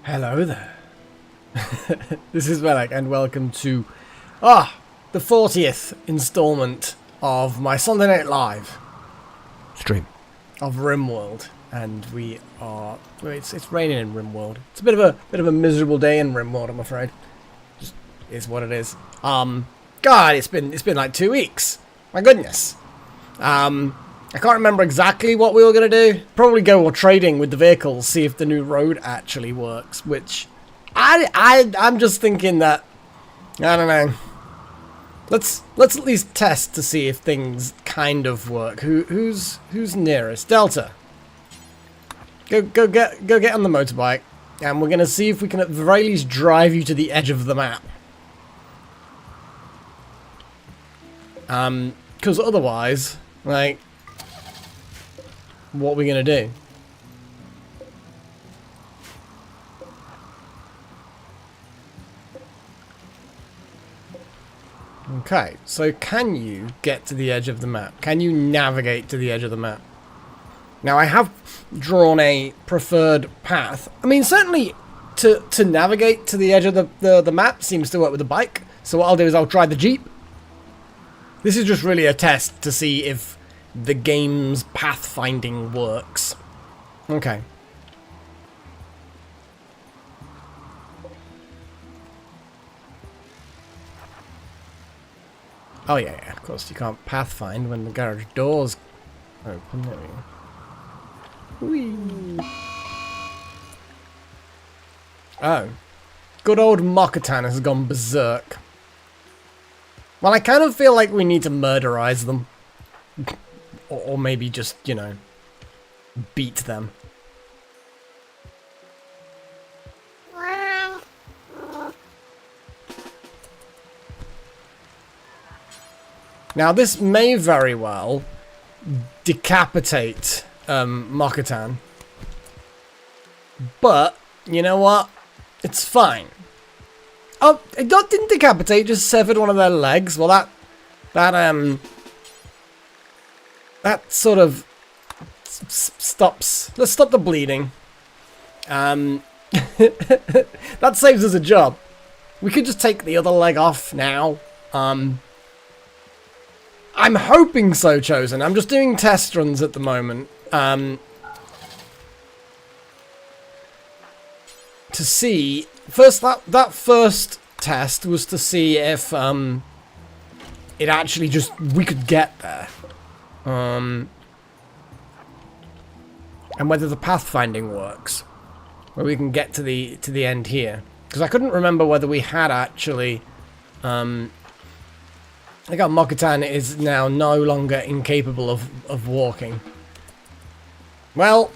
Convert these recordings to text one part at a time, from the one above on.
Hello there. This is Biotech, and welcome to the 40th installment of my Sunday Night Live stream of RimWorld. And we are it's raining in RimWorld. It's a bit of a miserable day in RimWorld, I'm afraid. Just is what it is. God, it's been like 2 weeks. My goodness. I can't remember exactly what we were going to do. Probably go trading with the vehicles, see if the new road actually works, which I'm just thinking that, I don't know. Let's at least test to see if things kind of work. Who's nearest? Delta. Go get on the motorbike, and we're going to see if we can at the very least drive you to the edge of the map. Because otherwise, like, what are we going to do? Okay, so can you get to the edge of the map? Can you navigate to the edge of the map? Now, I have drawn a preferred path. I mean, certainly to navigate to the edge of the map seems to work with the bike. So what I'll do is I'll try the Jeep. This is just really a test to see if the game's pathfinding works. Okay. Oh yeah, of course you can't pathfind when the garage door's open. There we go. Whee. Oh. Good old Mokatan has gone berserk. Well, I kind of feel like we need to murderize them. Or maybe just, you know, beat them. Now, this may very well decapitate Mokatan. But, you know what? It's fine. Oh, it didn't decapitate, just severed one of their legs. Well, that sort of stops. Let's stop the bleeding. That saves us a job. We could just take the other leg off now. I'm hoping so, Chosen. I'm just doing test runs at the moment. To see first that first test was to see if it actually just we could get there. And whether the pathfinding works, where we can get to the end here, because I couldn't remember whether we had actually. I think our Mokatan is now no longer incapable of walking. Well,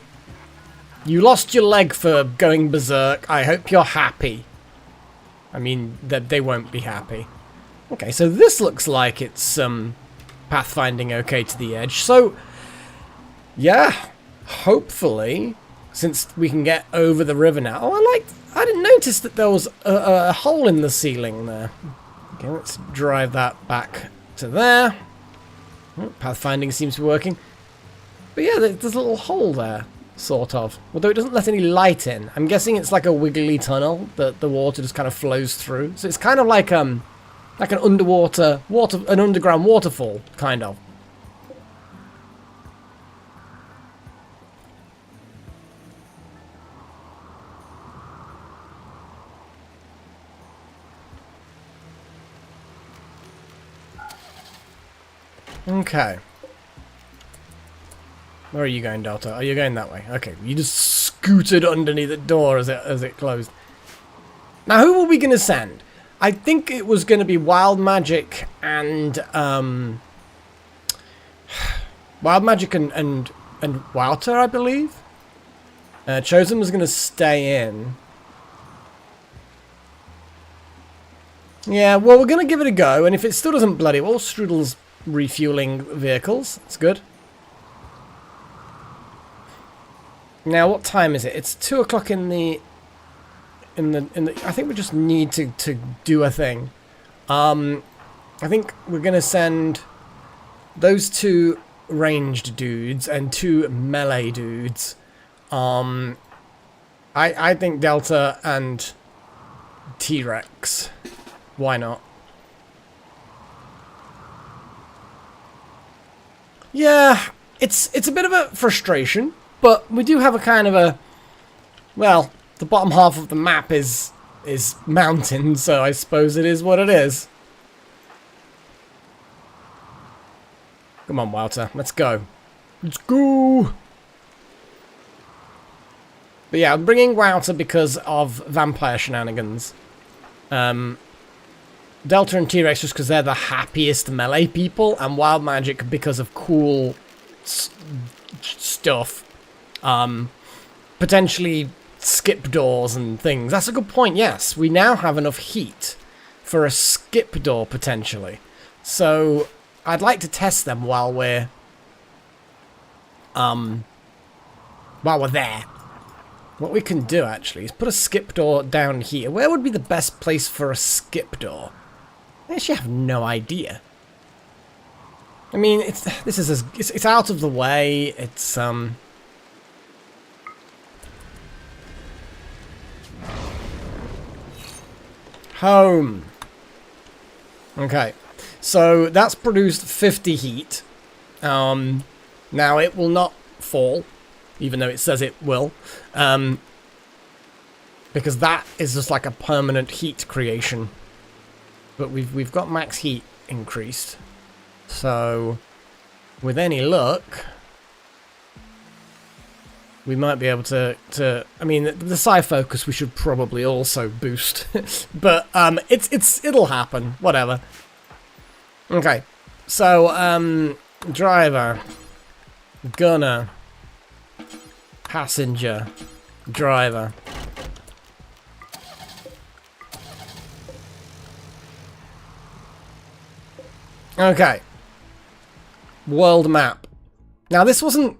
you lost your leg for going berserk. I hope you're happy. I mean, they won't be happy. Okay, so this looks like it's pathfinding okay to the edge. So, yeah, hopefully, since we can get over the river now. Oh, I didn't notice that there was a hole in the ceiling there. Okay, let's drive that back to there. Oh, pathfinding seems to be working. But yeah, there's a little hole there, sort of. Although it doesn't let any light in. I'm guessing it's like a wiggly tunnel that the water just kind of flows through. So it's kind of like an underground waterfall, kind of. Okay. Where are you going, Delta? Are you going that way? Okay, you just scooted underneath the door as it closed. Now, who were we going to send? I think it was going to be Wild Magic and Wild Magic and Wouter, I believe. Chosen was going to stay in. Yeah, well, we're going to give it a go, and if it still doesn't bloody well, Strudel's refueling vehicles. That's good. Now, what time is it? It's 2 o'clock in the. I think we just need to do a thing. I think we're gonna send those 2 ranged dudes and 2 melee dudes I think Delta and T-Rex. Why not? Yeah, it's a bit of a frustration, but we do have a kind of a... Well, the bottom half of the map is mountain, so I suppose it is what it is. Come on, Wouter, let's go. Let's go! But yeah, I'm bringing Wouter because of vampire shenanigans. Delta and T-Rex just because they're the happiest melee people, and Wild Magic because of cool stuff. Potentially skip doors and things. That's a good point, yes. We now have enough heat for a skip door, potentially. So, I'd like to test them while we're there. What we can do, actually, is put a skip door down here. Where would be the best place for a skip door? I actually have no idea. I mean, it's out of the way. It's home. Okay, so that's produced 50 heat. Now it will not fall, even though it says it will, because that is just like a permanent heat creation. But we've got max heat increased, so with any luck, we might be able to I mean, the psi focus we should probably also boost, but it'll happen. Whatever. Okay, so driver, gunner, passenger, driver. Okay. World map. Now, this wasn't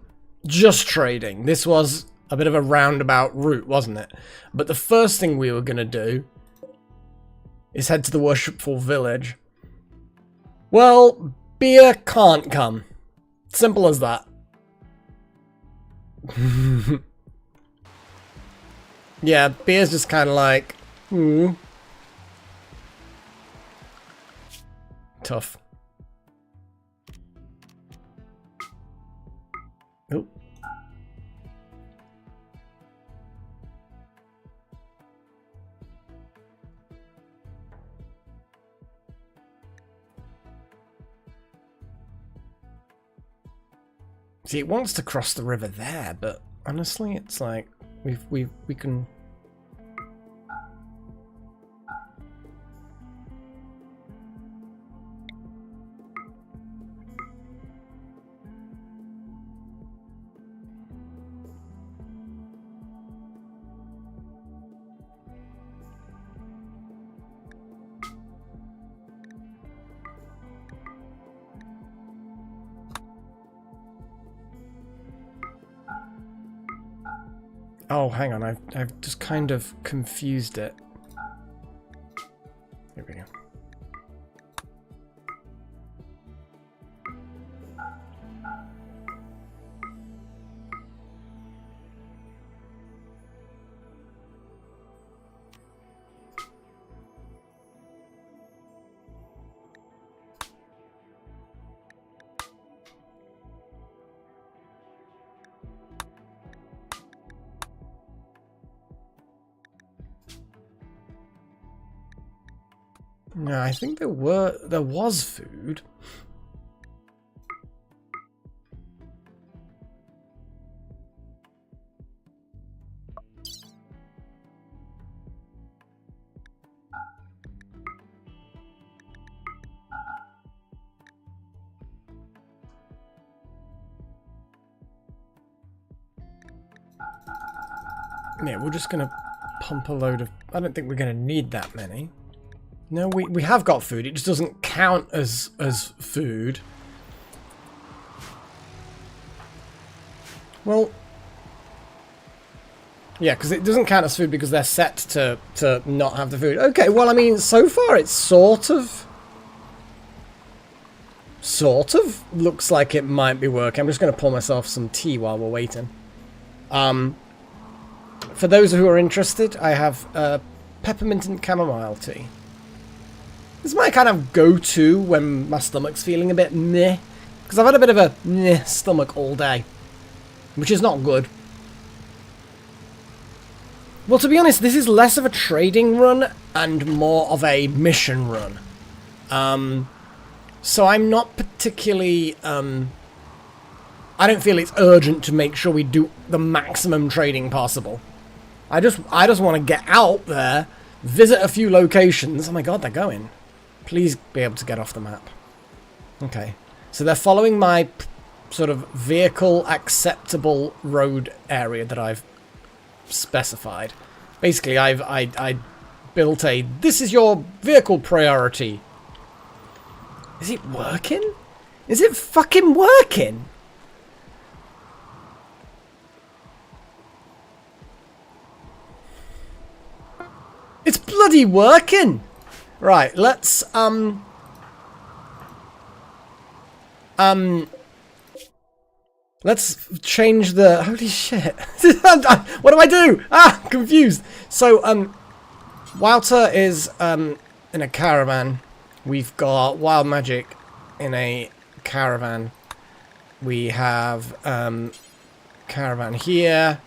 just trading. This was a bit of a roundabout route, wasn't it? But the first thing we were going to do is head to the Worshipful Village. Well, beer can't come. Simple as that. Yeah, beer's just kind of like... Tough. Oh. See, it wants to cross the river there, but honestly, it's like we can. Oh, hang on, I've just kind of confused it. Here we go. No, I think there was food. Yeah, we're just gonna pump a load of... I don't think we're gonna need that many. No, we have got food. It just doesn't count as food. Well, yeah, because it doesn't count as food because they're set to not have the food. Okay, well, I mean, so far it's sort of looks like it might be working. I'm just going to pour myself some tea while we're waiting. for those who are interested, I have peppermint and chamomile tea. This is my kind of go-to when my stomach's feeling a bit meh. Because I've had a bit of a meh stomach all day. Which is not good. Well, to be honest, this is less of a trading run and more of a mission run. So I'm not particularly... I don't feel it's urgent to make sure we do the maximum trading possible. I just want to get out there, visit a few locations. Oh my god, they're going. Please be able to get off the map. Okay. So they're following my sort of vehicle acceptable road area that I've specified. Basically, I built a, this is your vehicle priority. Is it working? Is it fucking working? It's bloody working! Right, let's, let's change the... Holy shit. What do I do? Ah, confused. So, Wouter is, in a caravan. We've got Wild Magic in a caravan. We have, caravan here,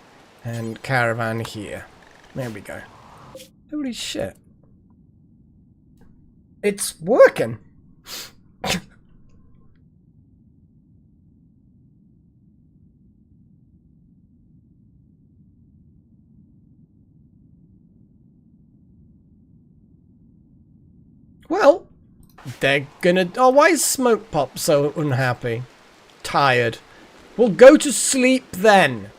and caravan here. There we go. Holy shit. It's working. Well, they're gonna... Oh, why is Smoke Pop so unhappy? Tired. We'll go to sleep then.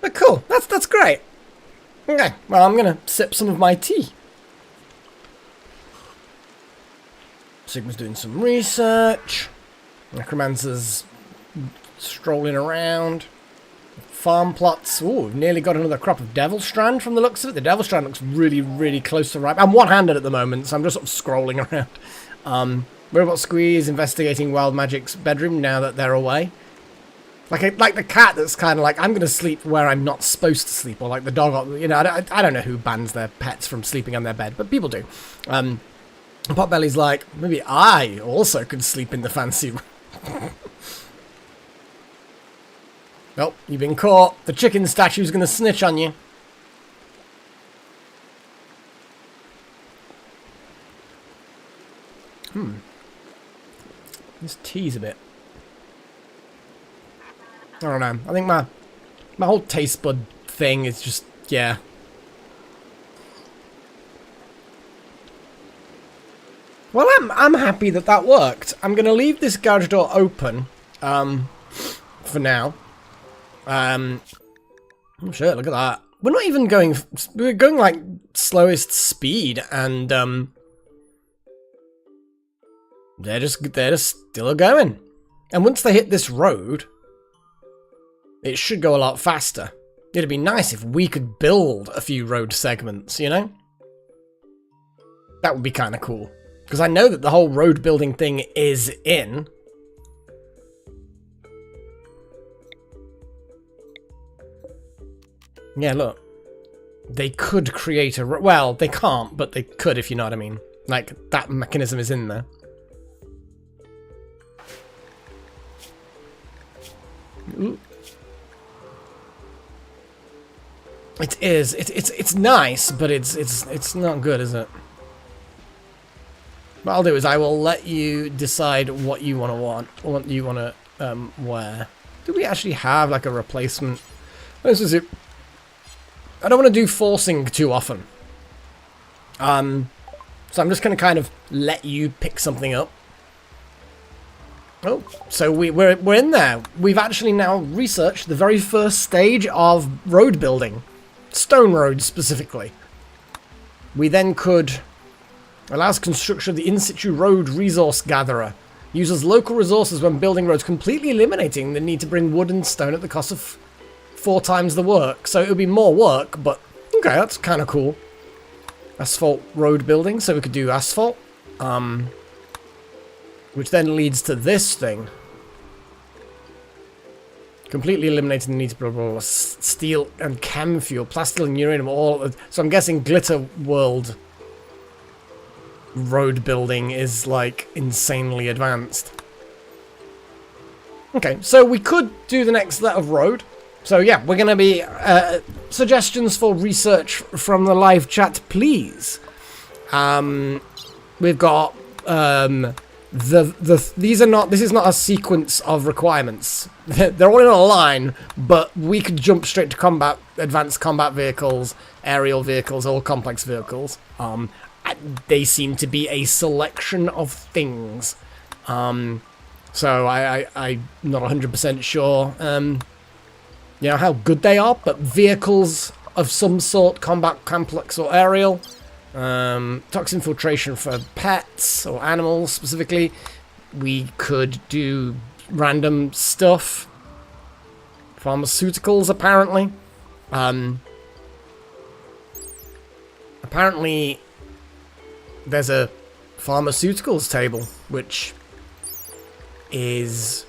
But cool. That's great. Okay, well, I'm gonna sip some of my tea. Sigma's doing some research. Necromancer's strolling around. Farm plots. Ooh, we've nearly got another crop of Devil Strand from the looks of it. The Devil Strand looks really, really close to ripe. I'm one-handed at the moment, so I'm just sort of scrolling around. Robot Squeeze investigating Wild Magic's bedroom now that they're away. Like the cat that's kind of like, I'm going to sleep where I'm not supposed to sleep, or like the dog, you know, I don't know who bans their pets from sleeping on their bed, but people do. Potbelly's like, maybe I also could sleep in the fancy room. Oh, you've been caught. The chicken statue's going to snitch on you. This tea's a bit... I don't know. I think my whole taste bud thing is just, yeah. Well, I'm happy that worked. I'm gonna leave this garage door open, for now. Oh shit! Look at that. We're not even going. We're going like slowest speed, and they're just still going. And once they hit this road, it should go a lot faster. It'd be nice if we could build a few road segments, you know? That would be kind of cool. Because I know that the whole road building thing is in. Yeah, look. They could create a... Well, they can't, but they could, if you know what I mean. Like, that mechanism is in there. Ooh. It is. It's nice, but it's not good, is it? What I'll do is I will let you decide what you want or what you want to wear. Do we actually have like a replacement? This is it. I don't want to do forcing too often. So I'm just going to kind of let you pick something up. Oh, so we're in there. We've actually now researched the very first stage of road building. Stone roads, specifically. We then could... Allows construction of the in-situ road resource gatherer. Uses local resources when building roads, completely eliminating the need to bring wood and stone at the cost of 4 times the work. So it would be more work, but... Okay, that's kind of cool. Asphalt road building, so we could do asphalt. Which then leads to this thing. Completely eliminating the need to blah, blah, blah, steel and chem fuel, plastic and uranium, all. So I'm guessing Glitter World road building is like insanely advanced. Okay, so we could do the next let of road. So yeah, we're going to be suggestions for research from the live chat, please. We've got this is not a sequence of requirements. They're all in a line, but we could jump straight to combat, advanced combat vehicles, aerial vehicles, or complex vehicles. They seem to be a selection of things. So I'm not 100% sure, you know, how good they are, but vehicles of some sort, combat, complex, or aerial. Toxin filtration for pets or animals specifically. We could do random stuff. Pharmaceuticals, apparently. Apparently, there's a pharmaceuticals table, which is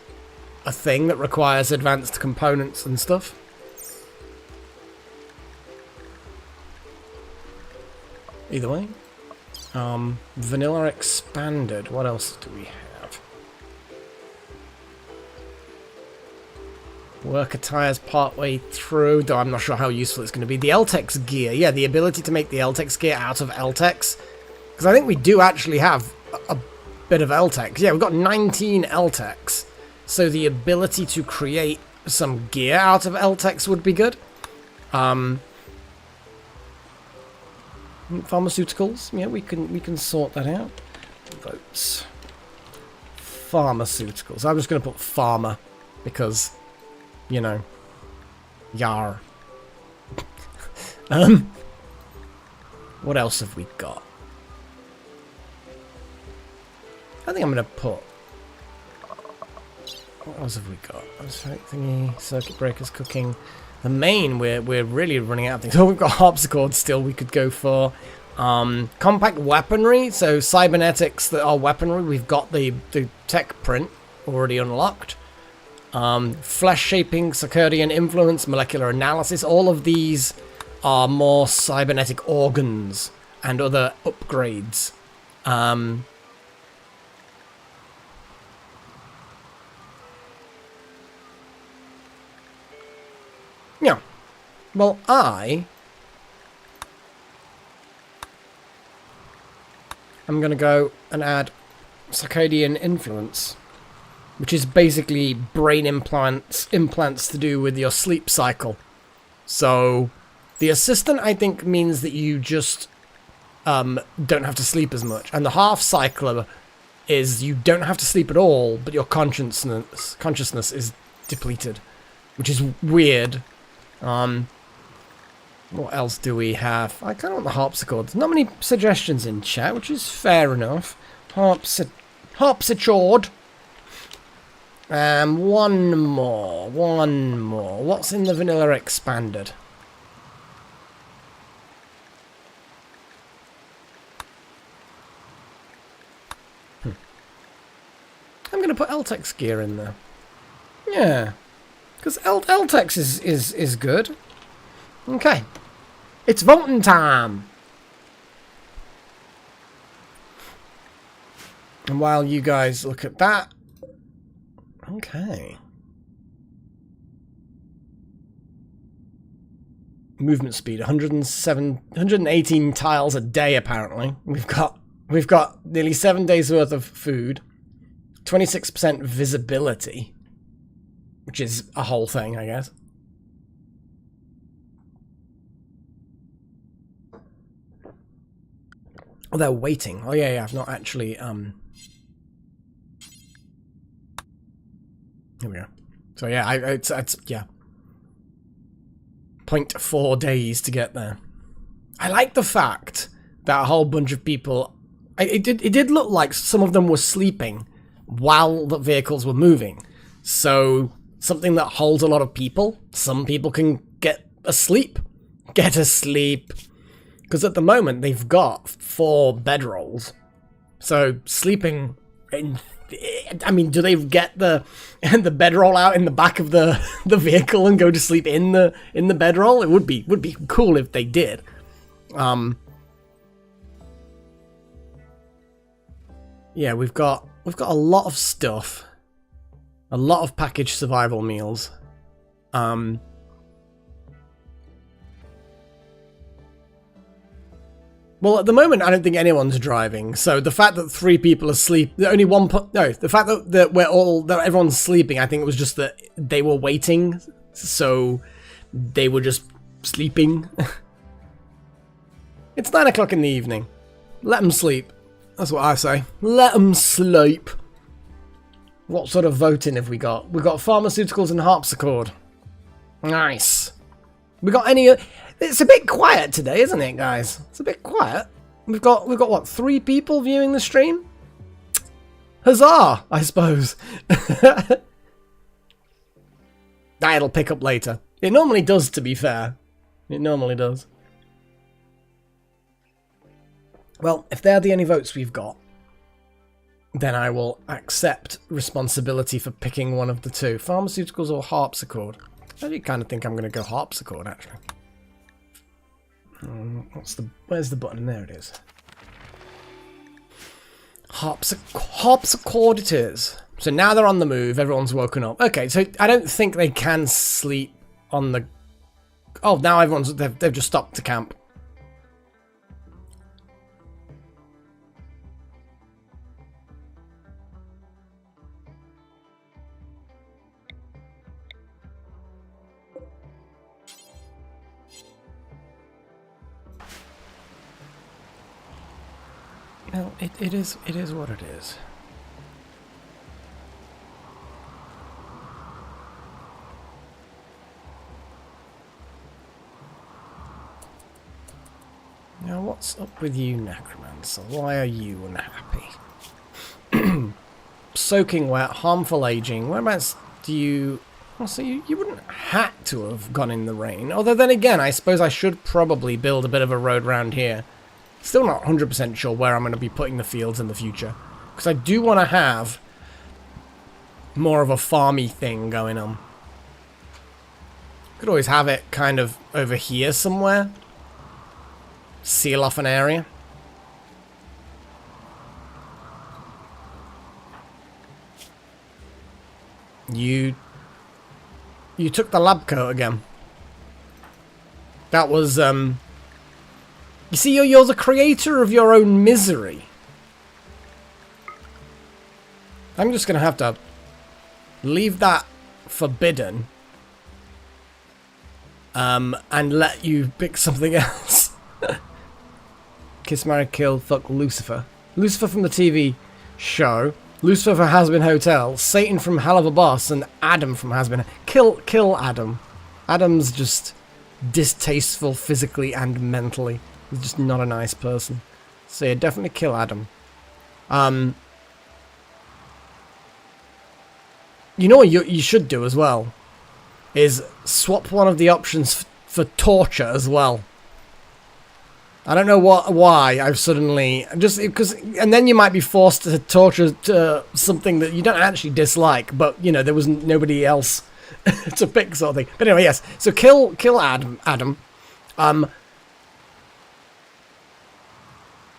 a thing that requires advanced components and stuff. Either way. Vanilla expanded. What else do we have? Worker tires partway through, though I'm not sure how useful it's going to be. The LTEX gear. Yeah, the ability to make the LTEX gear out of LTEX. Because I think we do actually have a bit of LTEX. Yeah, we've got 19 LTEX. So the ability to create some gear out of LTEX would be good. Pharmaceuticals, yeah, we can sort that out. Votes. Pharmaceuticals. I'm just going to put pharma because, you know, yar. What else have we got? I think I'm going to put. What else have we got? Thingy, circuit breakers, cooking. The main, we're really running out of things. Oh, we've got harpsichords still we could go for. Compact weaponry, so cybernetics that are weaponry. We've got the tech print already unlocked. Flesh shaping, circadian influence, molecular analysis. All of these are more cybernetic organs and other upgrades. Yeah. Well, I'm going to go and add circadian influence, which is basically brain implants to do with your sleep cycle. So the assistant, I think, means that you just don't have to sleep as much, and the half cycler is you don't have to sleep at all, but your consciousness is depleted, which is weird. What else do we have? I kind of want the harpsichord. There's not many suggestions in chat, which is fair enough. Harpsichord. One more. What's in the vanilla expanded? I'm going to put LTEX gear in there. Yeah. Because LTEX is good. Okay. It's voting time! And while you guys look at that... Okay. Movement speed, 118 tiles a day, apparently. We've got nearly 7 days worth of food. 26% visibility. Which is a whole thing, I guess. Oh, they're waiting. Oh, yeah, I've not actually, Here we go. So, yeah, it's yeah. 0.4 days to get there. I like the fact that a whole bunch of people... It did look like some of them were sleeping while the vehicles were moving. So... something that holds a lot of people. Some people can get asleep. Because at the moment, they've got 4 bedrolls. So sleeping, in I mean, do they get the bedroll out in the back of the vehicle and go to sleep in the bedroll? It would be cool if they did. Yeah, we've got a lot of stuff, a lot of packaged survival meals. Well, at the moment, I don't think anyone's driving. So the fact that 3 people are asleep, the fact that everyone's sleeping, I think it was just that they were waiting, so they were just sleeping. It's 9 o'clock in the evening. Let them sleep. That's what I say. Let them sleep. What sort of voting have we got? We've got pharmaceuticals and harpsichord. Nice. We got any? It's a bit quiet today, isn't it, guys? It's a bit quiet. We've got what, 3 people viewing the stream? Huzzah, I suppose. It'll pick up later. It normally does, to be fair. It normally does. Well, if they're the only votes we've got, then I will accept responsibility for picking one of the 2. Pharmaceuticals or harpsichord? I do kind of think I'm going to go harpsichord, actually. Where's the button? There it is. Harpsichord it is. So now they're on the move. Everyone's woken up. Okay, so I don't think they can sleep on the... Oh, now they've just stopped to camp. No, it is what it is. Now, what's up with you, Necromancer? Why are you unhappy? Soaking wet, harmful aging. Whereabouts do you... Well, so you wouldn't have to have gone in the rain. Although then again, I suppose I should probably build a bit of a road round here. Still not 100% sure where I'm going to be putting the fields in the future. Because I do want to have more of a farmy thing going on. Could always have it kind of over here somewhere. Seal off an area. You took the lab coat again. That was, You see, you're the creator of your own misery. I'm just going to have to leave that forbidden. And let you pick something else. Kiss, marry, kill, fuck Lucifer. Lucifer from the TV show. Lucifer for Has-Been Hotel. Satan from Hell of a Boss. And Adam from Has-Been... Kill Adam. Adam's just distasteful physically and mentally. He's just not a nice person. So yeah, definitely kill Adam. You know what you should do as well? Is swap one of the options for torture as well. I don't know why I've suddenly... Just because... And then you might be forced to torture something that you don't actually dislike. But, you know, there was nobody else to pick sort of thing. But anyway, yes. So kill Adam.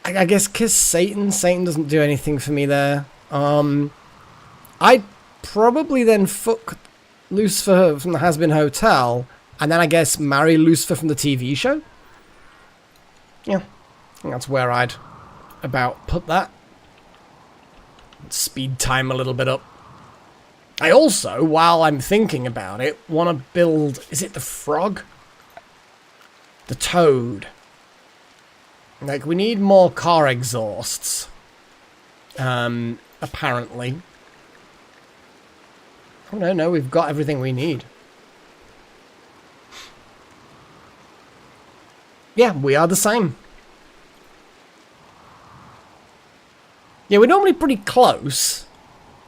I guess kiss Satan. Satan doesn't do anything for me there. I'd probably then fuck Lucifer from the Has-Been Hotel, and then I guess marry Lucifer from the TV show. Yeah, I think that's where I'd about put that. Speed time a little bit up. I also, while I'm thinking about it, want to build... Is it the frog? The toad. Like, we need more car exhausts. Apparently. Oh, no, we've got everything we need. Yeah, we are the same. Yeah, we're normally pretty close.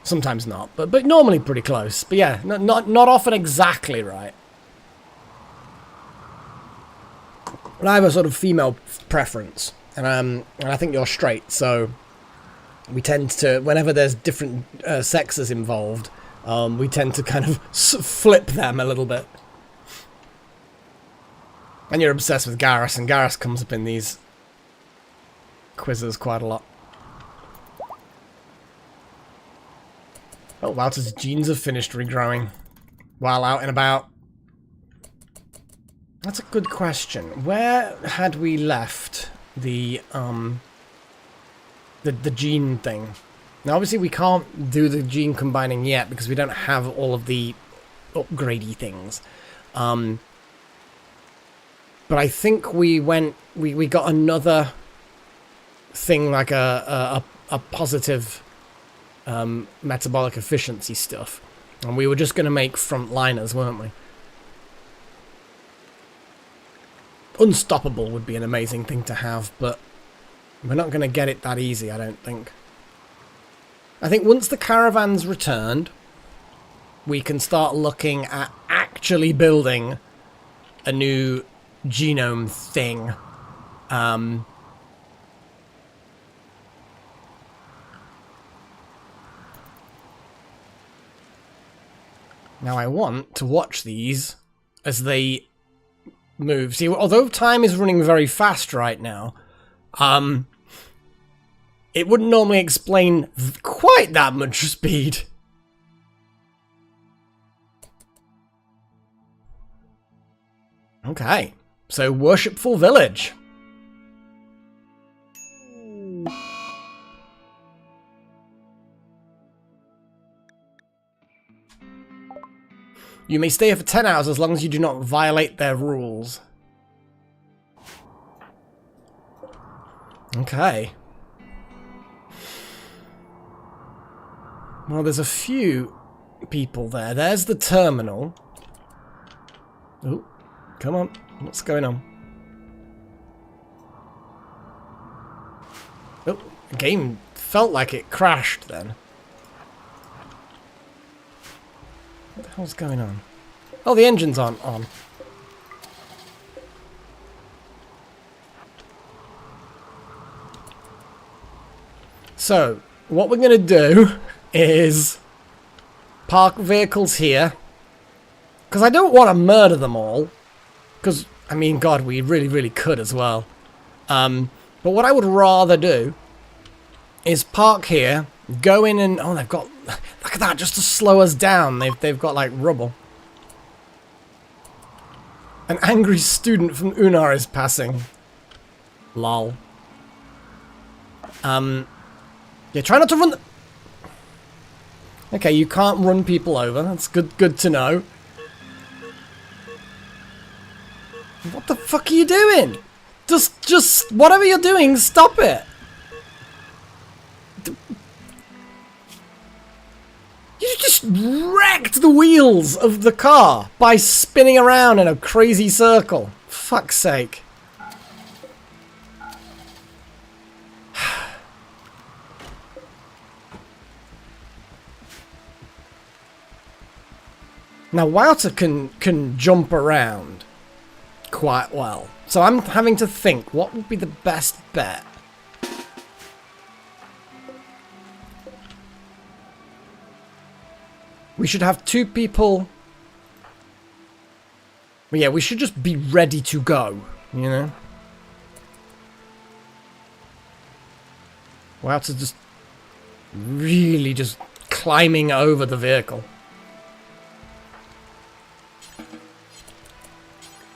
Sometimes not, but normally pretty close. But yeah, not often exactly right. But I have a sort of female preference, and I think you're straight, so we tend to, whenever there's different sexes involved, we tend to kind of flip them a little bit. And you're obsessed with Garrus, and Garrus comes up in these quizzes quite a lot. Oh, Wouter's genes have finished regrowing while out and about. That's a good question. Where had we left the gene thing? Now, obviously, we can't do the gene combining yet because we don't have all of the upgradey things. But I think we got another thing like a positive metabolic efficiency stuff, and we were just going to make frontliners, weren't we? Unstoppable would be an amazing thing to have, but we're not going to get it that easy, I don't think. I think once the caravan's returned, we can start looking at actually building a new genome thing. Now I want to watch these as they move. See, although time is running very fast right now, it wouldn't normally explain quite that much speed. Okay, so Worshipful Village. You may stay here for 10 hours as long as you do not violate their rules. Okay. Well, there's a few people there. There's the terminal. Oh, come on. What's going on? Oh, the game felt like it crashed then. What the hell's going on? Oh, the engines aren't on. So, what we're going to do is park vehicles here. Because I don't want to murder them all. Because, I mean, God, we really, really could as well. But what I would rather do is park here, go in and... Oh, they've got... Look at that, just to slow us down. They've got, like, rubble. An angry student from Unar is passing. Lol. Yeah, try not to run... Okay, you can't run people over. That's good to know. What the fuck are you doing? Just whatever you're doing, stop it. You just wrecked the wheels of the car by spinning around in a crazy circle. Fuck's sake. Now, Wouter can jump around quite well. So I'm having to think, what would be the best bet? We should have two people... Well, yeah, we should just be ready to go, you know? Wouter's just really just climbing over the vehicle.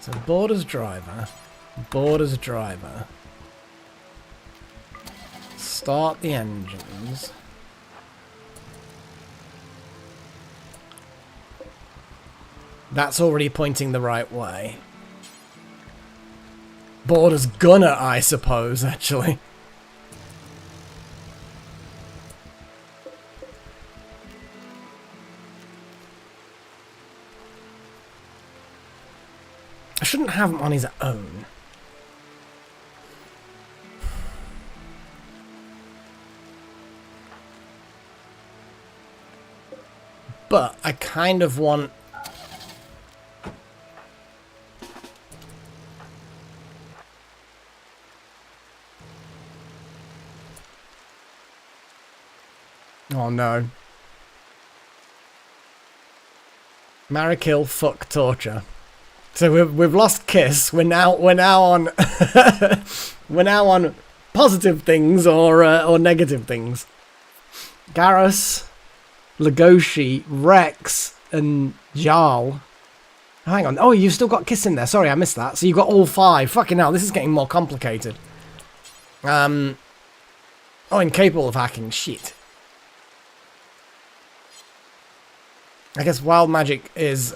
So Border's driver, start the engines. That's already pointing the right way. Border's gunner, I suppose, actually. I shouldn't have him on his own. But I kind of want... Oh no. Marry, kill, fuck, torture. So we've lost Kiss. We're now on we're now on positive things or negative things. Garrus, Legoshi, Rex, and Jarl. Hang on. Oh, you've still got Kiss in there. Sorry, I missed that. So you've got all 5. Fucking hell, this is getting more complicated. Oh, incapable of hacking. Shit. I guess wild magic is...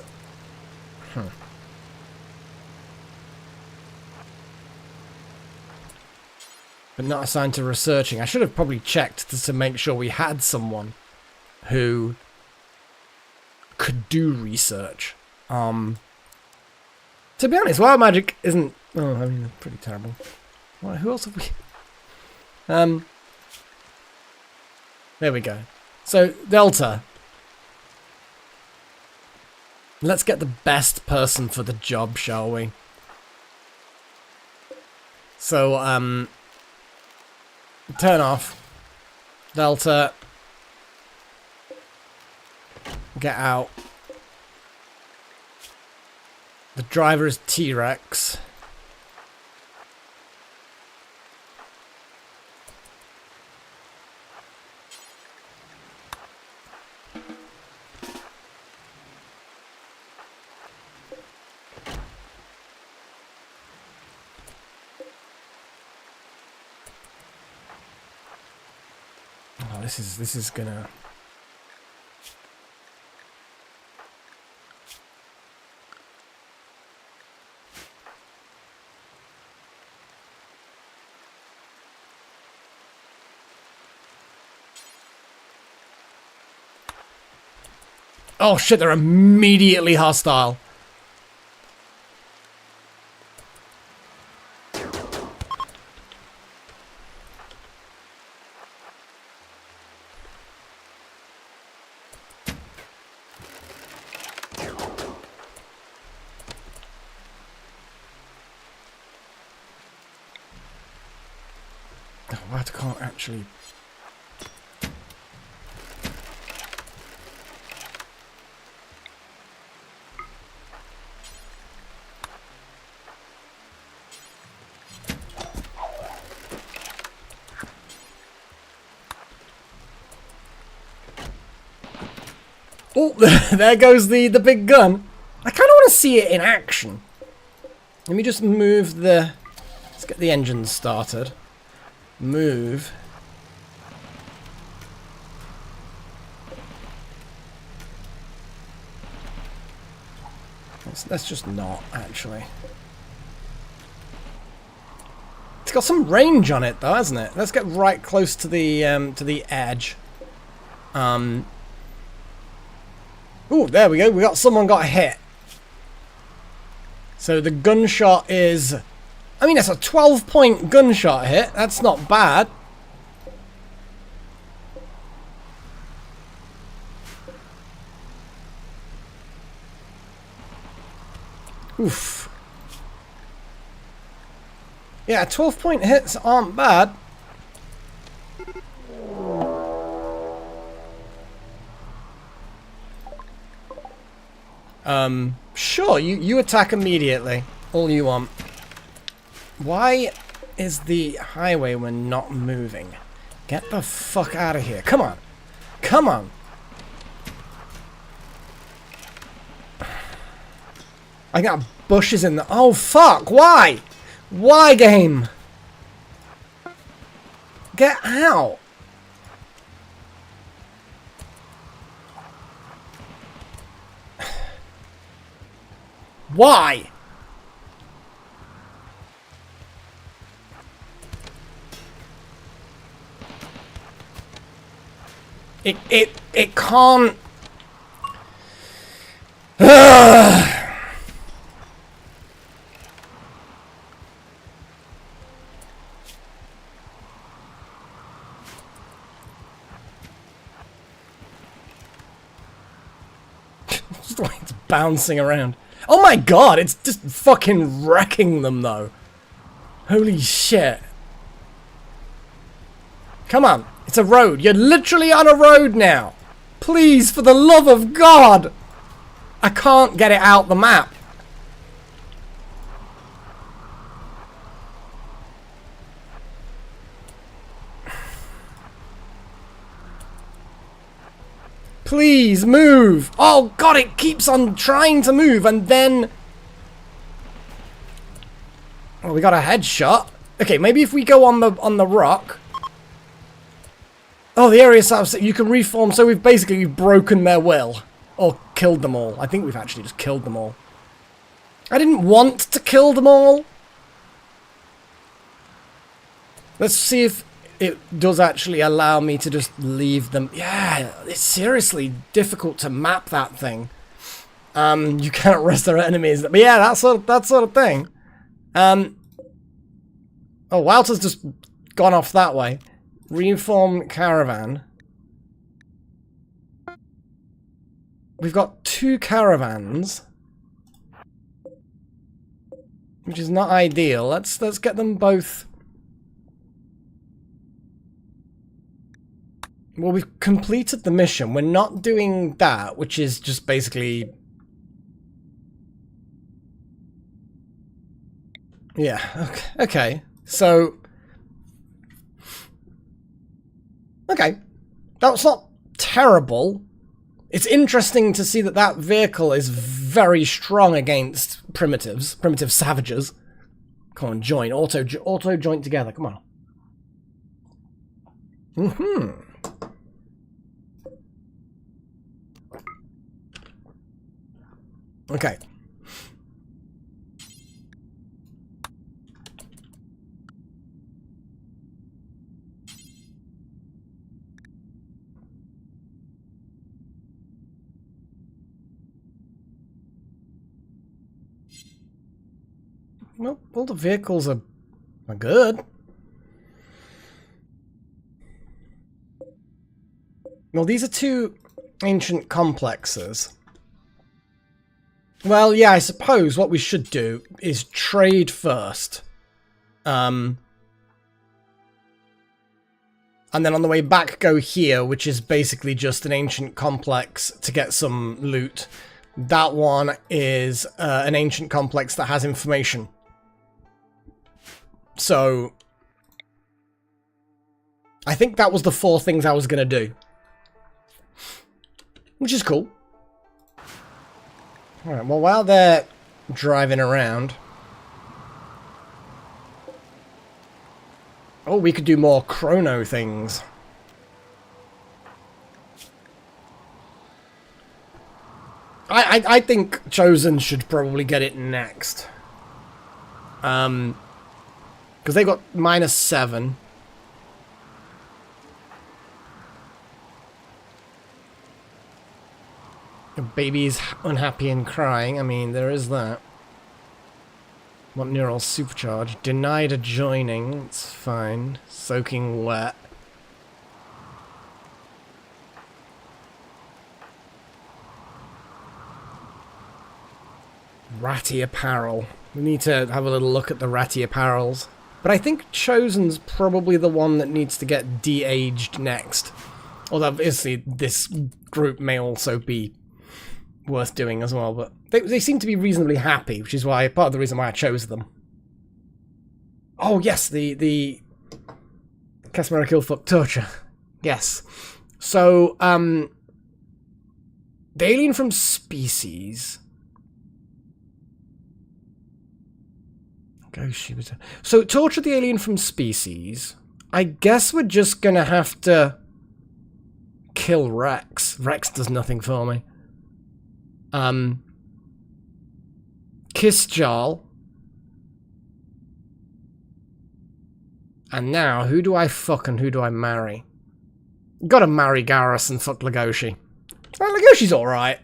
But not assigned to researching. I should have probably checked to make sure we had someone who could do research. To be honest, wild magic isn't... Oh, I mean, pretty terrible. What, who else have we... There we go. So, Delta. Let's get the best person for the job, shall we? So, turn off. Delta. Get out. The driver is T-Rex. Oh, this is gonna... Oh shit, they're immediately hostile. Oh, I can't actually... Oh, there goes the big gun. I kind of want to see it in action. Let me just move the... Let's get the engine started. Move. Let's just not, actually. It's got some range on it, though, hasn't it? Let's get right close to the edge. Ooh, there we go. We got someone got hit. So the gunshot is... I mean, it's a 12-point gunshot hit. That's not bad. Oof. Yeah, 12-point hits aren't bad. Sure, you attack immediately. All you want. Why is the highwayman not moving? Get the fuck out of here. Come on. Come on. I got bushes in the... Oh, fuck. Why? Why, game? Get out. Why? It can't. Just the way it's bouncing around. Oh my god, it's just fucking wrecking them though. Holy shit. Come on. It's a road. You're literally on a road now. Please, for the love of God. I can't get it out the map. Please move. Oh God, it keeps on trying to move and then... Oh, we got a headshot. Okay, maybe if we go on the rock. Oh, the area stops. You can reform. So we've broken their will. Or killed them all. I think we've actually just killed them all. I didn't want to kill them all. Let's see if it does actually allow me to just leave them. Yeah, it's seriously difficult to map that thing. You can't rest their enemies. But yeah, that sort of thing. Oh, Walter's just gone off that way. Reform caravan. We've got 2 caravans, which is not ideal. Let's get them both. Well, we've completed the mission. We're not doing that, which is just basically... Yeah, okay. So... Okay. That's not terrible. It's interesting to see that that vehicle is very strong against primitives. Primitive savages. Come on, join. Auto joint together. Come on. Mm-hmm. Okay. Well, all the vehicles are good. Well, these are 2 ancient complexes. Well, yeah, I suppose what we should do is trade first. And then on the way back go here, which is basically just an ancient complex to get some loot. That one is an ancient complex that has information. So, I think that was the 4 things I was going to do. Which is cool. Alright, well, while they're driving around... Oh, we could do more chrono things. I think Chosen should probably get it next. Because they got -7. The baby's unhappy and crying. I mean, there is that. Want neural supercharge. Denied adjoining. It's fine. Soaking wet. Ratty apparel. We need to have a little look at the ratty apparels. But I think Chosen's probably the one that needs to get de-aged next. Although obviously this group may also be worth doing as well, but they seem to be reasonably happy, which is why part of the reason why I chose them. Oh yes, the Casmara Killfuck torture. Yes. So, the alien from Species. So torture the alien from Species. I guess we're just gonna have to kill Rex. Rex does nothing for me. Kiss Jarl. And now, who do I fuck and who do I marry? Gotta marry Garrus and fuck Legoshi. Well, Legoshi's alright.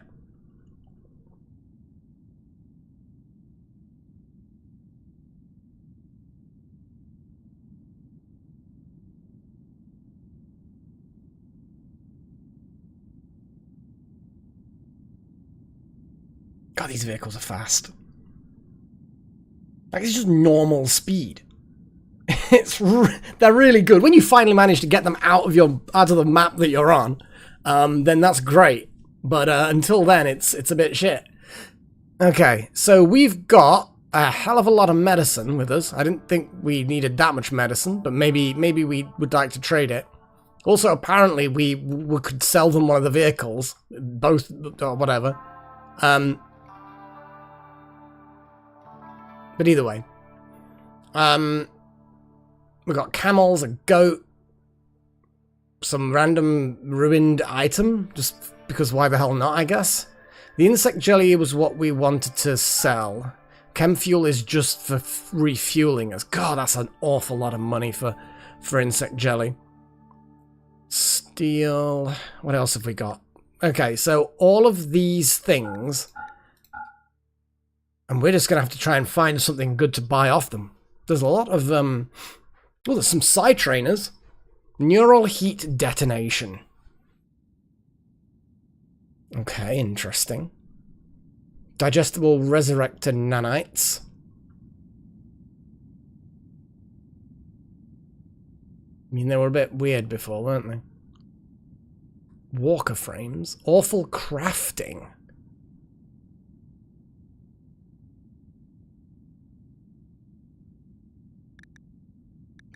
God, these vehicles are fast. Like, it's just normal speed. They're really good. When you finally manage to get them out of the map that you're on, then that's great. But until then, it's a bit shit. Okay, so we've got a hell of a lot of medicine with us. I didn't think we needed that much medicine, but maybe we would like to trade it. Also, apparently, we could sell them one of the vehicles, both or whatever. But either way, we've got camels, a goat, some random ruined item, just because why the hell not, I guess. The insect jelly was what we wanted to sell. Chem fuel is just for refueling us. God, that's an awful lot of money for insect jelly. Steel. What else have we got? Okay, so all of these things, and we're just gonna have to try and find something good to buy off them. There's a lot of well, there's some side trainers. Neural heat detonation. Okay, interesting. Digestible resurrected nanites. I mean, they were a bit weird before, weren't they? Walker frames. Awful crafting.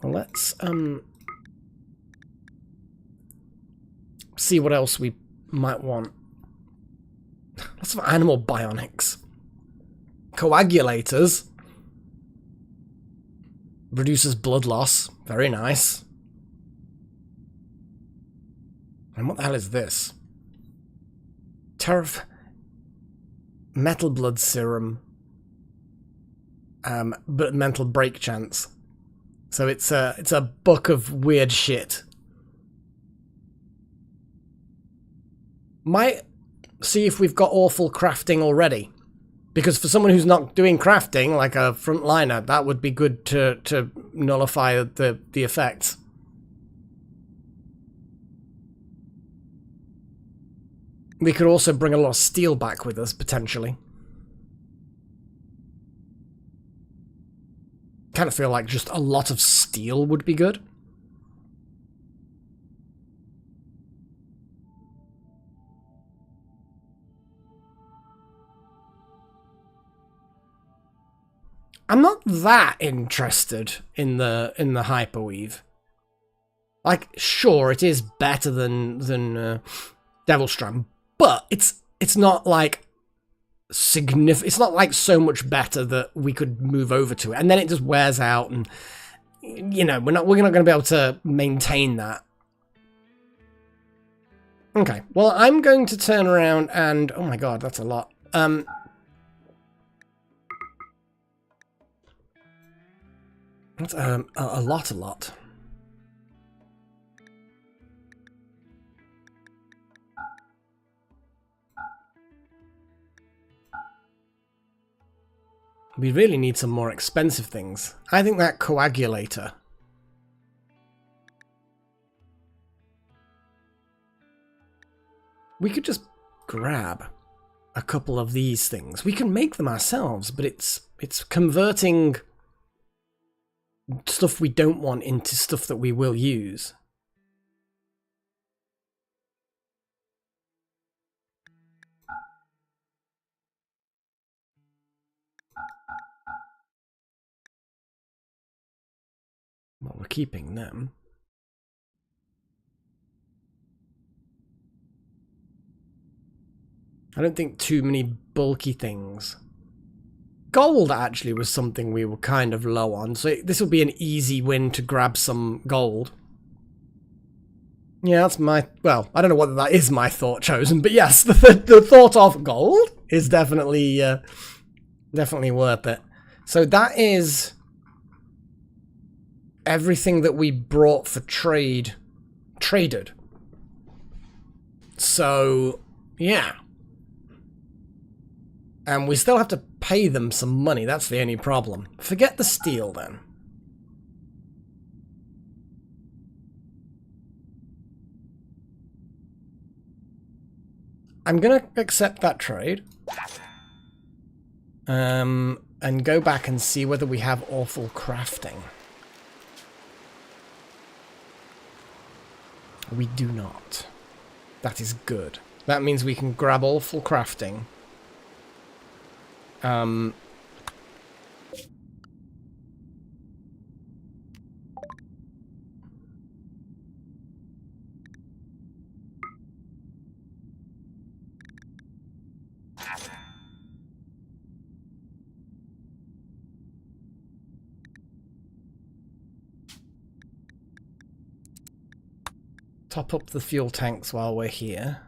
Well, let's see what else we might want. Lots of animal bionics. Coagulators. Reduces blood loss. Very nice. And what the hell is this? Metal blood serum. But mental break chance. So it's a book of weird shit. Might see if we've got awful crafting already. Because for someone who's not doing crafting, like a frontliner, that would be good to nullify the effects. We could also bring a lot of steel back with us, potentially. Kind of feel like just a lot of steel would be good. I'm not that interested in the hyperweave. Like, sure, it is better than Devilstram, but it's not like significant. It's not like so much better that we could move over to it, and then it just wears out, and you know we're not going to be able to maintain that. Okay, well I'm going to turn around and oh my god, that's a lot. That's a lot. We really need some more expensive things. I think that coagulator. We could just grab a couple of these things. We can make them ourselves, but it's converting stuff we don't want into stuff that we will use. Well, we're keeping them. I don't think too many bulky things. Gold actually was something we were kind of low on, so this will be an easy win to grab some gold. Yeah, that's my... well, I don't know whether that is my thought chosen, but yes, the thought of gold is definitely worth it. So that is everything that we brought for traded. So, yeah. And we still have to pay them some money, that's the only problem. Forget the steel, then. I'm gonna accept that trade. And go back and see whether we have awful crafting. We do not. That is good. That means we can grab all full crafting. Top up the fuel tanks while we're here.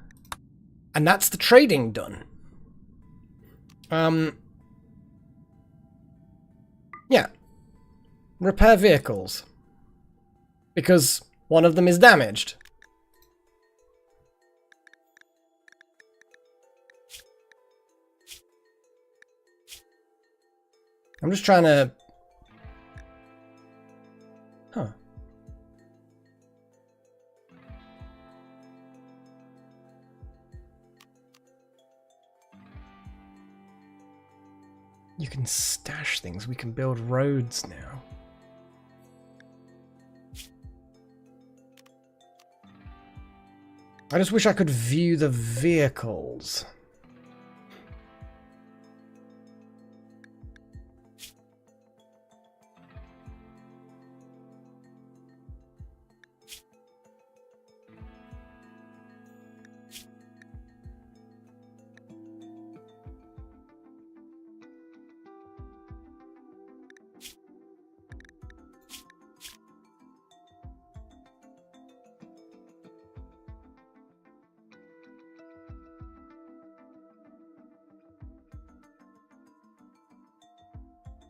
And that's the trading done. Yeah. Repair vehicles. Because one of them is damaged. I'm just trying to... Huh. You can stash things. We can build roads now. I just wish I could view the vehicles.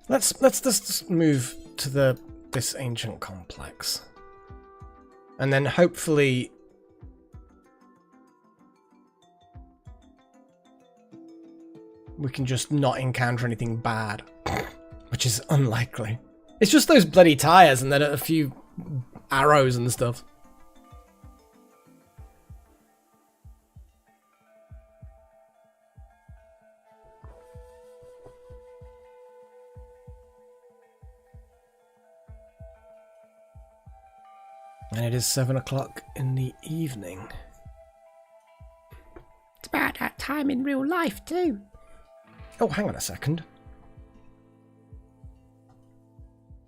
Let's just move to this ancient complex. And then hopefully we can just not encounter anything bad, which is unlikely. It's just those bloody tires and then a few arrows and stuff. And it is 7 o'clock in the evening. It's about that time in real life too. Oh, hang on a second.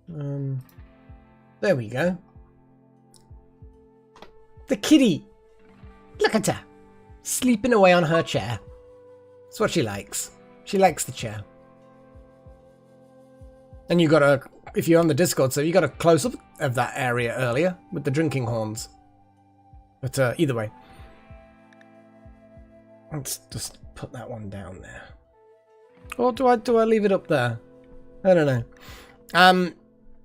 There we go. The kitty! Look at her! Sleeping away on her chair. That's what she likes. She likes the chair. And you got a... If you're on the Discord, so you got a close-up of that area earlier with the drinking horns. But either way. Let's just put that one down there. Or do I leave it up there? I don't know.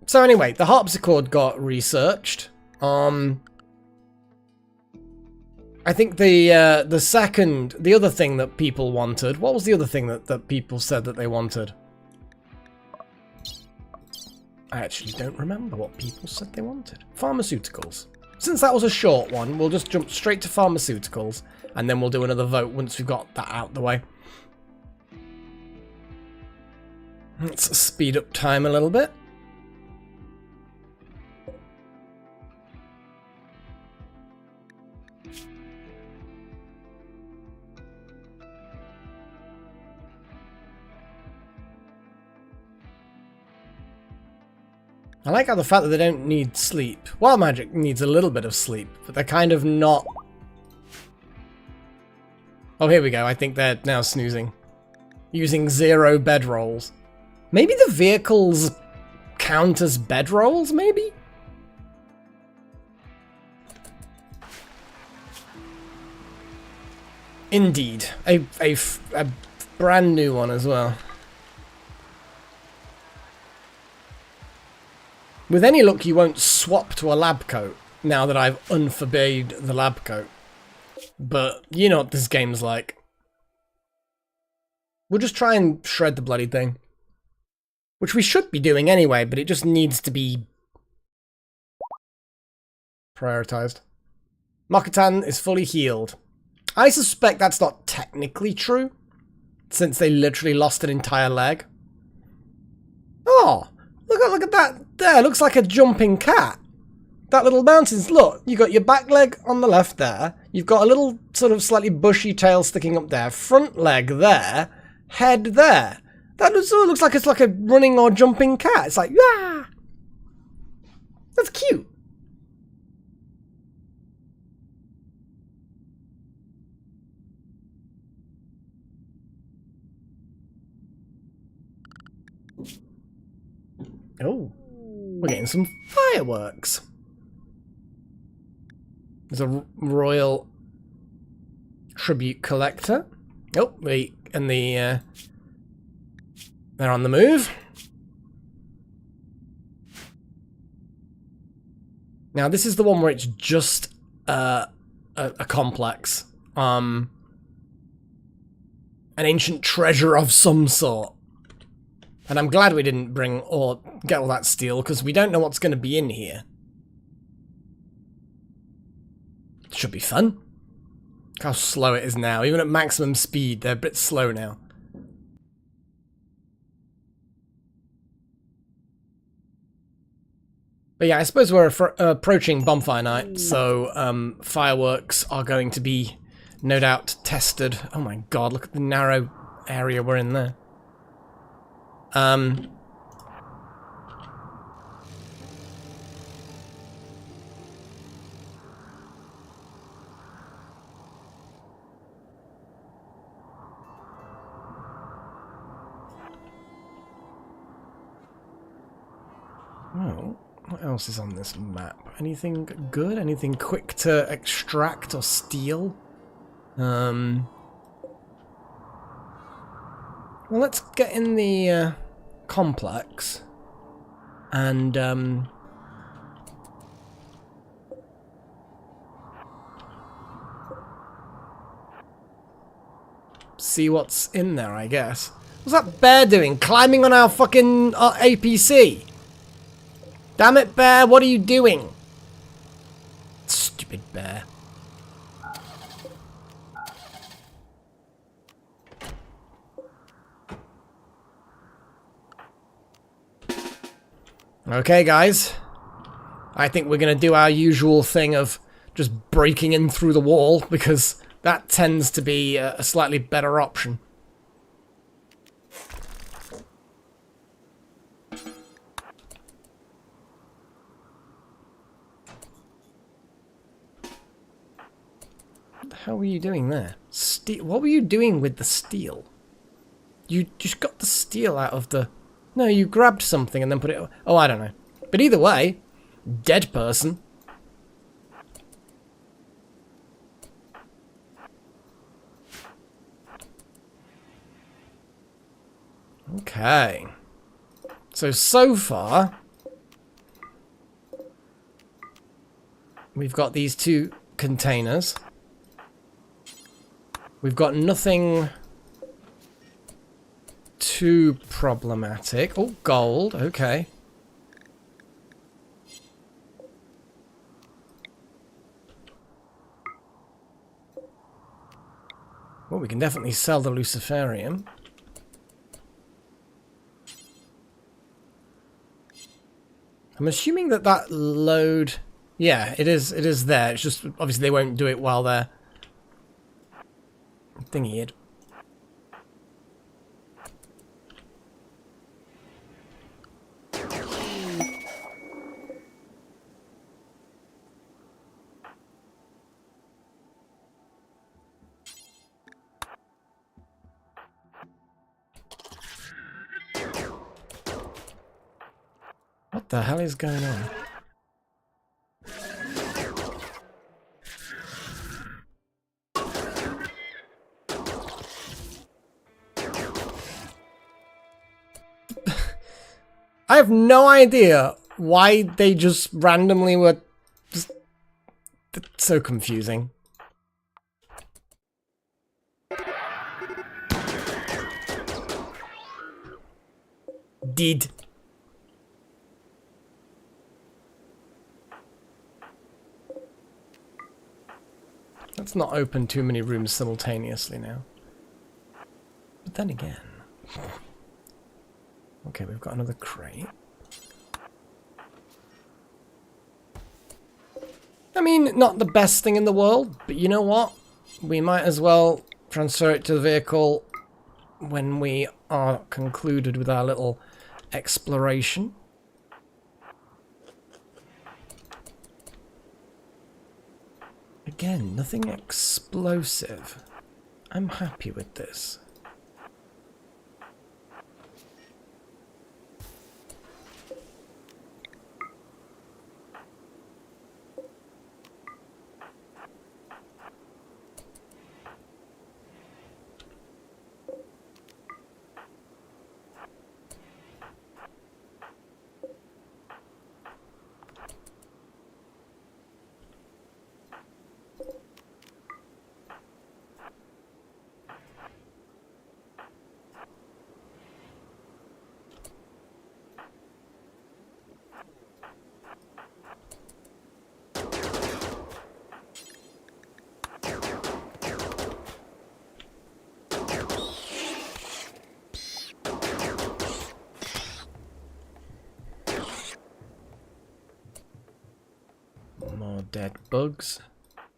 So anyway, the harpsichord got researched. I think the other thing that people wanted. What was the other thing that people said that they wanted? I actually don't remember what people said they wanted. Pharmaceuticals. Since that was a short one, we'll just jump straight to pharmaceuticals, and then we'll do another vote once we've got that out the way. Let's speed up time a little bit. I like how the fact that they don't need sleep. Wild magic needs a little bit of sleep, but they're kind of not... Oh, here we go. I think they're now snoozing. Using 0 bedrolls. Maybe the vehicles count as bedrolls, maybe? Indeed. A brand new one as well. With any luck, you won't swap to a lab coat now that I've unforbade the lab coat. But you know what this game's like. We'll just try and shred the bloody thing. Which we should be doing anyway, but it just needs to be prioritized. Mokutan is fully healed. I suspect that's not technically true, since they literally lost an entire leg. Oh! Look at that there, looks like a jumping cat. that little mountains. Look, you got your back leg on the left there. You've got a little sort of slightly bushy tail sticking up there. Front leg there. Head there. That looks like it's like a running or jumping cat. It's like, ah! That's cute. Oh, we're getting some fireworks. There's a royal tribute collector. Oh, they're on the move. Now this is the one where it's just a complex, an ancient treasure of some sort. And I'm glad we didn't bring or get all that steel, because we don't know what's going to be in here. Should be fun. Look how slow it is now. Even at maximum speed, they're a bit slow now. But yeah, I suppose we're approaching bonfire night, so fireworks are going to be, no doubt, tested. Oh my god, look at the narrow area we're in there. Oh, what else is on this map? Anything good? Anything quick to extract or steal? Well, let's get in the complex and see what's in there, I guess. What's that bear doing? Climbing on our fucking APC? Damn it, bear, what are you doing? Stupid bear. Okay, guys. I think we're going to do our usual thing of just breaking in through the wall, because that tends to be a slightly better option. What the hell were you doing there? What were you doing with the steel? You just got the steel out of the... No, you grabbed something and then put it... Oh, I don't know. But either way, dead person. Okay. So far, we've got these two containers. We've got nothing too problematic. Oh, gold. Okay. Well, we can definitely sell the Luciferium. I'm assuming that that load... Yeah, it is there. It's just, obviously, they won't do it while they're... thingy-ed. What the hell is going on? I have no idea why they just randomly were just... It's so confusing. Did. Let's not open too many rooms simultaneously now. But then again... Okay, we've got another crate. mean, not the best thing in the world, but you know what? We might as well transfer it to the vehicle when we are concluded with our little exploration. Again, nothing explosive. I'm happy with this. More dead bugs.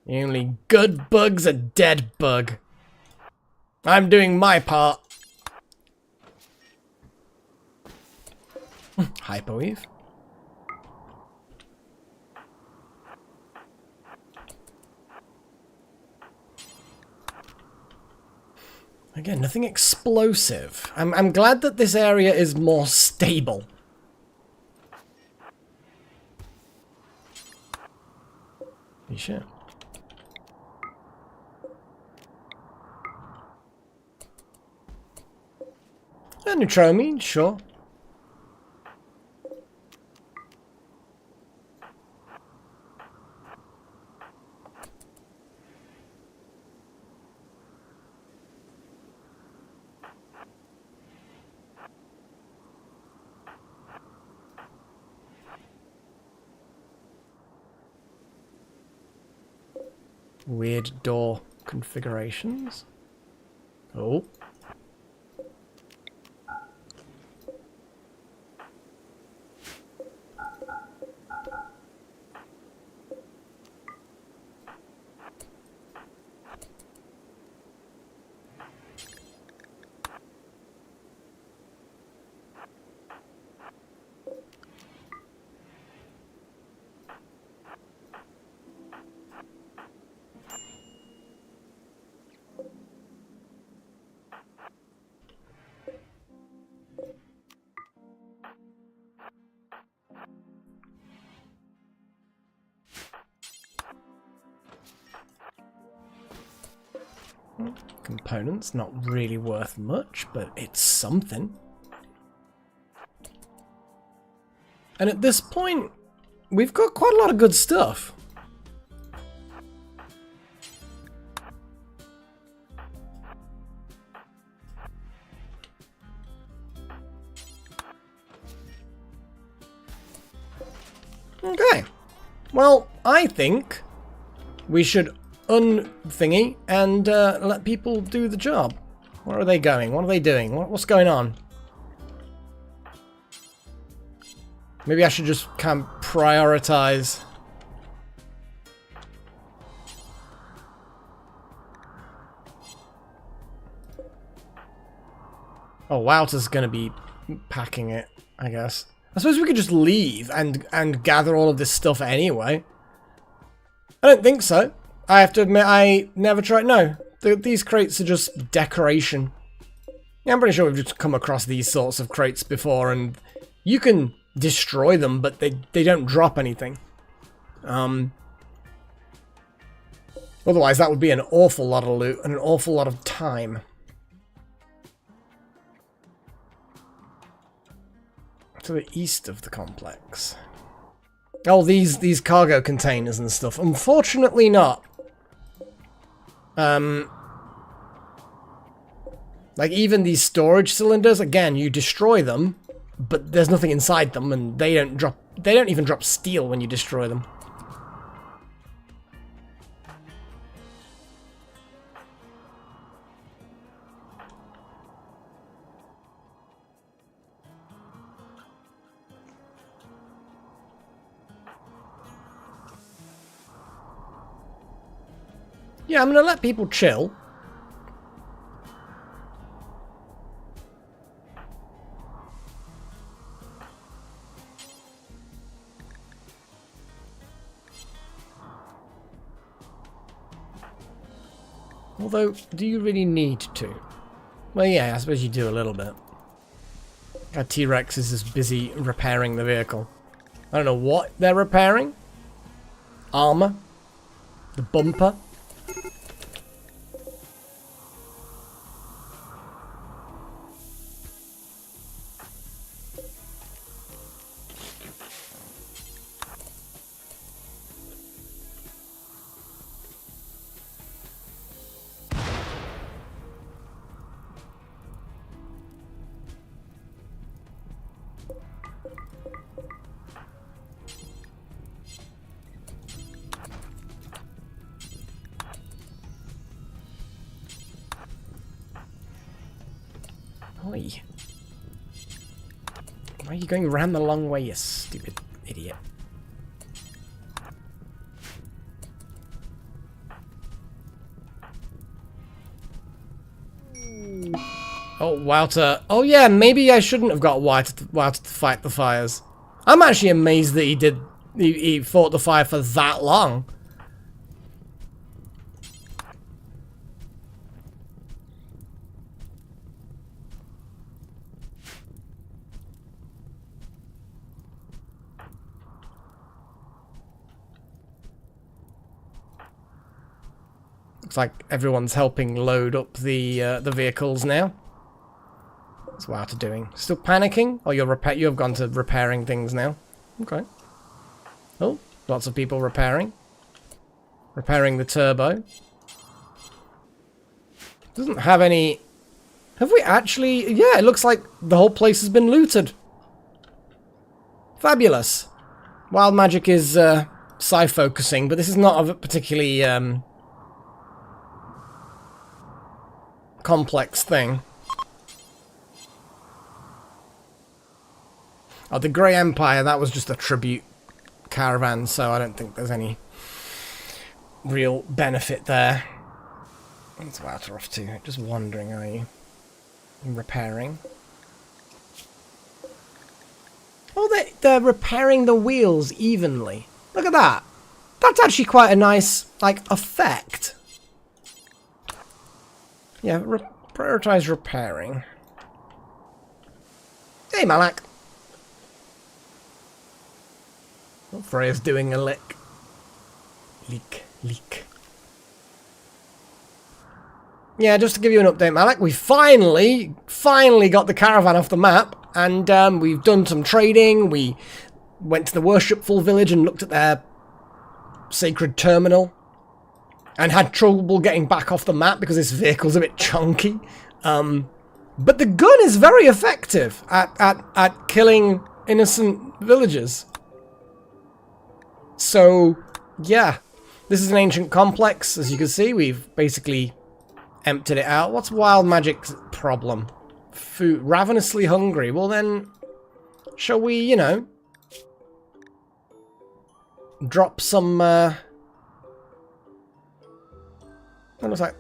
The only good bug's a dead bug. I'm doing my part. Hyperweave. Again, nothing explosive. I'm glad that this area is more stable. You sure? Neutромine, sure. Weird door configurations. Oh. Components, not really worth much, but it's something. And at this point, we've got quite a lot of good stuff. Okay. Well, I think we should unthingy and let people do the job. Where are they going? What are they doing? What's going on? Maybe I should just kind of prioritize. Oh, Wouter's gonna be packing it, I guess. I suppose we could just leave and gather all of this stuff anyway. I don't think so. I have to admit, I never tried. No, these crates are just decoration. Yeah, I'm pretty sure we've just come across these sorts of crates before, and you can destroy them, but they don't drop anything. Otherwise, that would be an awful lot of loot and an awful lot of time. To the east of the complex. Oh, these cargo containers and stuff. Unfortunately not. Like even these storage cylinders, again, you destroy them, but there's nothing inside them, and they don't even drop steel when you destroy them. Yeah, I'm going to let people chill. Although, do you really need to? Well, yeah, I suppose you do a little bit. Our T-Rex is just busy repairing the vehicle. I don't know what they're repairing. Armor. The bumper. Oi. Why are you going around the long way, you stupid idiot? Oh, Wouter. Oh yeah, maybe I shouldn't have got Wouter to fight the fires. I'm actually amazed that he fought the fire for that long. Looks like everyone's helping load up the vehicles now. What's Wouter doing? Still panicking? Oh, you have gone to repairing things now. Okay. Oh, lots of people repairing. Repairing the turbo. Doesn't have any... Have we actually... Yeah, it looks like the whole place has been looted. Fabulous. Wild Magic is psi-focusing, but this is not a particularly complex thing. Oh, the Grey Empire, that was just a tribute caravan, so I don't think there's any real benefit there. What's Wouter off to? Just wandering, are you? Repairing. Oh, they're repairing the wheels evenly. Look at that. That's actually quite a nice, like, effect. Yeah, prioritize repairing. Hey, Malak. Oh, Freya's doing a lick. Leak. Yeah, just to give you an update, Malak, we finally got the caravan off the map, and we've done some trading. We went to the Worshipful Village and looked at their sacred terminal, and had trouble getting back off the map because this vehicle's a bit chunky. But the gun is very effective at killing innocent villagers. So, yeah, this is an ancient complex. As you can see, we've basically emptied it out. What's Wild Magic's problem? Food. Ravenously hungry. Well then, shall we, you know, drop some, It was like,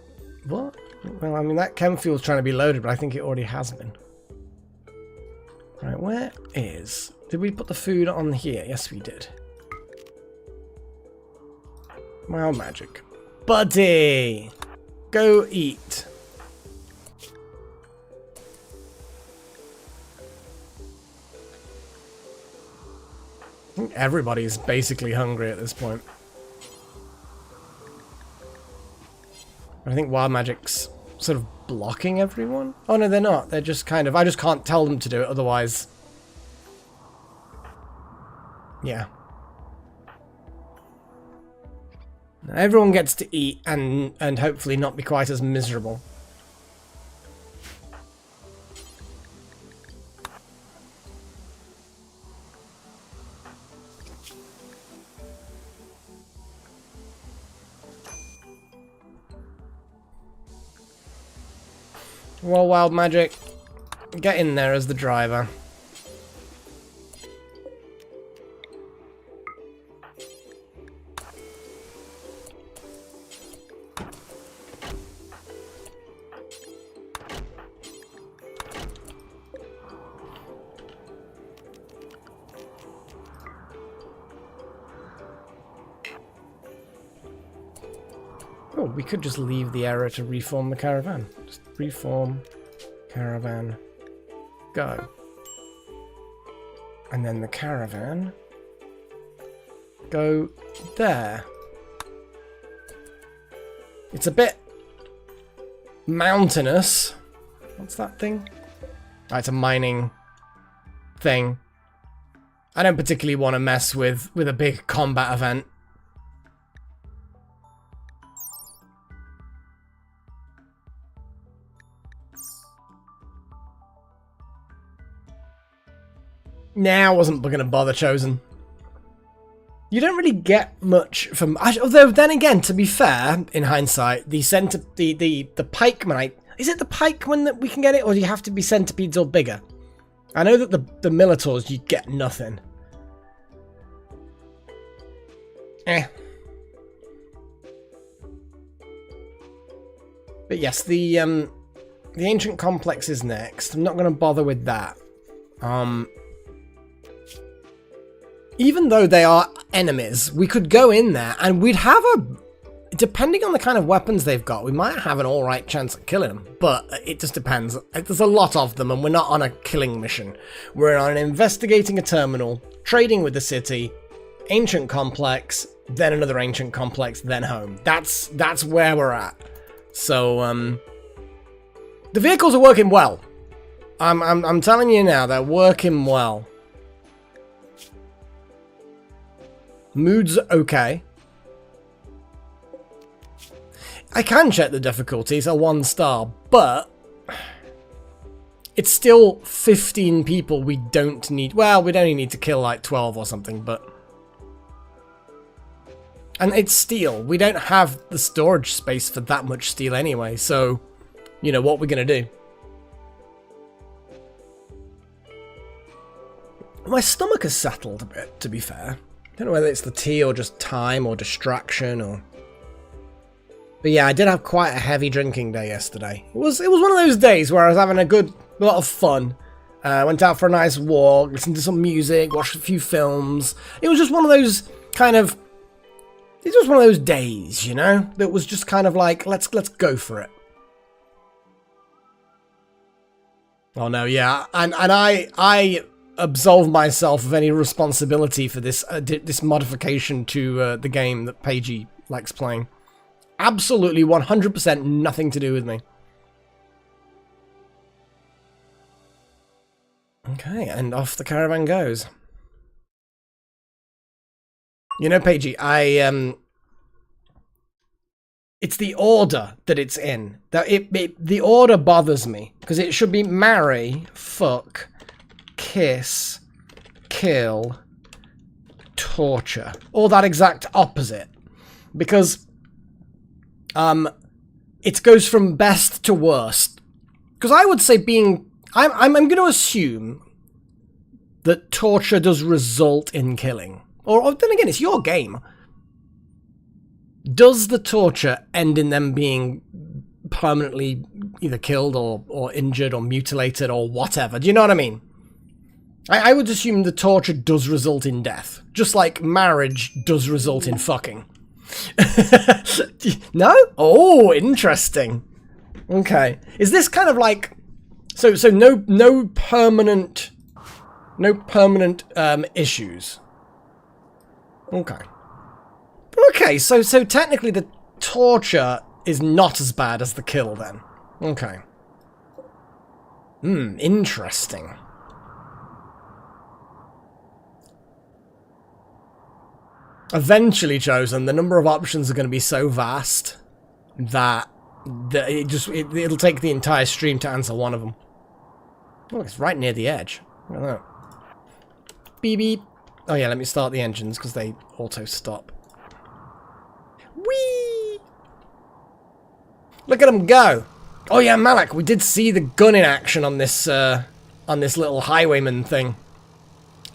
what? Well, I mean, that chem fuel's trying to be loaded, but I think it already has been. Right, where is... Did we put the food on here? Yes, we did. Wild Magic. Buddy! Go eat. I think everybody's basically hungry at this point. I think Wild Magic's sort of blocking everyone. Oh no, they're not. They're just kind of... I just can't tell them to do it, otherwise... Yeah. Everyone gets to eat and hopefully not be quite as miserable. Well, Wild Magic, get in there as the driver. Oh, we could just leave the area to reform the caravan. Just reform, caravan, go. And then the caravan go there. It's a bit mountainous. What's that thing? Oh, it's a mining thing. I don't particularly want to mess with a big combat event. Nah, I wasn't going to bother chosen. You don't really get much from... Although, then again, to be fair, in hindsight, the pikeman... Is it the pikeman that we can get it, or do you have to be centipedes or bigger? I know that the Minotaurs, you get nothing. But yes, the ancient complex is next. I'm not going to bother with that. Even though they are enemies, we could go in there and we'd have depending on the kind of weapons they've got, we might have an alright chance at killing them. But it just depends. There's a lot of them and we're not on a killing mission. We're on investigating a terminal, trading with the city, ancient complex, then another ancient complex, then home. That's where we're at. So, the vehicles are working well. I'm telling you now, they're working well. Mood's okay. I can check the difficulties, a 1 star, but it's still 15 people we don't need. Well, we'd only need to kill like 12 or something, but... And it's steel. We don't have the storage space for that much steel anyway, so, you know, what we're going to do. My stomach has settled a bit, to be fair. I don't know whether it's the tea or just time or distraction or... But yeah, I did have quite a heavy drinking day yesterday. It was one of those days where I was having a lot of fun. Went out for a nice walk, listened to some music, watched a few films. It was just one of those kind of... It was one of those days, you know? That was just kind of like, let's go for it. Oh no, yeah. And I absolve myself of any responsibility for this this modification to the game that Paigey likes playing. Absolutely 100% nothing to do with me. Okay, and off the caravan goes. You know, Paigey, it's the order that it's in. The order bothers me, because it should be marry, fuck, kiss, kill, torture, or that exact opposite, because it goes from best to worst. Because I would say I'm going to assume that torture does result in killing, or then again, it's your game. Does the torture end in them being permanently either killed or injured or mutilated or whatever? Do you know what I mean? I would assume the torture does result in death, just like marriage does result in fucking. No? Oh, interesting. Okay. Is this kind of like so no permanent issues? Okay. Okay, so technically the torture is not as bad as the kill then. Okay. Interesting. Eventually, Chosen, the number of options are going to be so vast that it'll take the entire stream to answer one of them. Oh, it's right near the edge. Look at that. Beep beep. Oh yeah, let me start the engines because they auto stop. Whee! Look at them go! Oh yeah, Malak, we did see the gun in action on this little highwayman thing,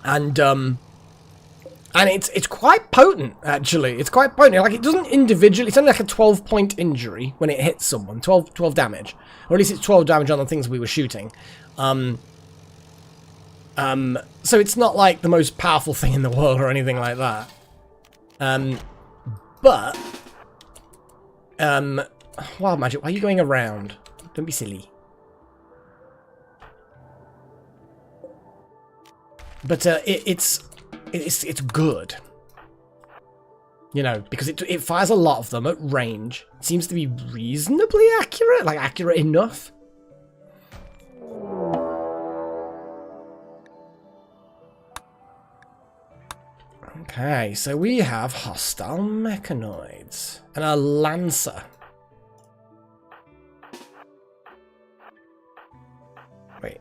and it's quite potent actually. It's quite potent. Like, it doesn't individually. It's only like a 12-point injury when it hits someone. 12 damage, or at least it's 12 damage on the things we were shooting. So it's not like the most powerful thing in the world or anything like that. But Wild magic, why are you going around? Don't be silly. But it's good. You know, because it fires a lot of them at range. It seems to be reasonably accurate, like accurate enough. Okay, so we have hostile mechanoids and a lancer. Wait.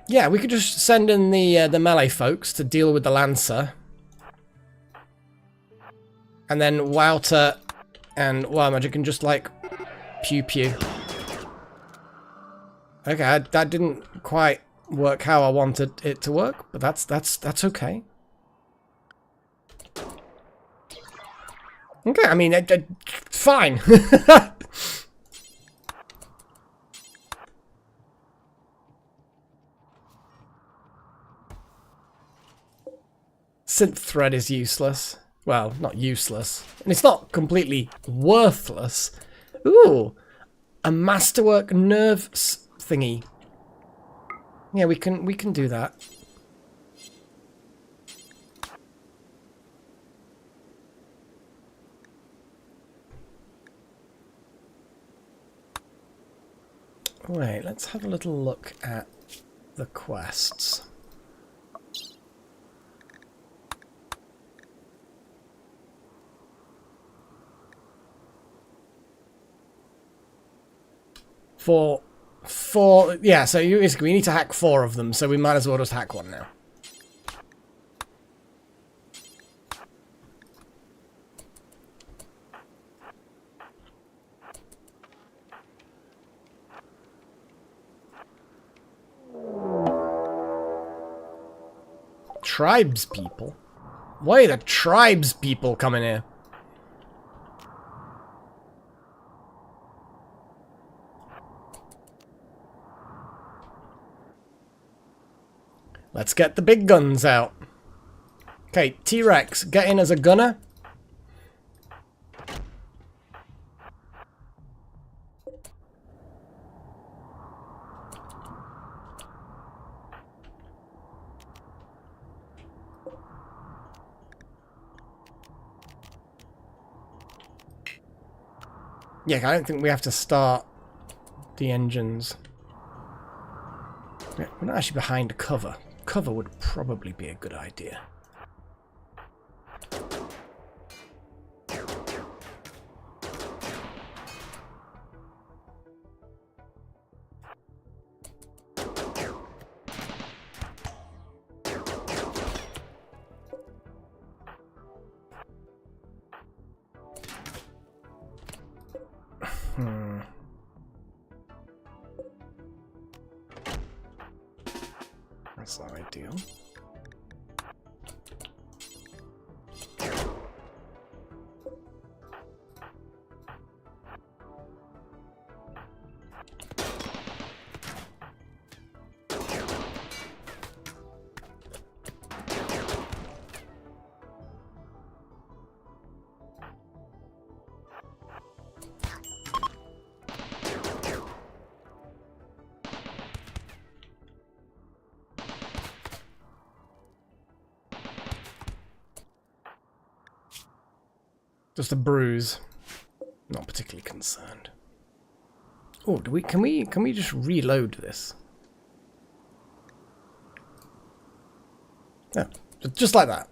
Yeah, we could just send in the melee folks to deal with the lancer. And then Wouter and Wild Magic can just like pew pew. Okay, that didn't quite work how I wanted it to work, but that's okay. Okay, I mean, fine. Synth thread is useless. Well, not useless. And it's not completely worthless. Ooh, a masterwork nerve thingy. Yeah, we can do that. Wait, let's have a little look at the quests. Yeah, so we need to hack 4 of them, so we might as well just hack 1 now. Tribes people? Why are the tribes people coming here? Let's get the big guns out. Okay, T-Rex, get in as a gunner. Yeah, I don't think we have to start the engines. We're not actually behind cover. Cover would probably be a good idea. That's not ideal. Just a bruise. Not particularly concerned. Oh, can we just reload this? Yeah, just like that.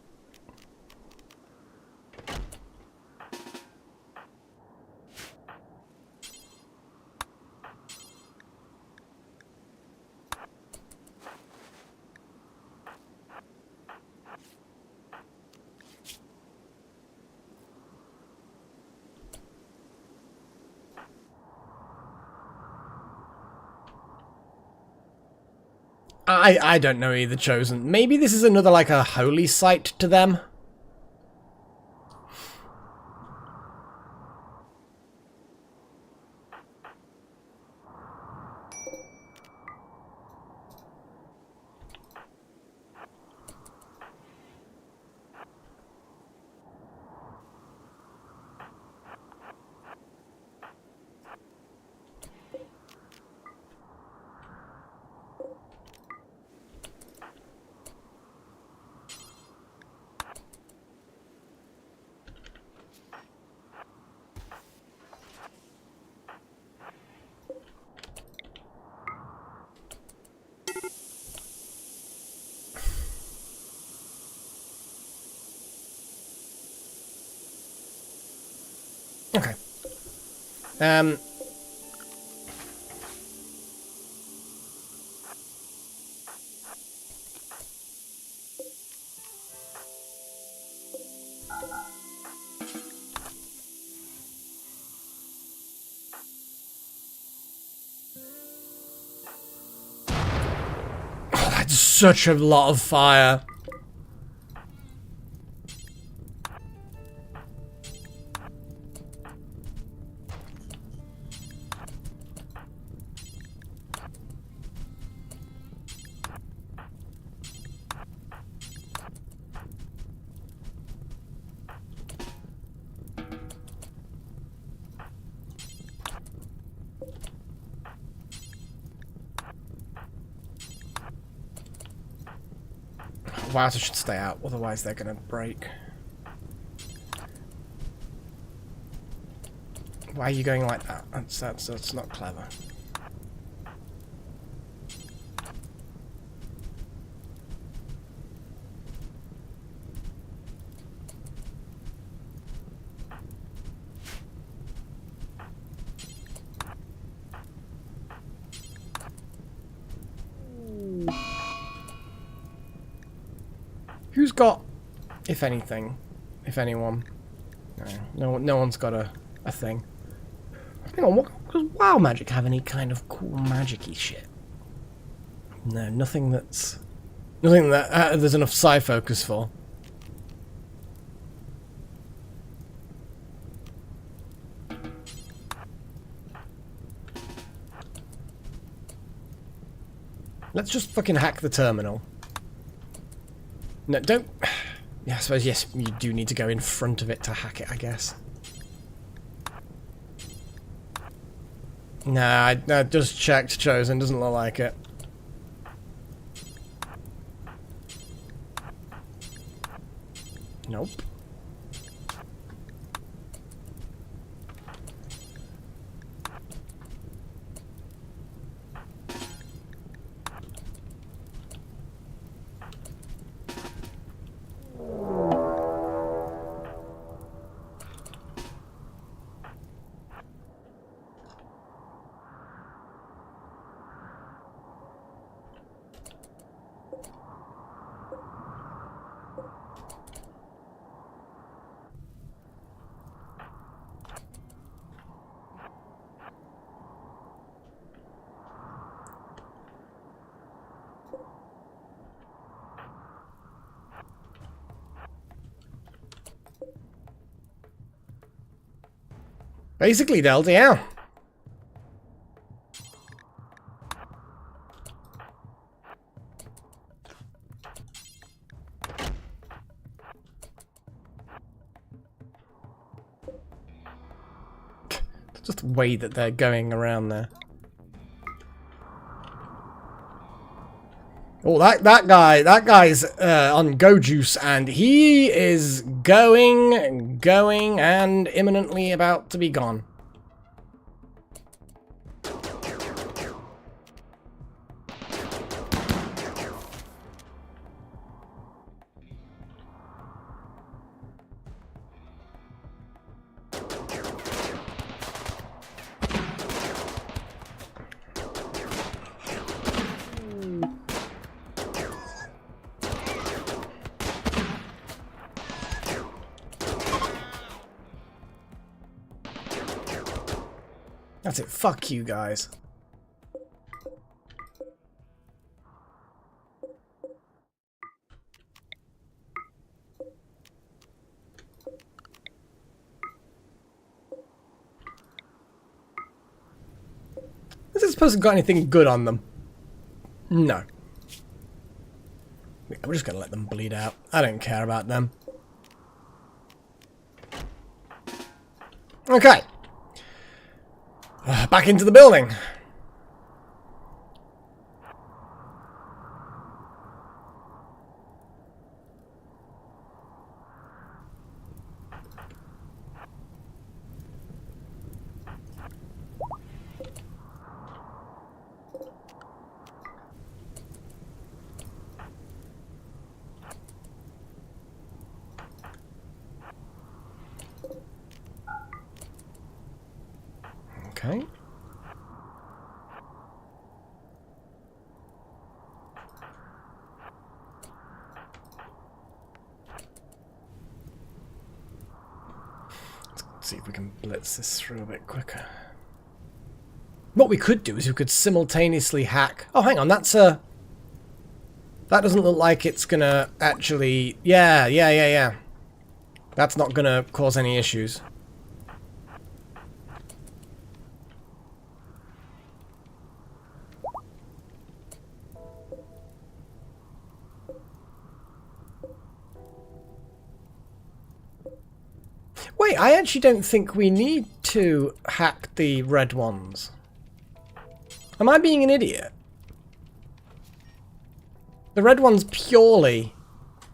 I don't know either, Chosen. Maybe this is another, like, a holy site to them? Okay. Oh, that's such a lot of fire. Wires should stay out, otherwise they're gonna break. Why are you going like that? That's not clever. Who's got, if anything, if anyone? No one's got a thing. Hang on, does WoW Magic have any kind of cool magic-y shit? No, nothing that there's enough psi focus for. Let's just fucking hack the terminal. No, don't... Yeah, I suppose, yes, you do need to go in front of it to hack it, I guess. Nah, I just checked Chosen, doesn't look like it. Nope. Basically, Delta, yeah. Just the way that they're going around there. Oh, that guy's on Go Juice, and he is going, and imminently about to be gone. That's it. Fuck you guys. Has this person got anything good on them? No. We're just gonna let them bleed out. I don't care about them. Okay. Back into the building. Okay. Let's see if we can blitz this through a bit quicker. What we could do is we could simultaneously hack... Oh, hang on, that's a... That doesn't look like it's gonna actually... Yeah. That's not gonna cause any issues. Wait, I actually don't think we need to hack the red ones. Am I being an idiot? The red one's purely...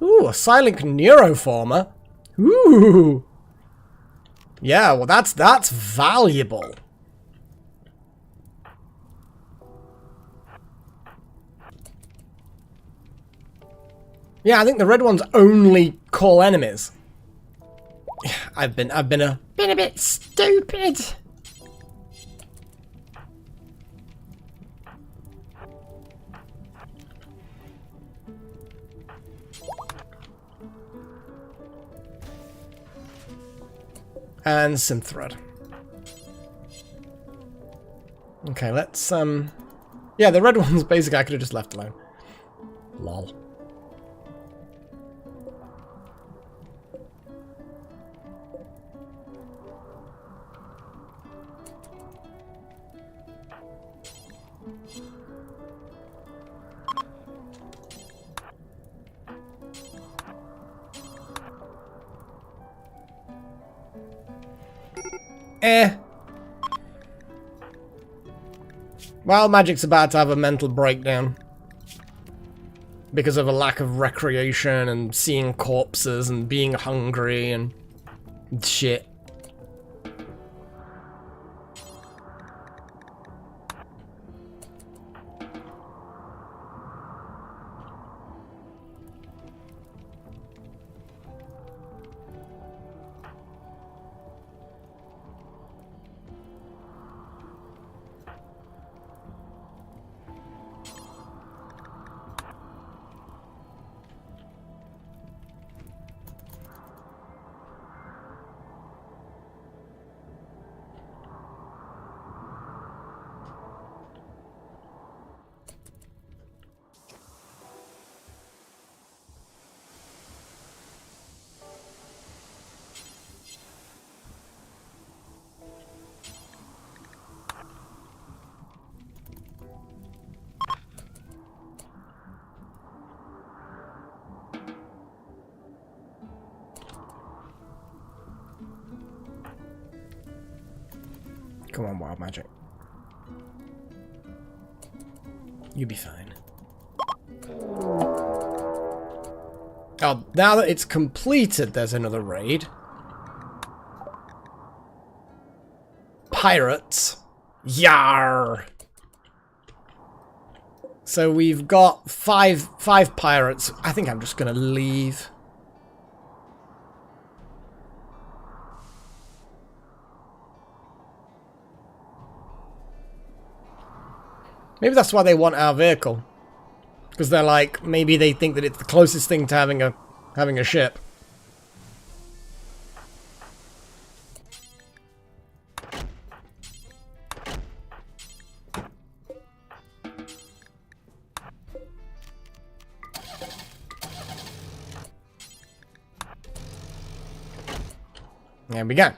Ooh, a silent neuroformer. Ooh. Yeah, well that's valuable. Yeah, I think the red ones only call enemies. I've been a bit stupid. And synth thread. Okay, let's yeah, the red ones basically I could have just left alone. Lol. Wild Magic's about to have a mental breakdown. Because of a lack of recreation and seeing corpses and being hungry and shit. Come on, Wild Magic. You'll be fine. Oh, now that it's completed, there's another raid. Pirates. Yar! So we've got five pirates. I think I'm just gonna leave. Maybe that's why they want our vehicle. Because they're like, maybe they think that it's the closest thing to having a ship. There we go.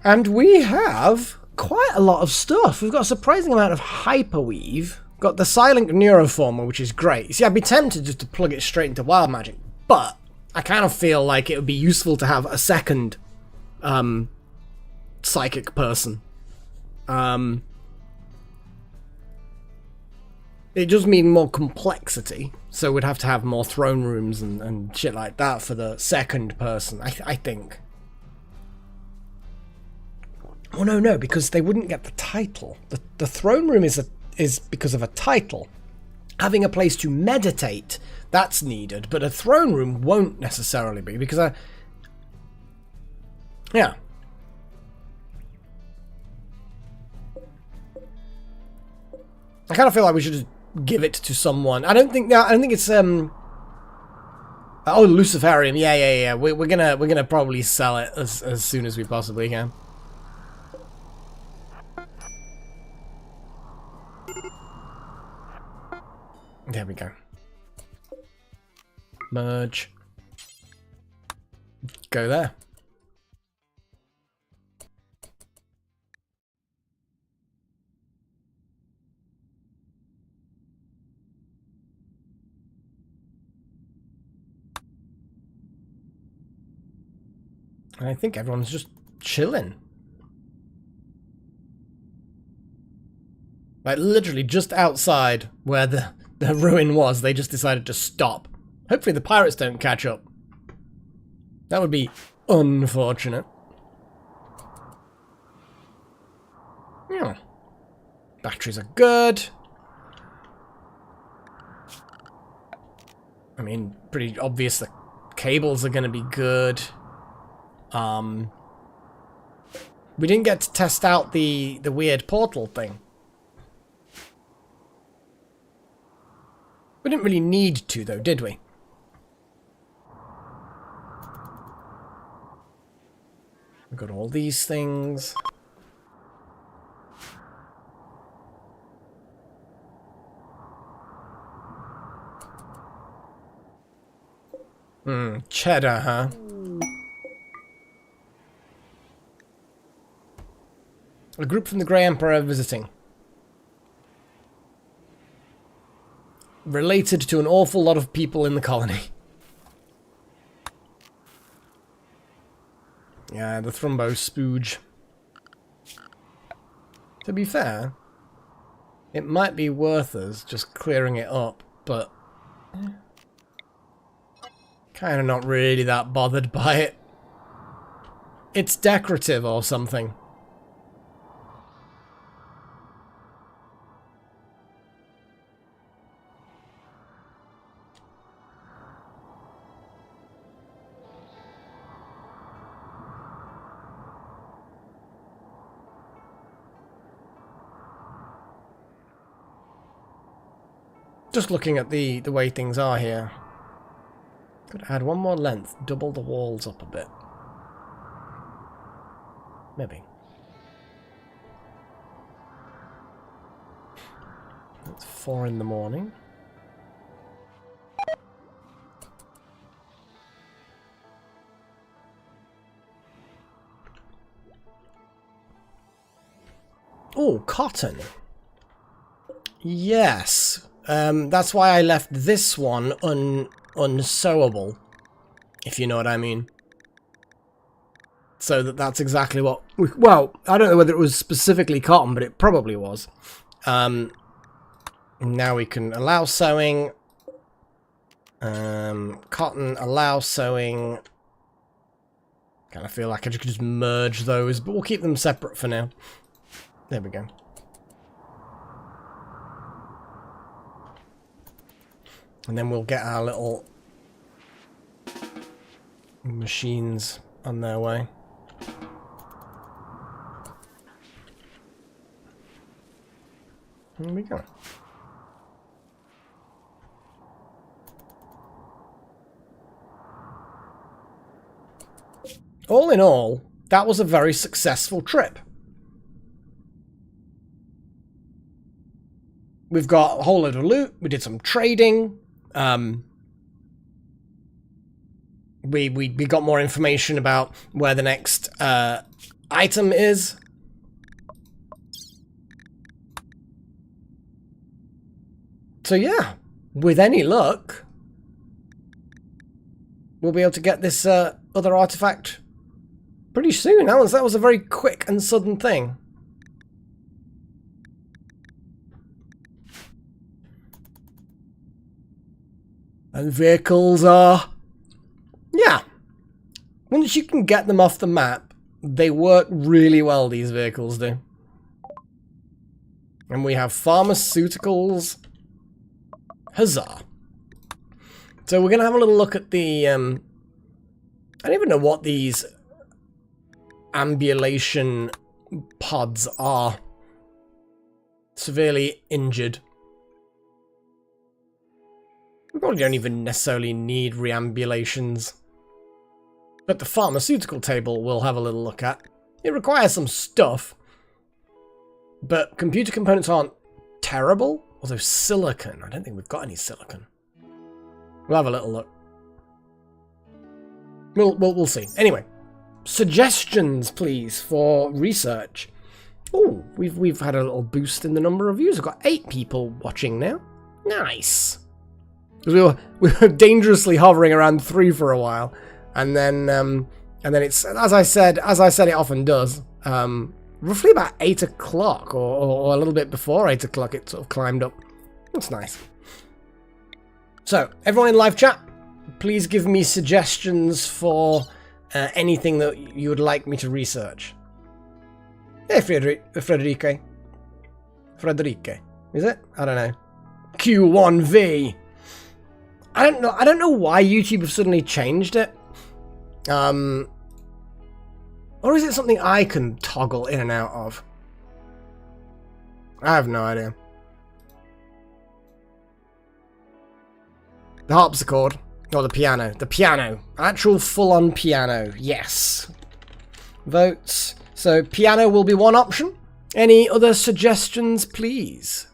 And we have quite a lot of stuff. We've got a surprising amount of hyperweave. Got the silent neuroformer, which is great. See, I'd be tempted just to plug it straight into Wild Magic, but I kind of feel like it would be useful to have a second psychic person. It does mean more complexity, so we'd have to have more throne rooms and shit like that for the second person, I think. Oh no, because they wouldn't get the title. The throne room is because of a title. Having a place to meditate, that's needed, but a throne room won't necessarily be, because yeah. I kind of feel like we should just give it to someone. I don't think it's oh, Luciferium. Yeah. We're gonna probably sell it as soon as we possibly can. There we go. Merge. Go there. And I think everyone's just chilling. Like, literally just outside where the ruin was, they just decided to stop. Hopefully the pirates don't catch up. That would be unfortunate. Yeah. Batteries are good. I mean, pretty obvious the cables are going to be good. We didn't get to test out the weird portal thing. We didn't really need to, though, did we? We've got all these things. Cheddar, huh? A group from the Grey Emperor visiting. Related to an awful lot of people in the colony. Yeah, the Thrumbo spooge. To be fair, it might be worth us just clearing it up, but kind of not really that bothered by it. It's decorative or something. Just looking at the way things are here. Could add one more length, double the walls up a bit. Maybe. It's 4 in the morning. Oh, cotton. Yes. That's why I left this one unsewable, if you know what I mean. So that's exactly what... Well, I don't know whether it was specifically cotton, but it probably was. Now we can allow sewing. Cotton, allow sewing. Kind of feel like I could just merge those, but we'll keep them separate for now. There we go. And then we'll get our little machines on their way. Here we go. All in all, that was a very successful trip. We've got a whole load of loot. We did some trading. We got more information about where the next item is. So yeah, with any luck, we'll be able to get this other artifact pretty soon. That was a very quick and sudden thing. And vehicles are... Yeah. Once you can get them off the map, they work really well, these vehicles do. And we have pharmaceuticals. Huzzah. So we're going to have a little look at the... I don't even know what these ambulation pods are. severely injured. We probably don't even necessarily need reambulations. But the pharmaceutical table we'll have a little look at. It requires some stuff. But computer components aren't terrible. Although silicon, I don't think we've got any silicon. We'll have a little look. We'll see. Anyway, suggestions, please, for research. Oh, we've had a little boost in the number of views. We've got 8 people watching now. Nice. Because we were dangerously hovering around 3 for a while, and then it's as I said it often does. Roughly about 8 o'clock, or a little bit before 8 o'clock, it sort of climbed up. That's nice. So, everyone in live chat, please give me suggestions for anything that you would like me to research. Hey, Frederique. Is it? I don't know. Q1V. I don't know why YouTube have suddenly changed it. Or is it something I can toggle in and out of? I have no idea. The harpsichord. Or the piano. The piano. Actual full-on piano. Yes. Votes. So piano will be one option. Any other suggestions, please?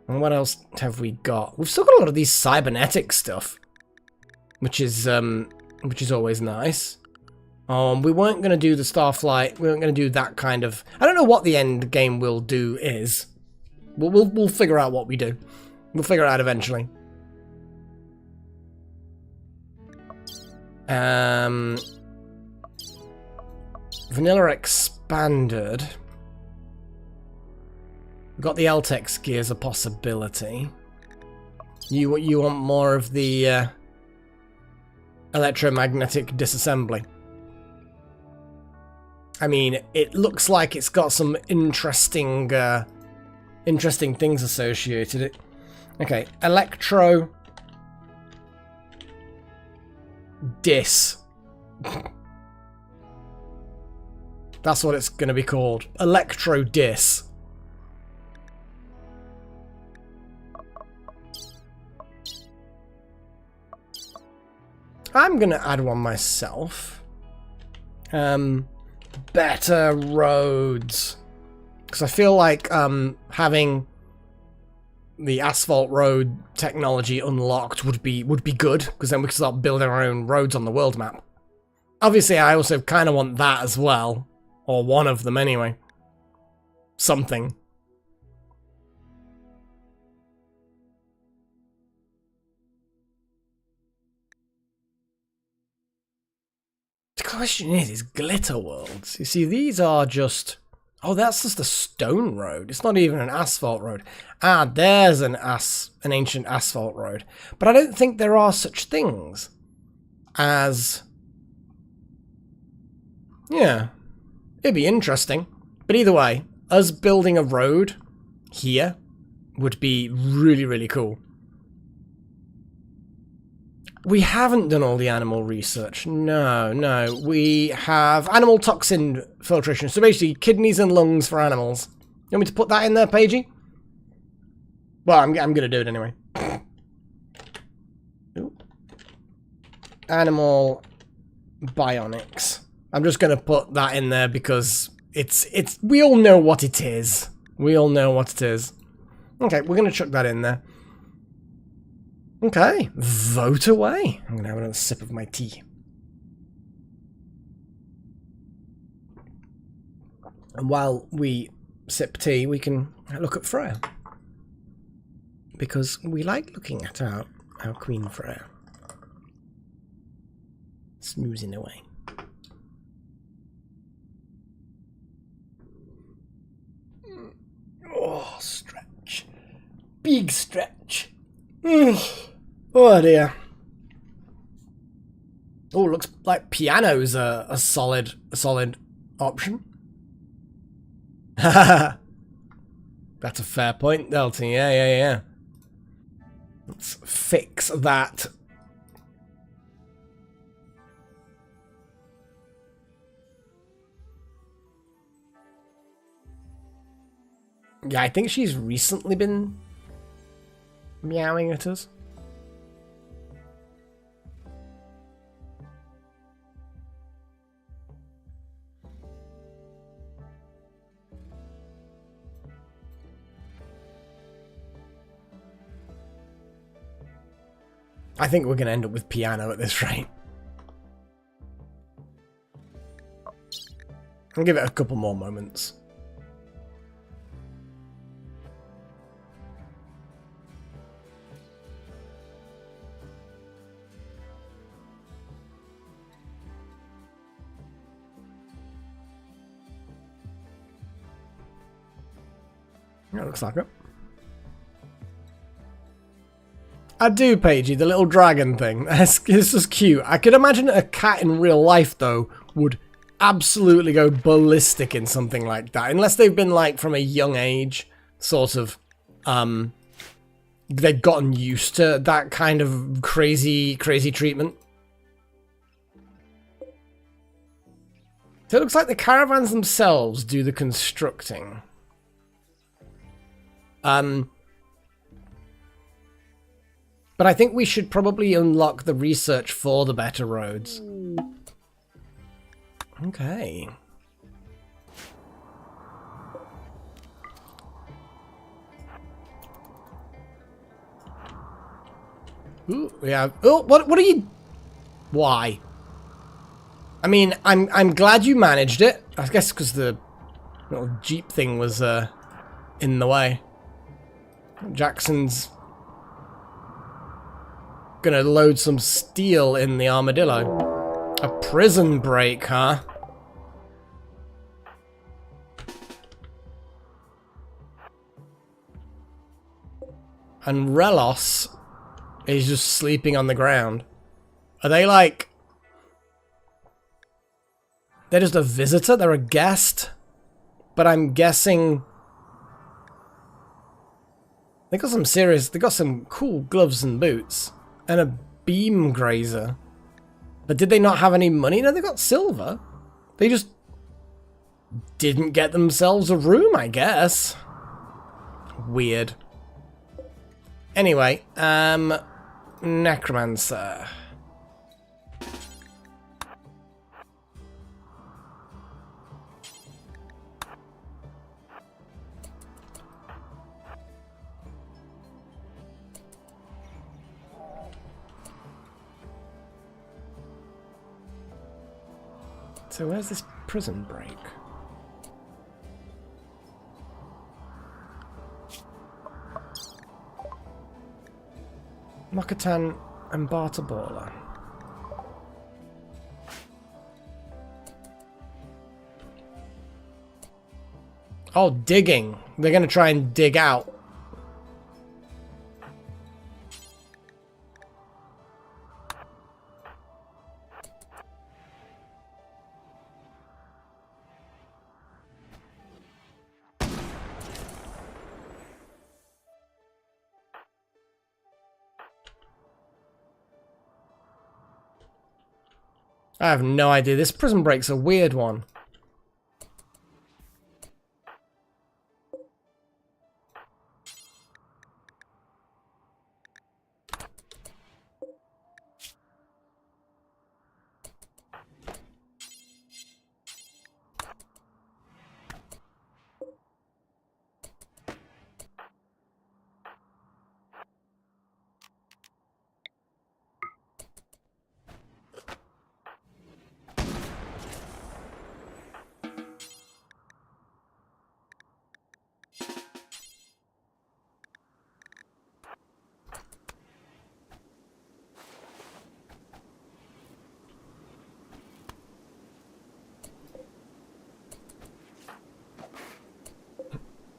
And what else have we got? We've still got a lot of these cybernetic stuff, which is always nice. We weren't going to do the Starflight. We weren't going to do that kind of. I don't know what the end game we'll do is. We'll figure out what we do. We'll figure it out eventually. Vanilla expanded. We've got the LTEX gear as a possibility. You want more of the electromagnetic disassembly. I mean, it looks like it's got some interesting things associated. Okay, electro dis. That's what it's going to be called. Electro dis. I'm going to add one myself. Better roads. Because I feel like having the asphalt road technology unlocked would be good. Because then we could start building our own roads on the world map. Obviously, I also kind of want that as well. Or one of them anyway. Something. The question is glitter worlds. You see, these are just... Oh, that's just a stone road. It's not even an asphalt road. Ah, there's an ancient asphalt road. But I don't think there are such things as... Yeah. It'd be interesting. But either way, us building a road here would be really, really cool. We haven't done all the animal research. No. We have animal toxin filtration. So basically, kidneys and lungs for animals. You want me to put that in there, Pagey? Well, I'm going to do it anyway. Ooh. Animal bionics. I'm just going to put that in there because it's we all know what it is. We all know what it is. Okay, we're going to chuck that in there. Okay, vote away. I'm going to have another sip of my tea. And while we sip tea, we can look at Freya. Because we like looking at our Queen Freya. Snoozing away. Oh, stretch. Big stretch. Oh dear. Oh, looks like piano's a solid option. That's a fair point, Delta. Yeah. Let's fix that. Yeah, I think she's recently been meowing at us. I think we're going to end up with piano at this rate. I'll give it a couple more moments. That looks like it. I do, Paigey, the little dragon thing. This is cute. I could imagine a cat in real life, though, would absolutely go ballistic in something like that. Unless they've been, like, from a young age, sort of, they've gotten used to that kind of crazy treatment. So it looks like the caravans themselves do the constructing. But I think we should probably unlock the research for the better roads. Okay. Ooh, we have. Oh, what are you? Why? I mean, I'm glad you managed it. I guess because the little Jeep thing was in the way. Jackson's gonna load some steel in the armadillo. A prison break, huh? And Relos is just sleeping on the ground. Are they like... They're just a visitor? They're a guest? But I'm guessing... They got some serious... They got some cool gloves and boots. And a beam grazer. But did they not have any money? No, they got silver. They just... didn't get themselves a room, I guess. Weird. Anyway, Necromancer. So where's this prison break? Mokatan and Bartabola. Oh, digging. They're going to try and dig out. I have no idea. This prison break's a weird one.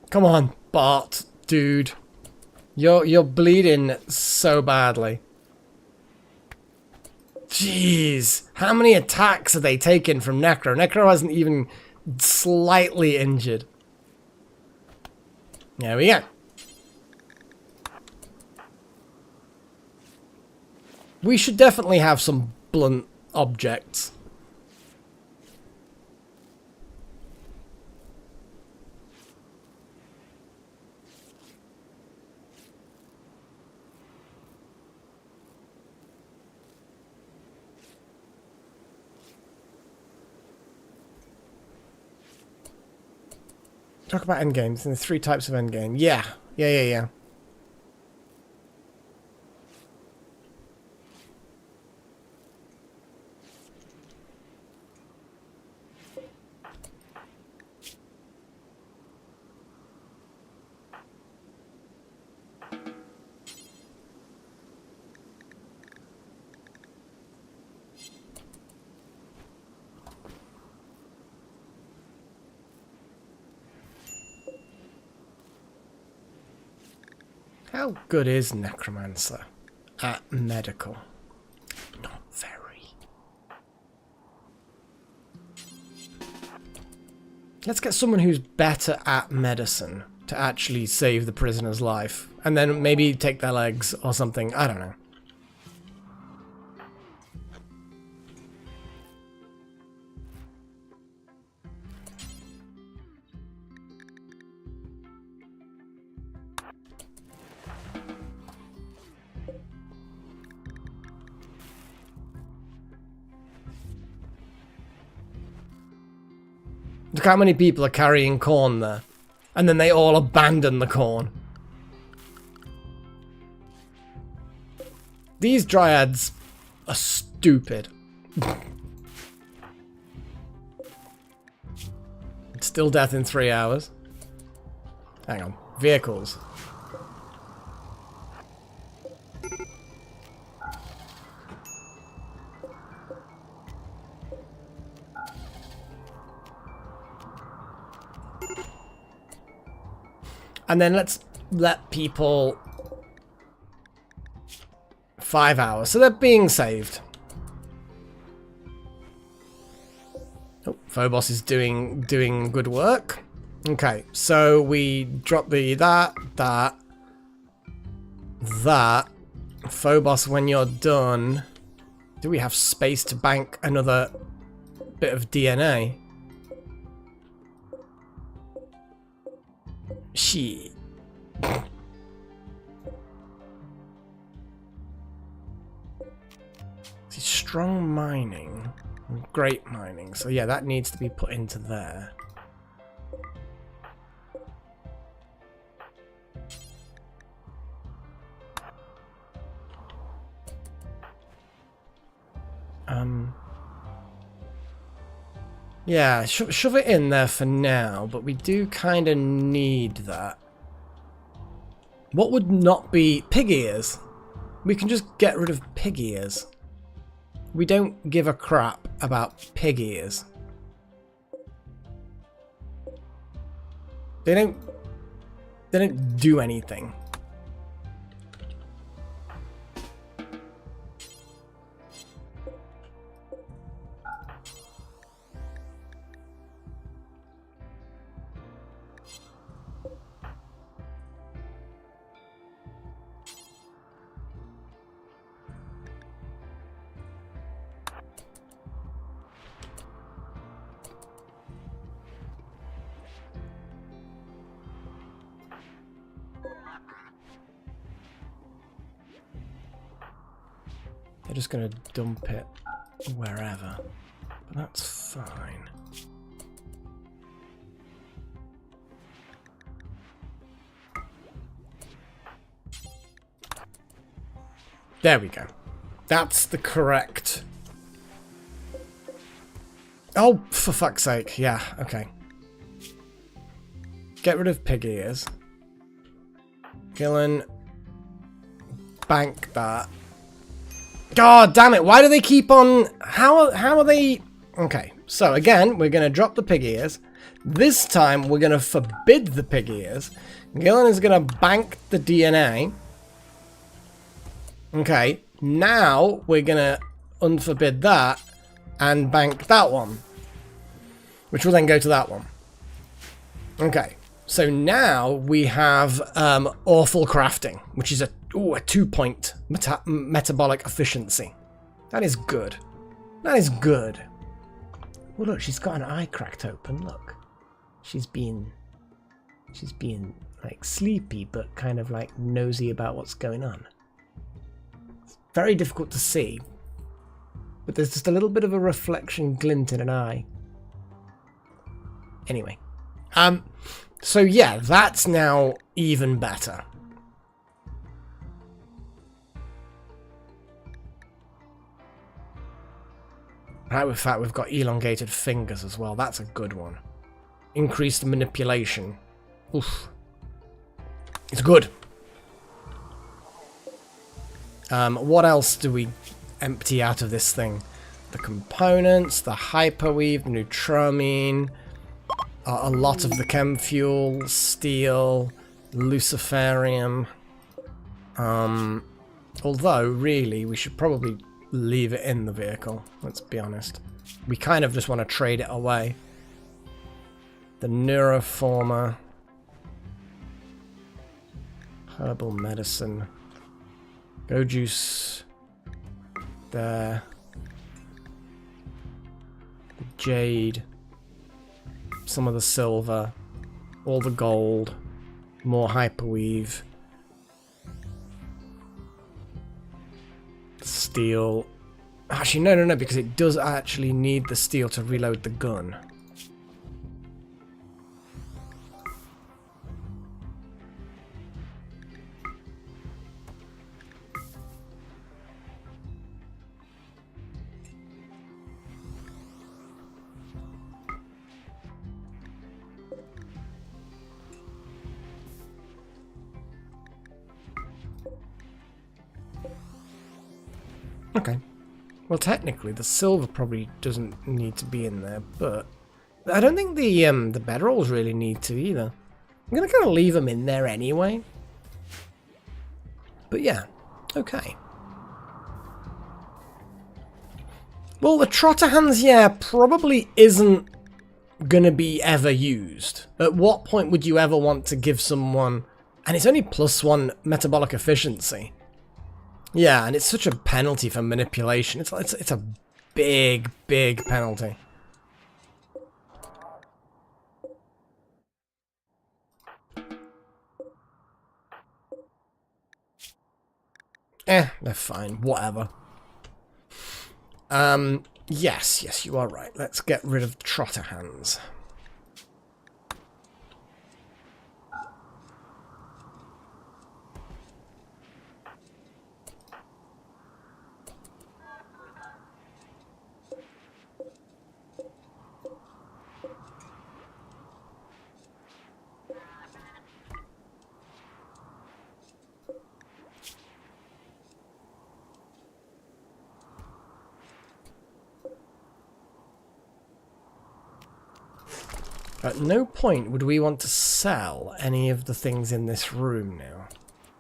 Come on, Bart, dude. You're bleeding so badly. Jeez. How many attacks are they taking from Necro? Necro hasn't even slightly injured. There we go. We should definitely have some blunt objects. Talk about endgames, and there's 3 types of endgame. Yeah. Yeah. How good is Necromancer at medical? Not very. Let's get someone who's better at medicine to actually save the prisoner's life. And then maybe take their legs or something. I don't know. Look how many people are carrying corn there. And then they all abandon the corn. These dryads are stupid. Still death in 3 hours. Hang on. Vehicles. And then let's let people 5 hours. So they're being saved. Oh, Phobos is doing good work. Okay, so we drop the that. Phobos, when you're done, do we have space to bank another bit of DNA? Shit. See, strong mining, great mining. So yeah, that needs to be put into there. Yeah, shove it in there for now, but we do kind of need that. What would not be pig ears? We can just get rid of pig ears. We don't give a crap about pig ears. They don't do anything. They're just going to dump it wherever. But that's fine. There we go. That's the correct... Oh, for fuck's sake. Yeah, okay. Get rid of pig ears. Gillen. Bank that. God damn it, why do they keep on... How are they... Okay, so again, we're going to drop the pig ears. This time, we're going to forbid the pig ears. Gillen is going to bank the DNA. Okay, now we're going to unforbid that and bank that one. Which will then go to that one. Okay, so now we have awful crafting, which is a 2-point metabolic efficiency. That is good. That is good. Oh look, she's got an eye cracked open. Look, she's being like sleepy, but kind of like nosy about what's going on. It's very difficult to see, but there's just a little bit of a reflection glint in an eye. Anyway, So yeah, that's now even better. Right, in fact, we've got elongated fingers as well. That's a good one. Increased manipulation. Oof. It's good. What else do we empty out of this thing? The components, the hyperweave, the neutramine, a lot of the chem fuel, steel, luciferium. Although, really, we should probably leave it in the vehicle, let's be honest. We kind of just want to trade it away. The neuroformer. Herbal medicine. Go juice. There. The jade. Some of the silver. All the gold. More hyperweave. Steel. Actually, no, because it does actually need the steel to reload the gun. Okay. Well, technically, the silver probably doesn't need to be in there, but I don't think the bedrolls really need to either. I'm gonna kind of leave them in there anyway. But yeah, okay. Well, the trotter hands, yeah, probably isn't gonna be ever used. At what point would you ever want to give someone? And it's only +1 metabolic efficiency. Yeah, and it's such a penalty for manipulation. It's a big penalty. They're fine. Whatever. Yes, you are right. Let's get rid of trotter hands. At no point would we want to sell any of the things in this room now.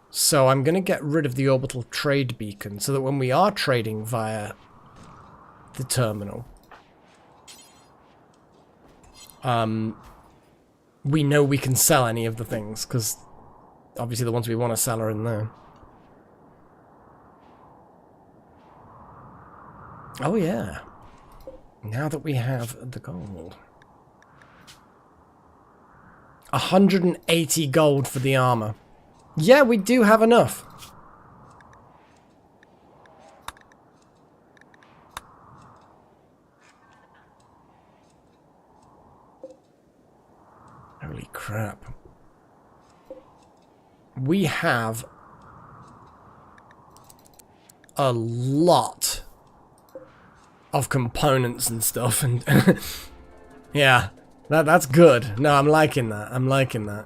So I'm going to get rid of the orbital trade beacon so that when we are trading via the terminal, we know we can sell any of the things, because obviously the ones we want to sell are in there. Oh yeah. Now that we have the gold. 180 gold for the armor. Yeah, we do have enough. Holy crap. We have a lot of components and stuff, and yeah. That's good. No, I'm liking that. I'm liking that.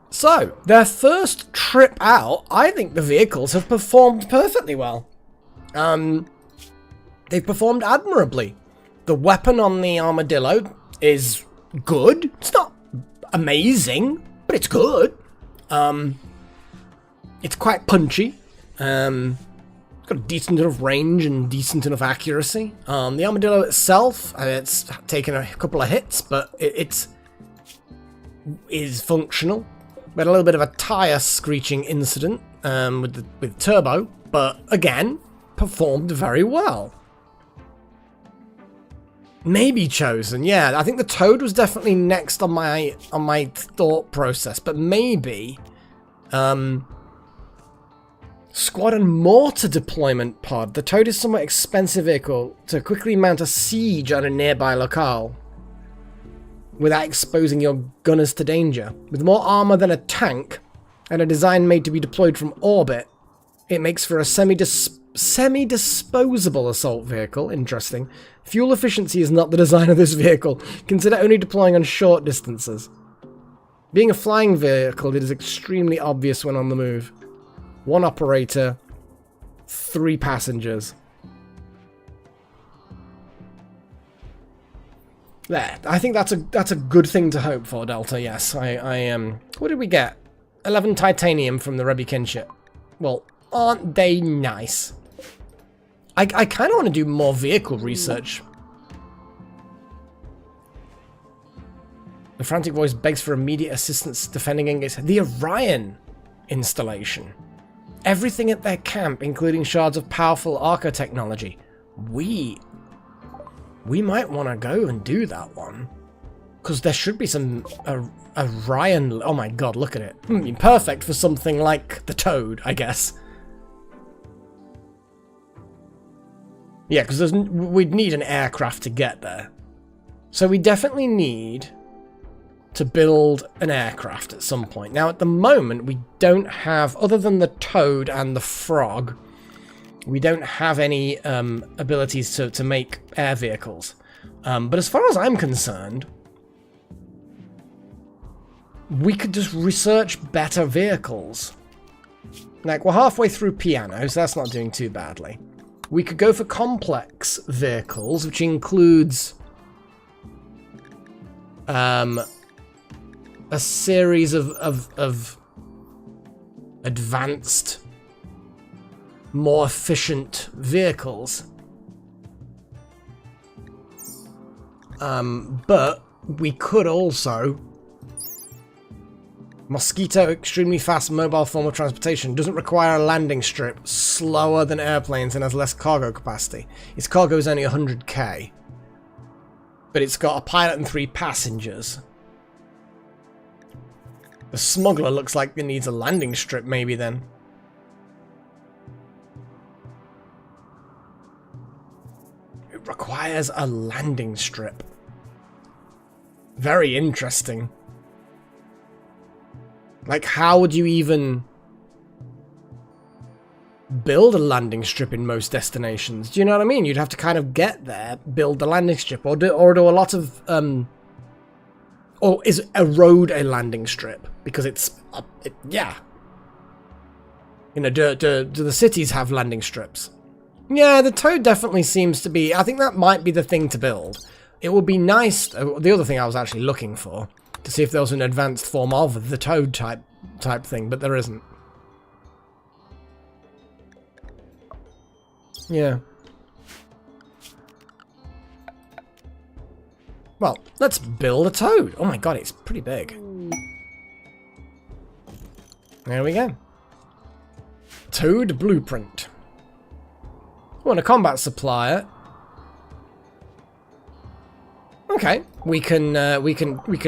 So, their first trip out, I think the vehicles have performed perfectly well. They've performed admirably. The weapon on the armadillo is good. It's not amazing, but it's good. It's quite punchy. Got a decent enough range and decent enough accuracy. The armadillo itself, it's taken a couple of hits, but it is functional. We had a little bit of a tire screeching incident with turbo, but again, performed very well. Maybe chosen, yeah. I think the toad was definitely next on my thought process, but maybe Squad and mortar deployment pod. The Toad is a somewhat expensive vehicle to quickly mount a siege on a nearby locale without exposing your gunners to danger. With more armor than a tank and a design made to be deployed from orbit, it makes for a semi-disposable assault vehicle. Interesting. Fuel efficiency is not the design of this vehicle. Consider only deploying on short distances. Being a flying vehicle, it is extremely obvious when on the move. 1 operator, 3 passengers. There. I think that's a good thing to hope for, Delta. Yes, I what did we get? 11 titanium from the Rebikin ship. Well, aren't they nice? I kind of want to do more vehicle research. The frantic voice begs for immediate assistance defending against the Orion installation. Everything at their camp, including shards of powerful Arco technology. We might want to go and do that one. Because there should be some Orion... Oh my god, look at it. Perfect for something like the Toad, I guess. Yeah, because we'd need an aircraft to get there. So we definitely need to build an aircraft at some point. Now, at the moment, we don't have, other than the Toad and the Frog, we don't have any abilities to make air vehicles. But as far as I'm concerned, we could just research better vehicles. Like, we're halfway through Piano, so that's not doing too badly. We could go for complex vehicles, which includes a series of advanced, more efficient vehicles. But we could also... Mosquito, extremely fast mobile form of transportation, doesn't require a landing strip, slower than airplanes and has less cargo capacity. Its cargo is only 100k. But it's got a pilot and 3 passengers. The Smuggler looks like it needs a landing strip maybe then. It requires a landing strip. Very interesting. Like, how would you even build a landing strip in most destinations? Do you know what I mean? You'd have to kind of get there, build the landing strip, or do a lot of or is erode a landing strip because it's yeah. You know, do the cities have landing strips? Yeah, the Toad definitely seems to be. I think that might be the thing to build. It would be nice. The other thing I was actually looking for, to see if there was an advanced form of the Toad type thing, but there isn't. Yeah. Well, let's build a Toad. Oh my god, it's pretty big. There we go. Toad blueprint. Oh, and a combat supplier. Okay, we can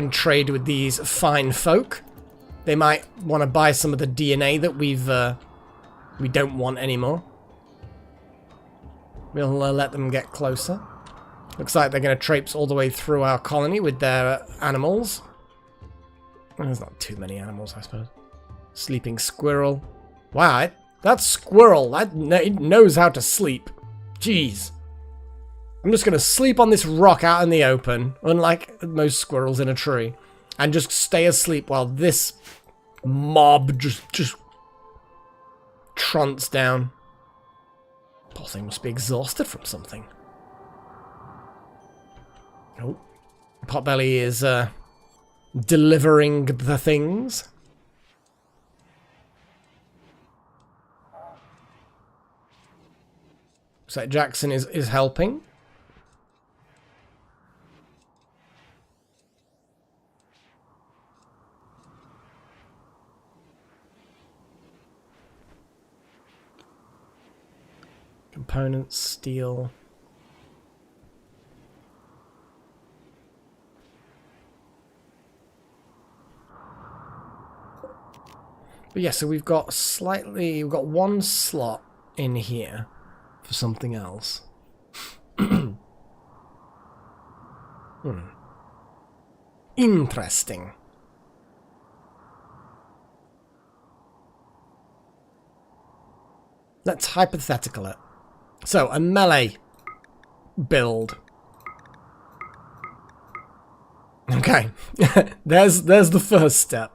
trade with these fine folk. They might want to buy some of the DNA that we don't want anymore. We'll let them get closer. Looks like they're going to traipse all the way through our colony with their animals. Well, there's not too many animals, I suppose. Sleeping squirrel. Wow, that squirrel, it knows how to sleep. Jeez. I'm just going to sleep on this rock out in the open, unlike most squirrels in a tree, and just stay asleep while this mob just trunts down. Poor thing must be exhausted from something. Nope. Potbelly is delivering the things. So Jackson is helping. Components, steel. But yeah, so we've got one slot in here for something else. Interesting. Let's hypothetical it. So, a melee build. Okay. there's the first step.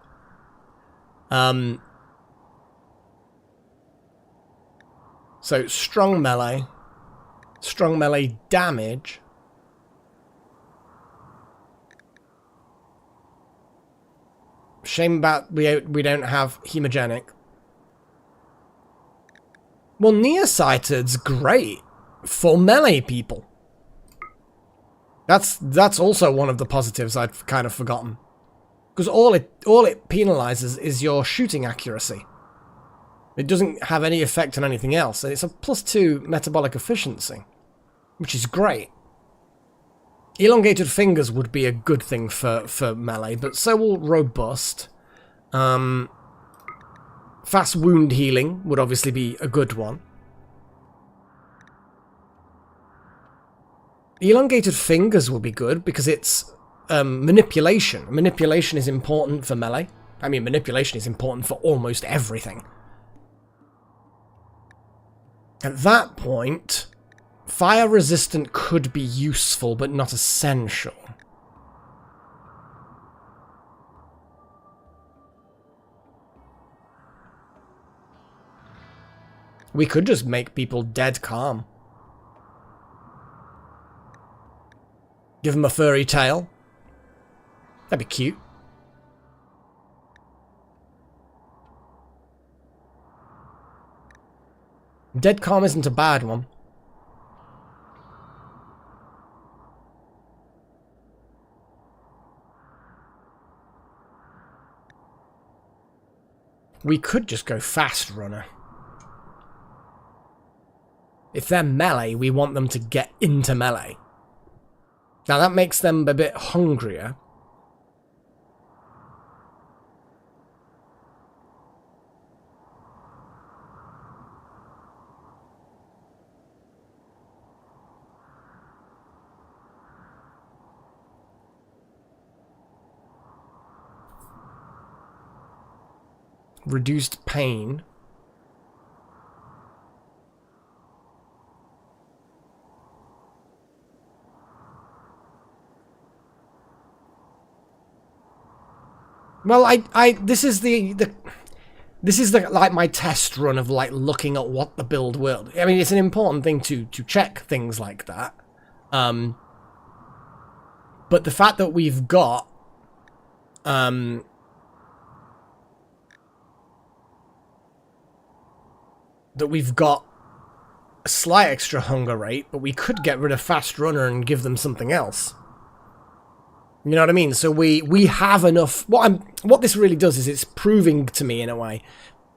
So, strong melee damage. Shame about we don't have hemogenic. Well, nearsighted's great for melee people. That's also one of the positives I'd kind of forgotten. Because all it penalizes is your shooting accuracy. It doesn't have any effect on anything else. It's a +2 metabolic efficiency, which is great. Elongated fingers would be a good thing for melee, but so will robust. Fast wound healing would obviously be a good one. Elongated fingers will be good because it's manipulation. Manipulation is important for melee. I mean, manipulation is important for almost everything. At that point, fire resistant could be useful, but not essential. We could just make people dead calm. Give them a furry tail. That'd be cute. Dead calm isn't a bad one. We could just go fast runner. If they're melee, we want them to get into melee. Now that makes them a bit hungrier. Reduced pain. Well, this is like my test run of like looking at what the build will. I mean, it's an important thing to check things like that. But the fact that we've got a slight extra hunger rate, but we could get rid of fast runner and give them something else. You know what I mean? So we have enough. What this really does is it's proving to me in a way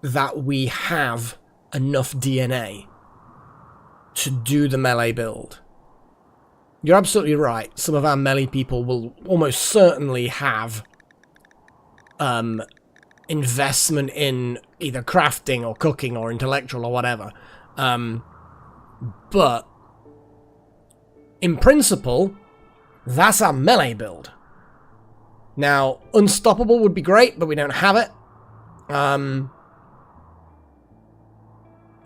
that we have enough DNA to do the melee build. You're absolutely right. Some of our melee people will almost certainly have investment in either crafting or cooking or intellectual or whatever. But in principle, that's our melee build. Now, unstoppable would be great, but we don't have it. The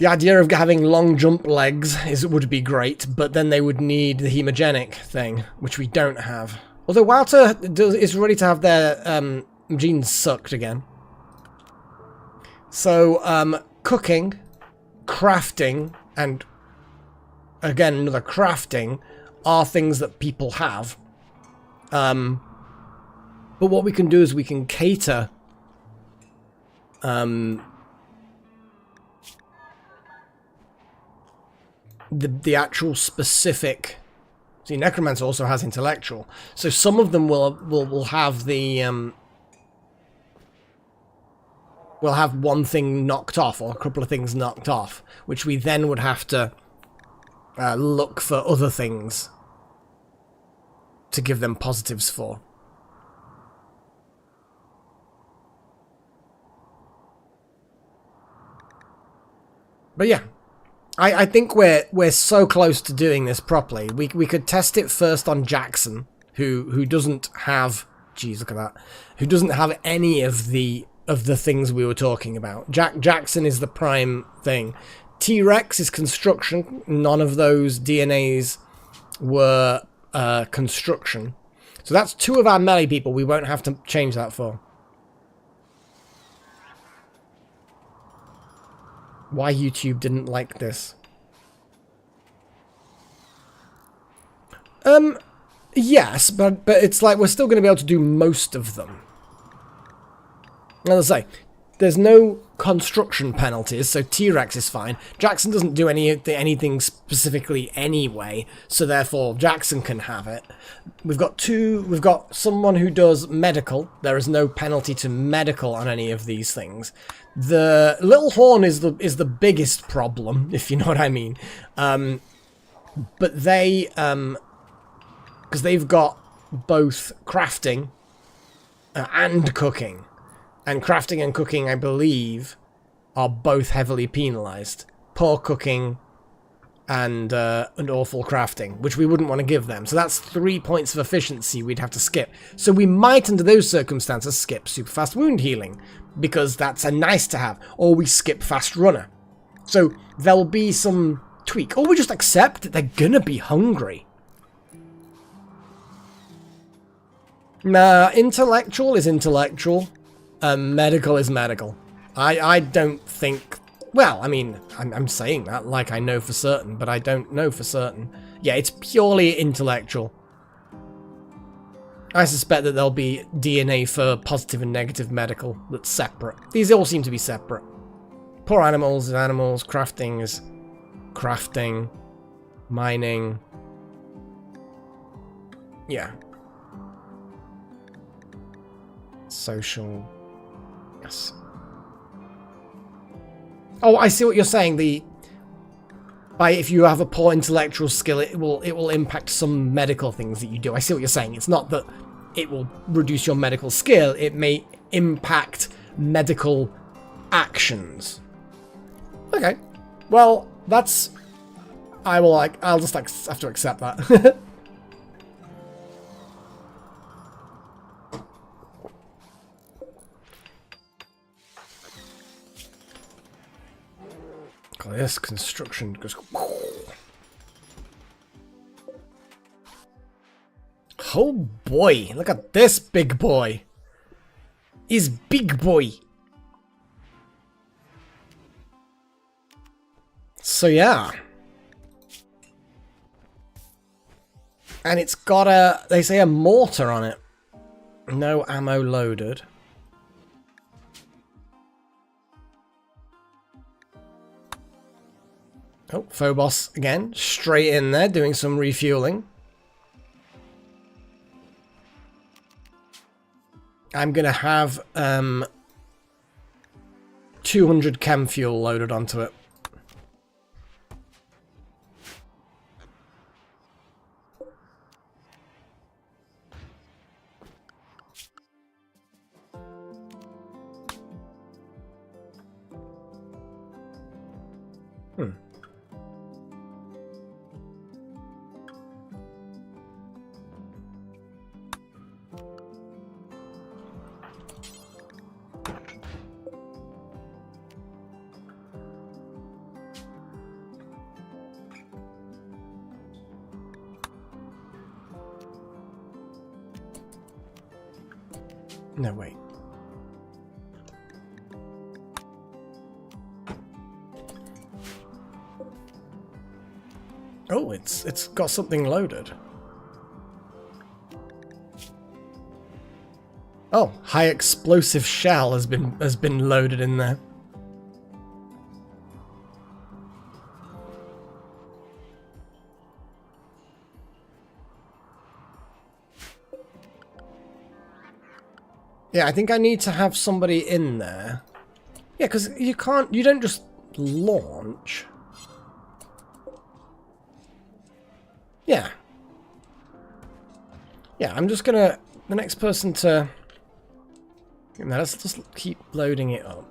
idea of having long jump legs would be great, but then they would need the hemogenic thing, which we don't have. Although Wouter is ready to have their genes sucked again. So, cooking, crafting, and again, another crafting are things that people have. But what we can do is we can cater the actual specific. See, Necromancer also has intellectual, so some of them will have the will have one thing knocked off or a couple of things knocked off, which we then would have to look for other things to give them positives for. But yeah, I think we're so close to doing this properly. We could test it first on Jackson, who doesn't have, geez, look at that, who doesn't have any of the things we were talking about. Jackson is the prime thing. T-Rex is construction. None of those DNAs were construction. So that's 2 of our melee people we won't have to change that for. Why YouTube didn't like this? Yes, but it's like we're still going to be able to do most of them. As I say, there's no construction penalties, so T-Rex is fine. Jackson doesn't do anything specifically anyway, so therefore Jackson can have it. We've got someone who does medical. There is no penalty to medical on any of these things. The little horn is the biggest problem, if you know what I mean. But they, because they've got both crafting and cooking. And crafting and cooking, I believe, are both heavily penalised. Poor cooking and awful crafting, which we wouldn't want to give them. So that's 3 points of efficiency we'd have to skip. So we might, under those circumstances, skip super fast wound healing, because that's a nice to have. Or we skip fast runner. So there'll be some tweak. Or we just accept that they're gonna be hungry. Nah, intellectual is intellectual. Medical is medical. I don't think... Well, I mean, I'm saying that like I know for certain, but I don't know for certain. Yeah, it's purely intellectual. I suspect that there'll be DNA for positive and negative medical that's separate. These all seem to be separate. Poor animals is animals, crafting is crafting, mining. Yeah. Social... Yes. Oh, I see what you're saying. If you have a poor intellectual skill, it will impact some medical things that you do. I see what you're saying. It's not that it will reduce your medical skill. It may impact medical actions. Okay. Well, that's... I'll just have to accept that. This construction goes... Oh boy, look at this big boy. He's big boy. So yeah. And it's got a, they say, a mortar on it. No ammo loaded. Oh, Phobos again, straight in there, doing some refueling. I'm gonna have 200 chem fuel loaded onto it. No, wait. Oh, it's got something loaded. Oh, high explosive shell has been loaded in there. Yeah, I think I need to have somebody in there. Yeah, because you don't just launch. Yeah. Yeah, I'm just gonna, the next person to, let's just keep loading it up.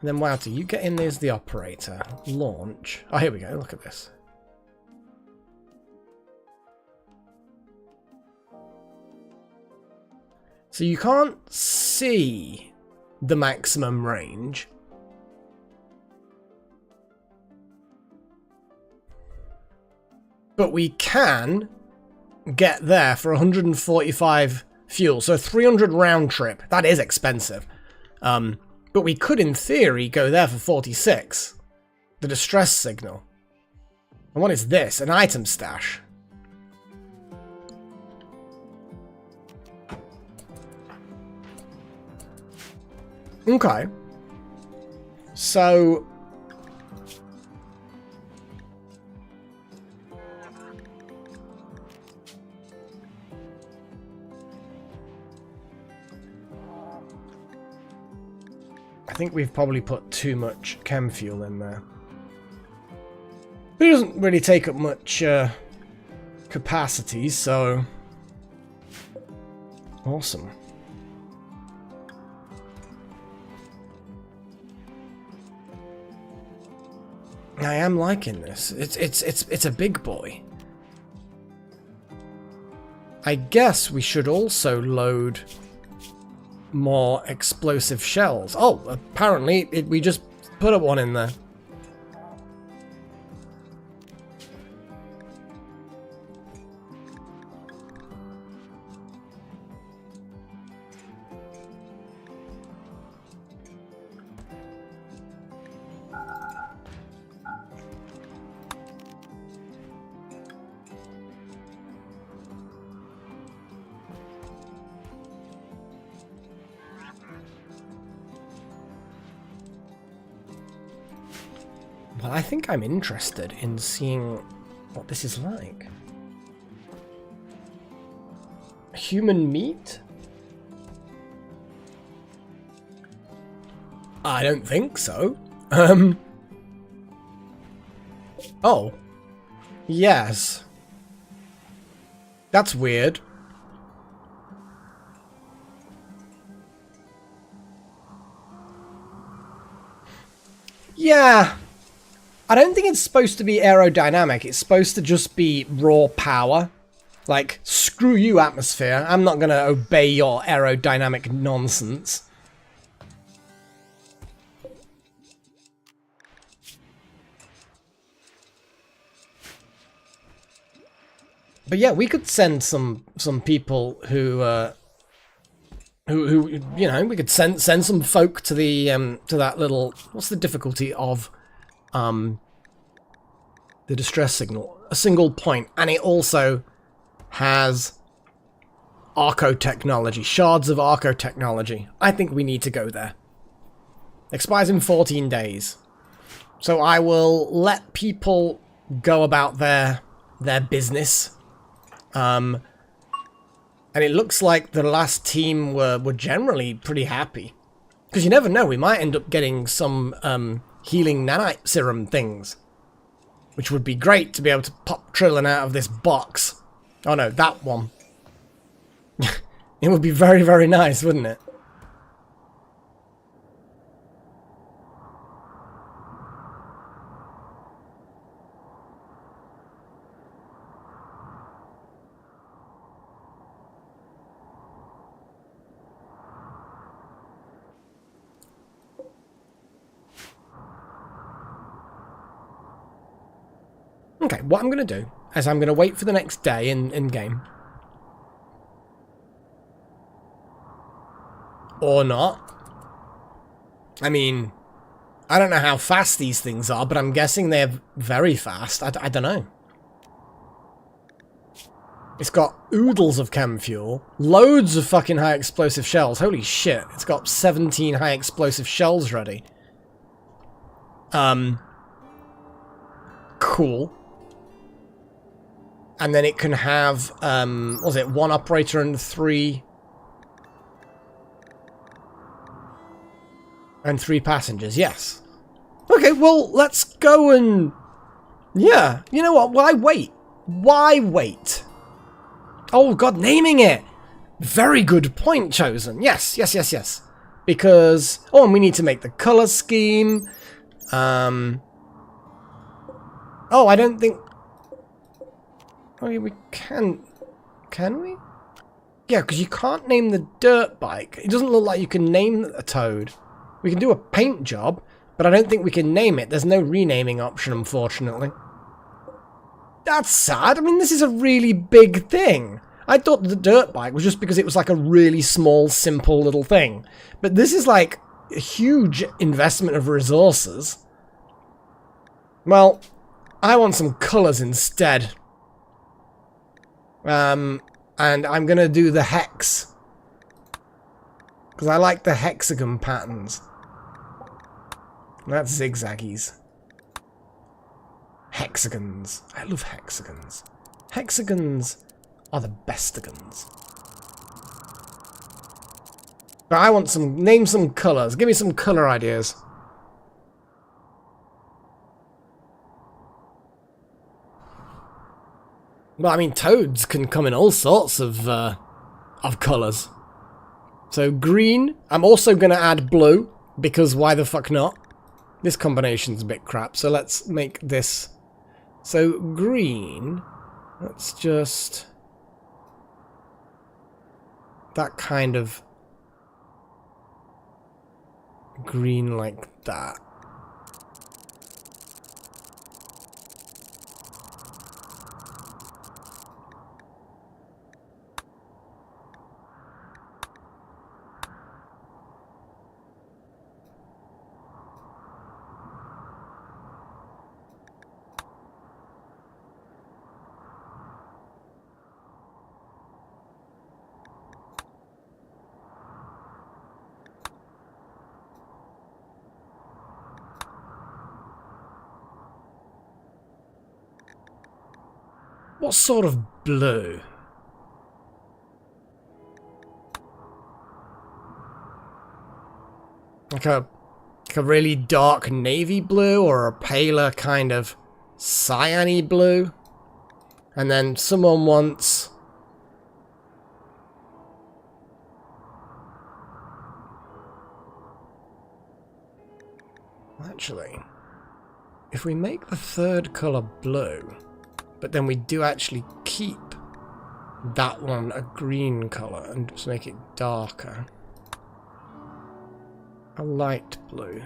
And then Wouter, you get in there as the operator. Launch. Oh, here we go. Look at this. So you can't see the maximum range. But we can get there for 145 fuel. So 300 round trip. That is expensive. But we could, in theory, go there for 46. The distress signal. And what is this? An item stash. Okay. So... I think we've probably put too much chem fuel in there. But it doesn't really take up much capacity, so... Awesome. I am liking this. It's a big boy. I guess we should also load more explosive shells. Oh, apparently we just put up one in there. Well, I think I'm interested in seeing what this is like. Human meat? I don't think so. Oh. Yes. That's weird. Yeah. I don't think it's supposed to be aerodynamic. It's supposed to just be raw power. Like, screw you, atmosphere. I'm not going to obey your aerodynamic nonsense. But yeah, we could send some people who you know, we could send some folk to the to that little, what's the difficulty of the distress signal? A single point, and it also has Arco technology, shards of Arco technology. I think we need to go there. Expires in 14 days. So I will let people go about their business. And it looks like the last team were generally pretty happy. Because you never know, we might end up getting some healing nanite serum things. Which would be great to be able to pop Trillin out of this box. Oh no, that one. It would be very, very nice, wouldn't it? Okay, what I'm going to do is I'm going to wait for the next day in game. Or not. I mean, I don't know how fast these things are, but I'm guessing they're very fast. I don't know. It's got oodles of chem fuel. Loads of fucking high explosive shells. Holy shit. It's got 17 high explosive shells ready. Cool. And then it can have, what was it, 1 operator and 3... And 3 passengers, yes. Okay, well, let's go and... Yeah, you know what, why wait? Why wait? Oh god, naming it! Very good point chosen. Yes. because... Oh, and we need to make the color scheme. Oh, I don't think... Oh, yeah, we can... Can we? Yeah, because you can't name the dirt bike. It doesn't look like you can name a toad. We can do a paint job, but I don't think we can name it. There's no renaming option, unfortunately. That's sad. I mean, this is a really big thing. I thought the dirt bike was just because it was like a really small, simple little thing. But this is like a huge investment of resources. Well, I want some colours instead. And I'm going to do the hex. Because I like the hexagon patterns. That's zigzaggies. Hexagons. I love hexagons. Hexagons are the bestagons. But I want some... Name some colours. Give me some colour ideas. Well, I mean, toads can come in all sorts of colours. So green. I'm also going to add blue, because why the fuck not? This combination's a bit crap, so let's make this. So green, let's just... That kind of green like that. What sort of blue? Like a really dark navy blue, or a paler kind of cyany blue? And then someone wants... Actually, if we make the third colour blue, but then we do actually keep that one a green colour and just make it darker. A light blue.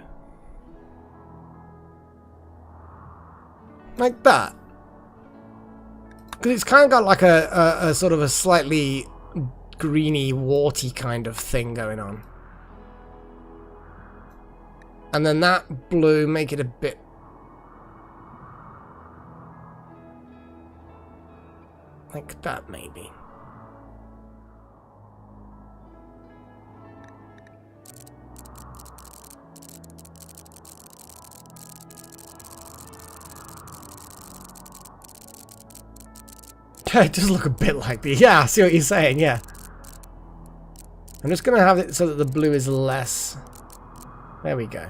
Like that. Because it's kind of got like a sort of a slightly greeny, warty kind of thing going on. And then that blue, make it a bit... Like that, maybe. It does look a bit like the... Yeah, I see what you're saying, yeah. I'm just going to have it so that the blue is less... There we go.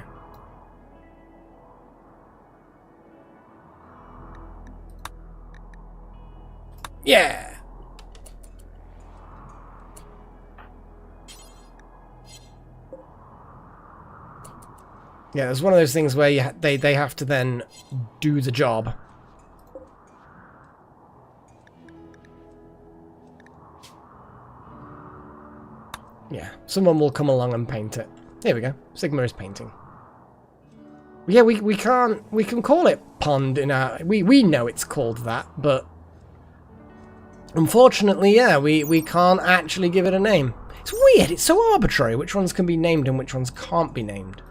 Yeah! Yeah, it's one of those things where they have to then do the job. Yeah, someone will come along and paint it. Here we go. Sigma is painting. Yeah, we can call it pond in our... We know it's called that, but... Unfortunately, yeah, we can't actually give it a name. It's weird, it's so arbitrary which ones can be named and which ones can't be named.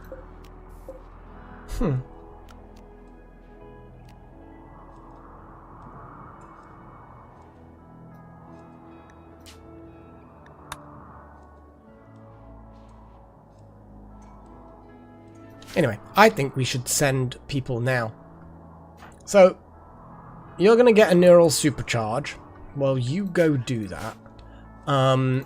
Anyway, I think we should send people now. So, you're going to get a neural supercharge. Well, you go do that. Well,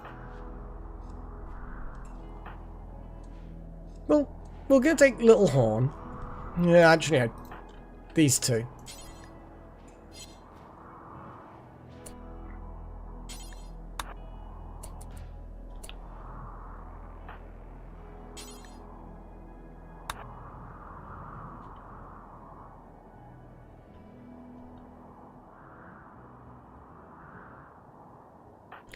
we're going to take Little Horn. Yeah, actually, no. These two.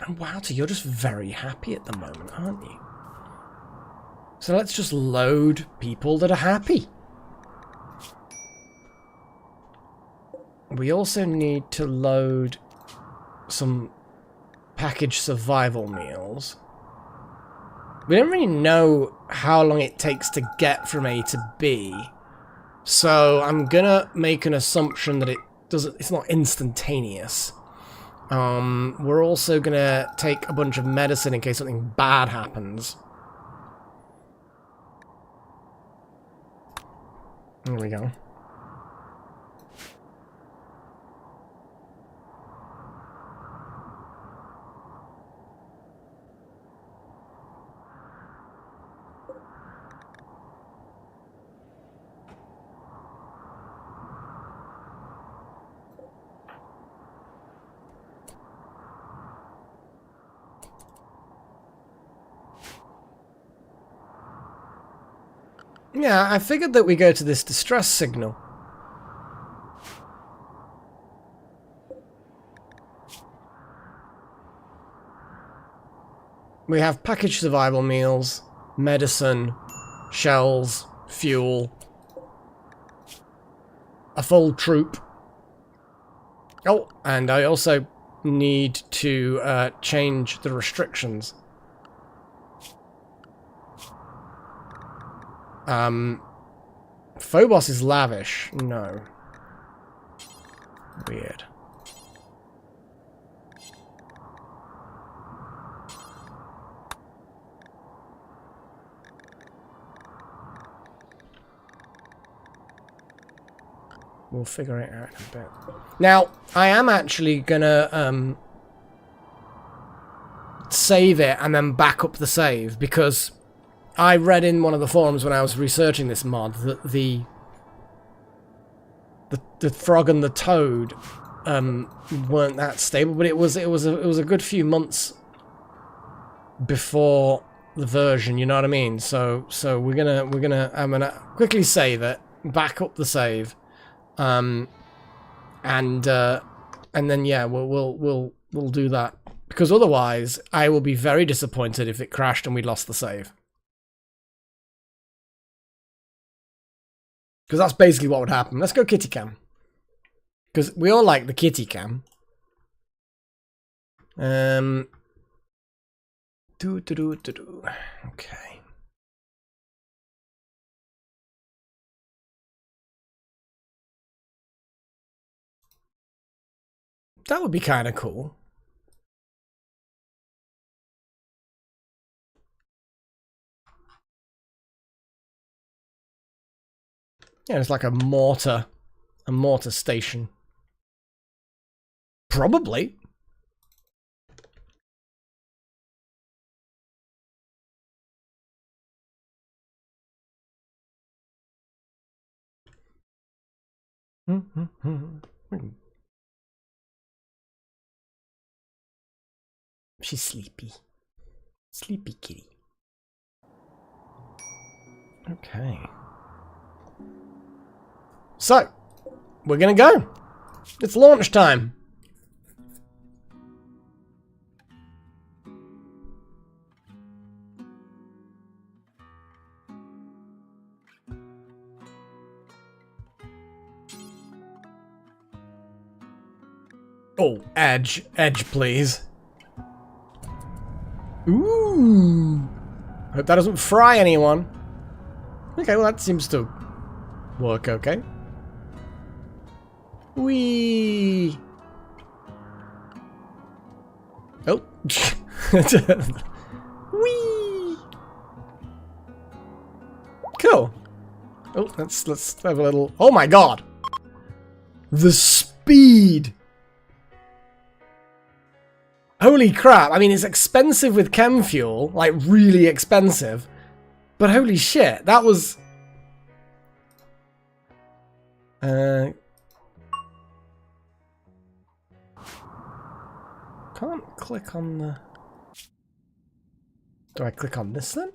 And Wouter, you're just very happy at the moment, aren't you? So let's just load people that are happy. We also need to load some packaged survival meals. We don't really know how long it takes to get from A to B. So I'm gonna make an assumption that it's not instantaneous. We're also gonna take a bunch of medicine in case something bad happens. There we go. Yeah, I figured that we go to this distress signal. We have packaged survival meals, medicine, shells, fuel, a full troop. Oh, and I also need to change the restrictions. Phobos is lavish. No. Weird. We'll figure it out in a bit. Now, I am actually gonna save it and then back up the save, because I read in one of the forums when I was researching this mod that the frog and the toad weren't that stable, but it was a good few months before the version, you know what I mean? So I'm gonna quickly save it, back up the save, and then yeah, we'll do that, because otherwise I will be very disappointed if it crashed and we lost the save. Because that's basically what would happen. Let's go kitty cam. Because we all like the kitty cam. Okay. That would be kind of cool. Yeah, it's like a mortar station. Probably. She's sleepy. Sleepy kitty. Okay. So, we're gonna go. It's launch time. Oh, edge, please. Ooh. Hope that doesn't fry anyone. Okay, well that seems to work okay. Whee! Oh. Whee! Cool. Oh, let's have a little... Oh my god! The speed! Holy crap, I mean, it's expensive with chem fuel, like really expensive, but holy shit, that was... Can't click on the... Do I click on this then?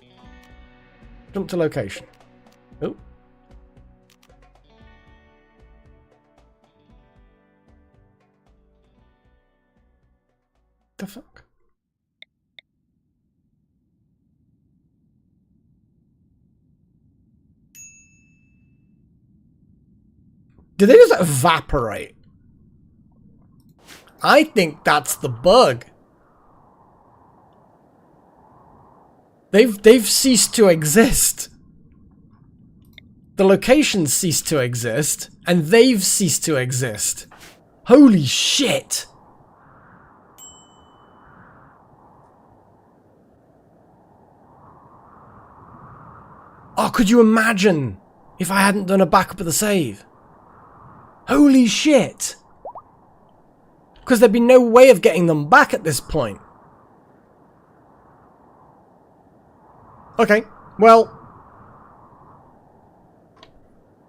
Jump to location. Oh. The fuck? Did they just evaporate? I think that's the bug. They've ceased to exist. The locations ceased to exist, and they've ceased to exist. Holy shit! Oh, could you imagine if I hadn't done a backup of the save? Holy shit! Because there'd be no way of getting them back at this point. Okay, well...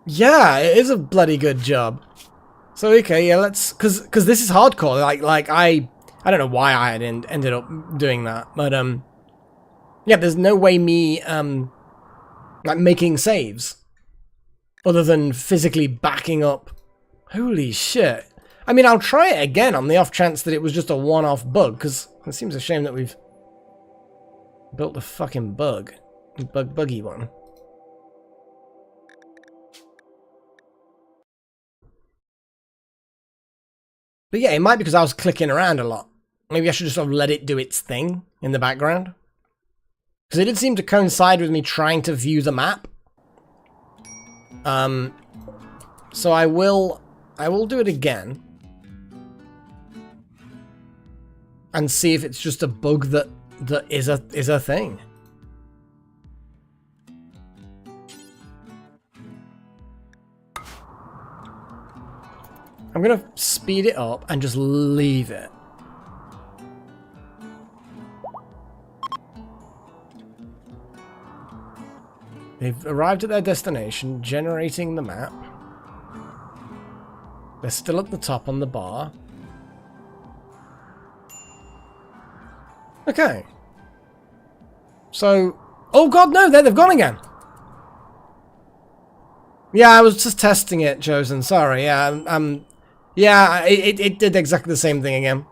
yeah, it is a bloody good job. So, okay, yeah, let's... Because this is hardcore. Like, I don't know why I ended up doing that. But, yeah, there's no way me, like, making saves. Other than physically backing up. Holy shit. I mean, I'll try it again on the off chance that it was just a one-off bug. Because it seems a shame that we've built a fucking bug. Buggy one. But yeah, it might be because I was clicking around a lot. Maybe I should just sort of let it do its thing in the background. Because it did seem to coincide with me trying to view the map. So I will do it again. And see if it's just a bug that is a thing. I'm gonna speed it up and just leave it. They've arrived at their destination, generating the map. They're still at the top on the bar. Okay. So... oh god, no! They've gone again! Yeah, I was just testing it, Chosen. Sorry, yeah, yeah, it did exactly the same thing again.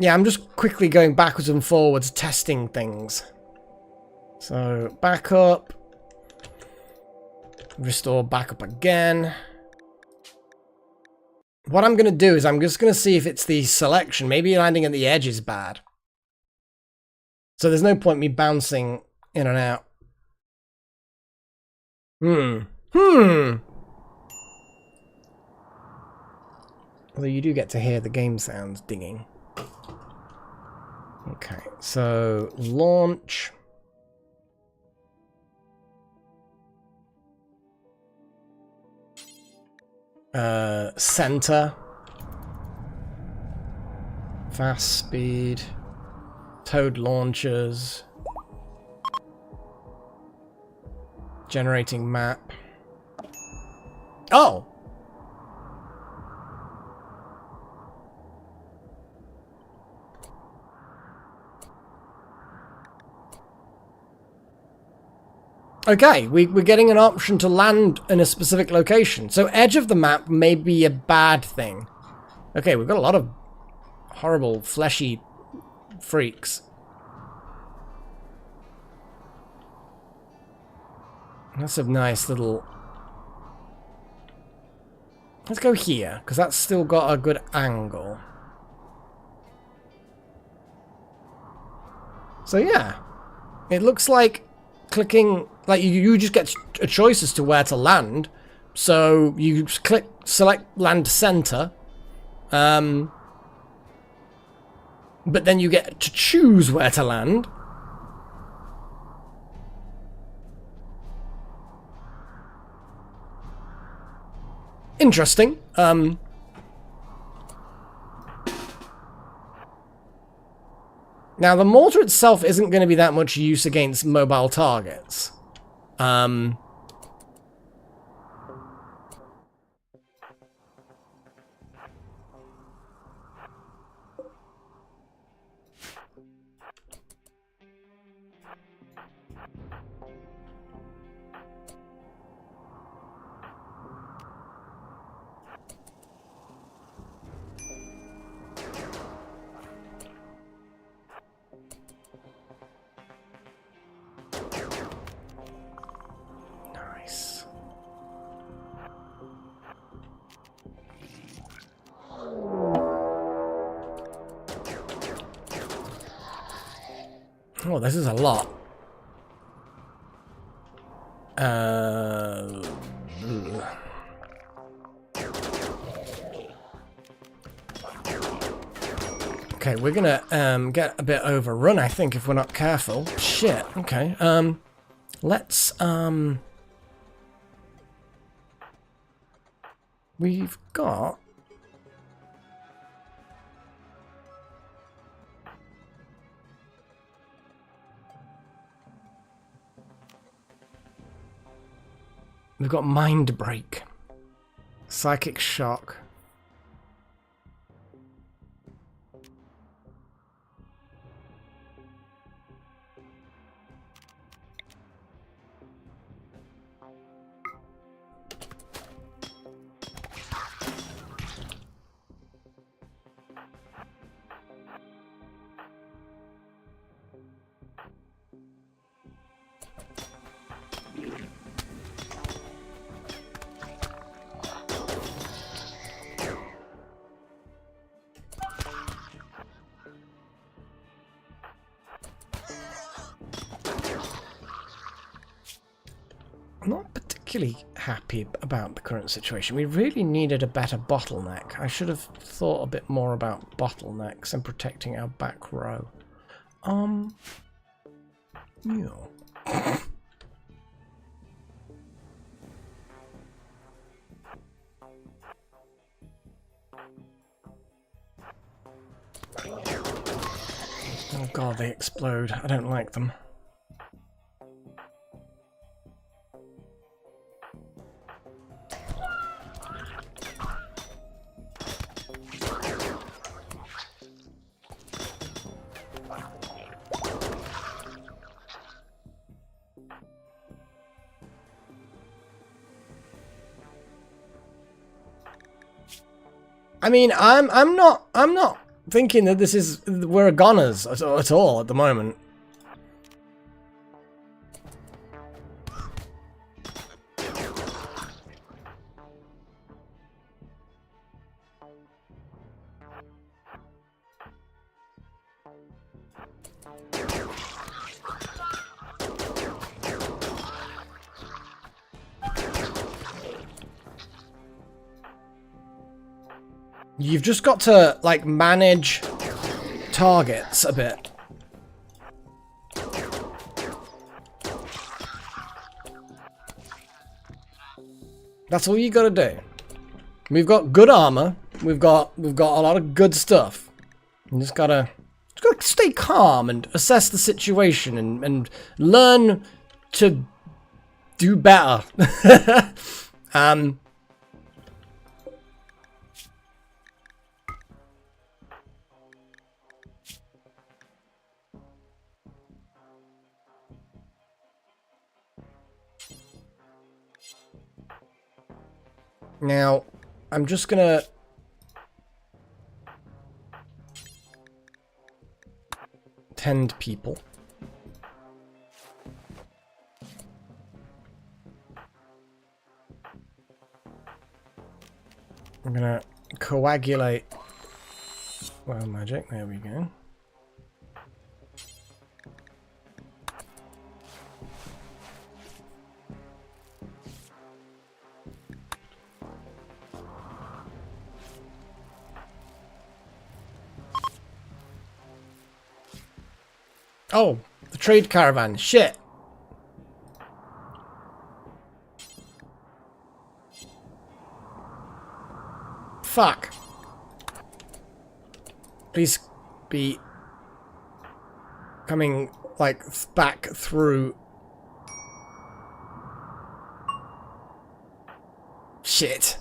Yeah, I'm just quickly going backwards and forwards, testing things. So, back up. Restore back up again. What I'm going to do is I'm just going to see if it's the selection. Maybe landing at the edge is bad. So there's no point me bouncing in and out. Although you do get to hear the game sounds dinging. Okay, so launch. Center. Fast speed. Toad launchers. Generating map. Oh! Okay, we're getting an option to land in a specific location. So edge of the map may be a bad thing. Okay, we've got a lot of horrible, fleshy freaks. That's a nice little... let's go here, because that's still got a good angle. So yeah, it looks like clicking... like you just get a choice as to where to land. So you click select land center. But then you get to choose where to land. Interesting. Now the mortar itself isn't going to be that much use against mobile targets. Oh, this is a lot. Okay, we're gonna get a bit overrun, I think, if we're not careful. Shit. Okay. Let's we've got Mind Break, Psychic Shock. I'm not particularly happy about the current situation. We really needed a better bottleneck. I should have thought a bit more about bottlenecks and protecting our back row. Yeah. Oh god, they explode. I don't like them. I mean, I'm not thinking that this is we're goners at all at the moment. You've just got to, like, manage targets a bit. That's all you gotta do. We've got good armor. We've got a lot of good stuff. You just gotta stay calm and assess the situation and learn to do better. Now, I'm just gonna tend people. I'm gonna coagulate. Well, magic, there we go. Oh, the trade caravan. Shit. Fuck. Please be coming, like, back through. Shit.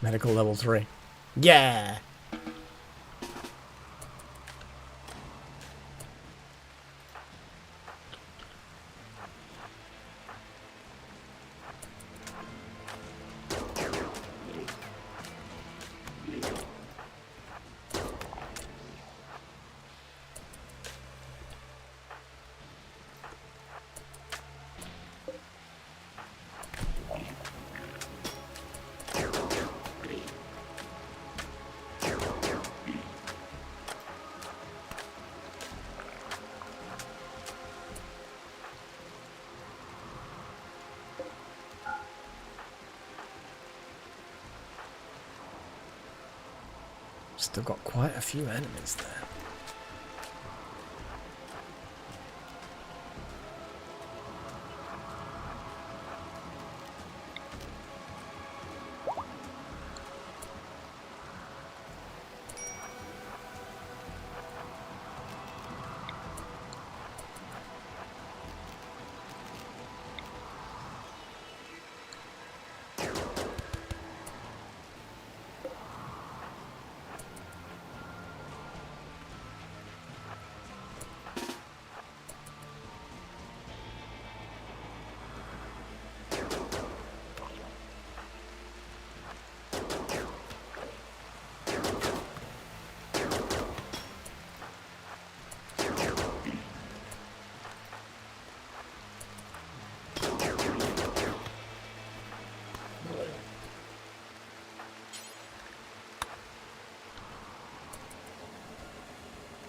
Medical level 3. Yeah! Still got quite a few enemies there.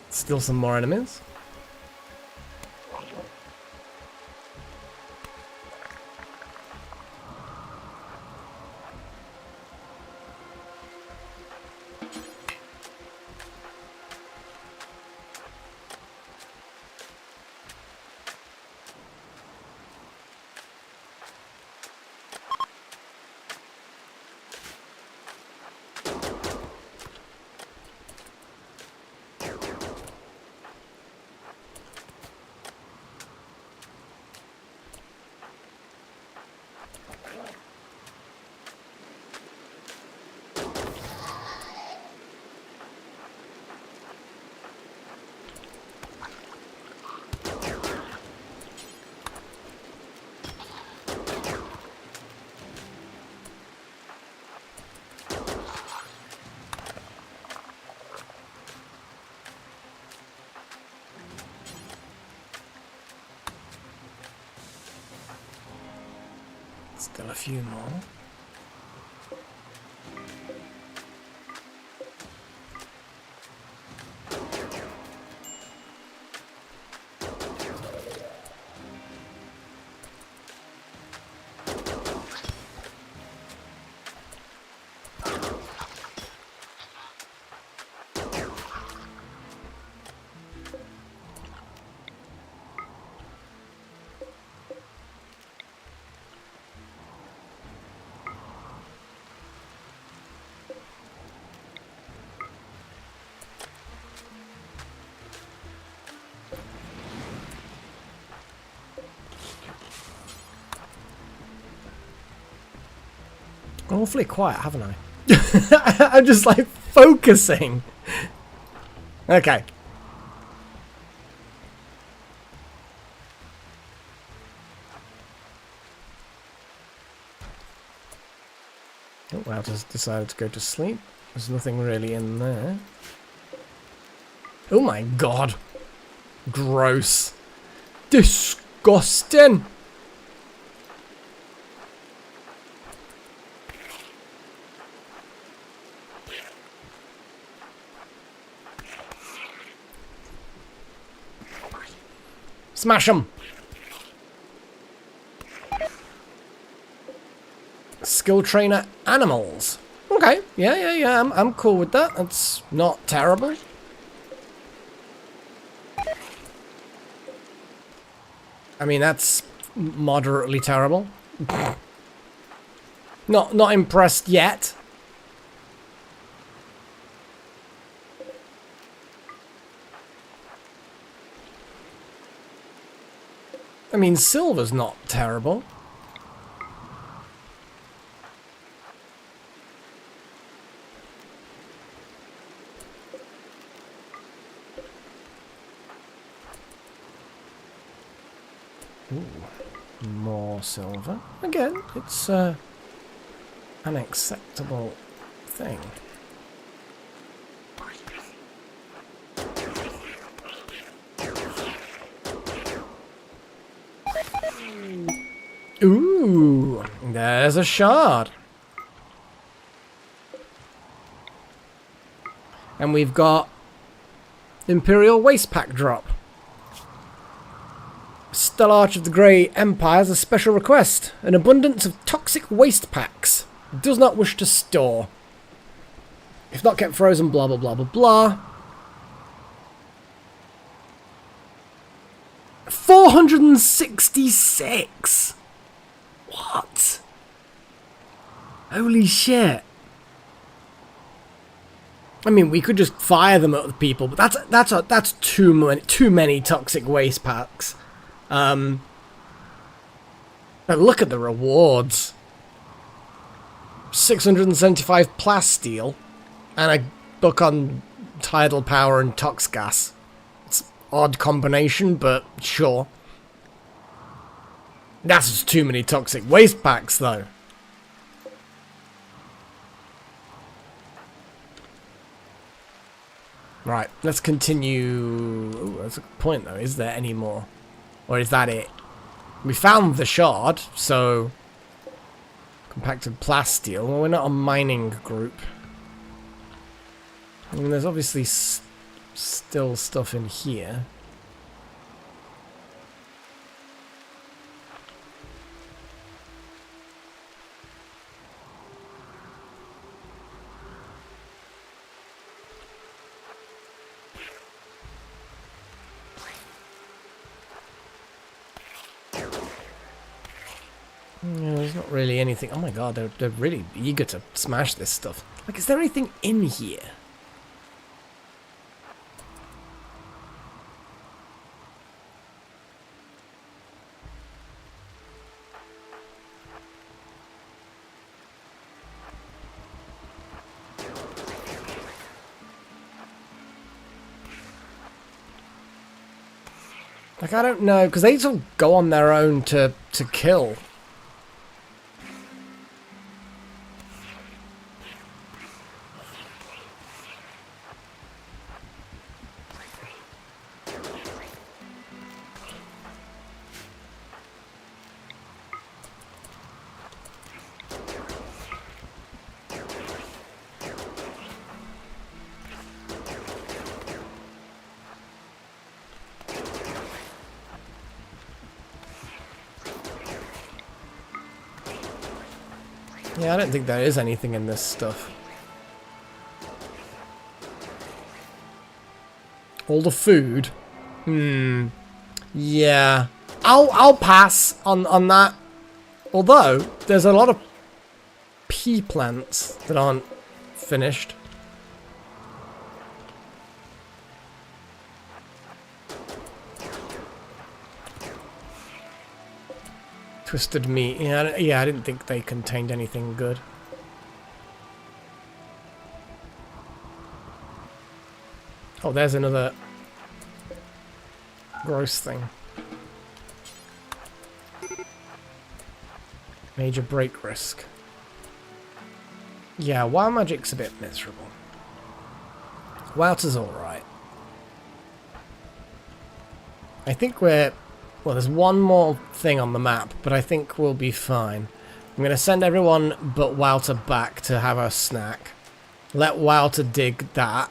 Still some more enemies. Still a few more. Awfully quiet, haven't I? I'm just like focusing. Okay. Oh, well, I just decided to go to sleep. There's nothing really in there. Oh my god. Gross. Disgusting. Smash them! Skill trainer animals. Okay, yeah. I'm cool with that. That's not terrible. I mean, that's moderately terrible. Not impressed yet. I mean, silver's not terrible. Ooh, more silver. Again, it's an acceptable thing. Ooh, there's a shard. And we've got Imperial Waste Pack drop. Stellarch of the Grey Empire has a special request. An abundance of toxic waste packs. Does not wish to store. If not kept frozen, blah, blah, blah, blah, blah. 466! What? Holy shit. I mean, we could just fire them at the people, but that's too many toxic waste packs. But look at the rewards. 675 plasteel and a book on tidal power and tox gas. It's an odd combination, but sure. That's just too many toxic waste packs, though. Right, let's continue. Ooh, that's a good point, though. Is there any more? Or is that it? We found the shard, so... Compacted plasteel. Well, we're not a mining group. I mean, there's obviously still stuff in here. Yeah, there's not really anything. Oh my god, they're really eager to smash this stuff. Like, is there anything in here? Like, I don't know, because they sort of go on their own to kill. Yeah, I don't think there is anything in this stuff. All the food? Yeah. I'll pass on that. Although, there's a lot of pea plants that aren't finished. Twisted meat. Yeah, I didn't think they contained anything good. Oh, there's another gross thing. Major break risk. Yeah, wild magic's a bit miserable. Wouter's alright. I think we're... Well, there's one more thing on the map, but I think we'll be fine. I'm going to send everyone but Wouter back to have a snack. Let Wouter dig that.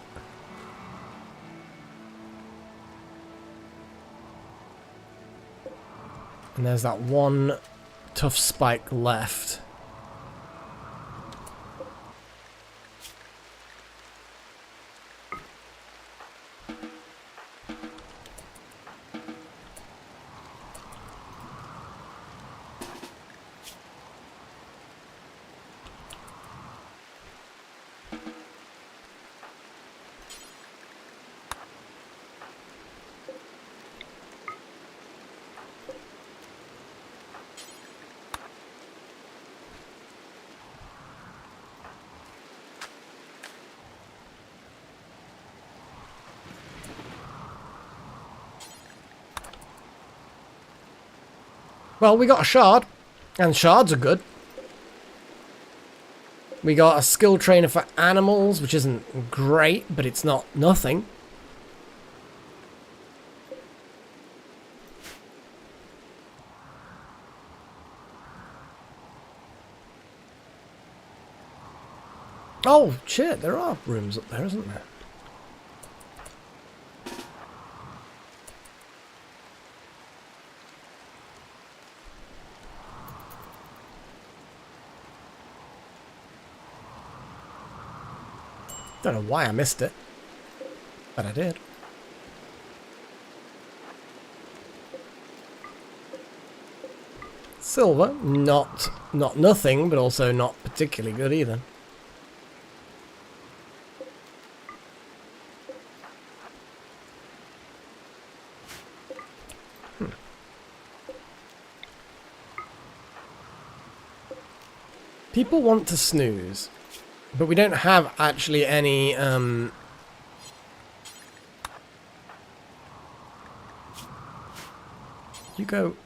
And there's that one tough spike left. Well, we got a shard, and shards are good. We got a skill trainer for animals, which isn't great, but it's not nothing. Oh, shit, there are rooms up there, isn't there? Don't know why I missed it, but I did. Silver, not nothing, but also not particularly good either. People want to snooze, but we don't have actually any, You go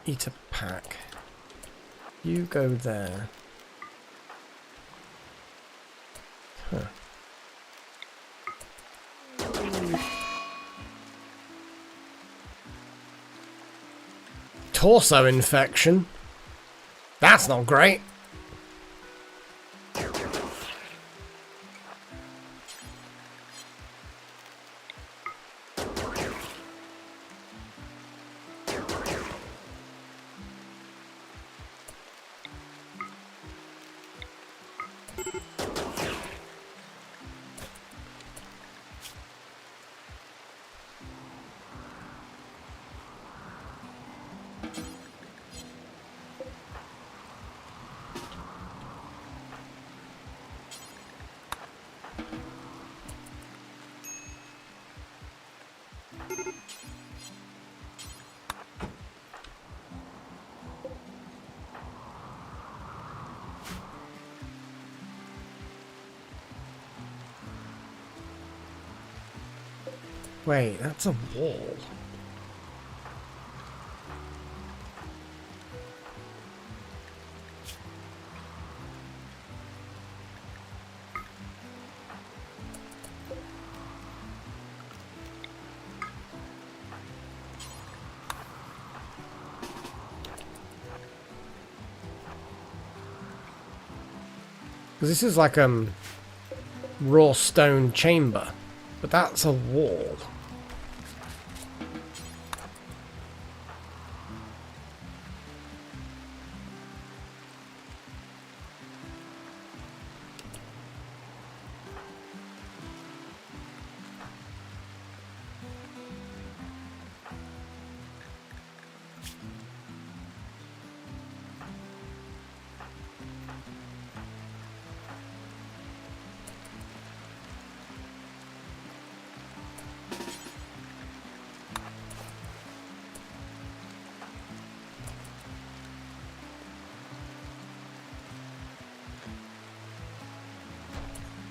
eat a pack. You go there. Huh. Torso infection. That's not great. Wait, that's a wall. Because this is like raw stone chamber, but that's a wall.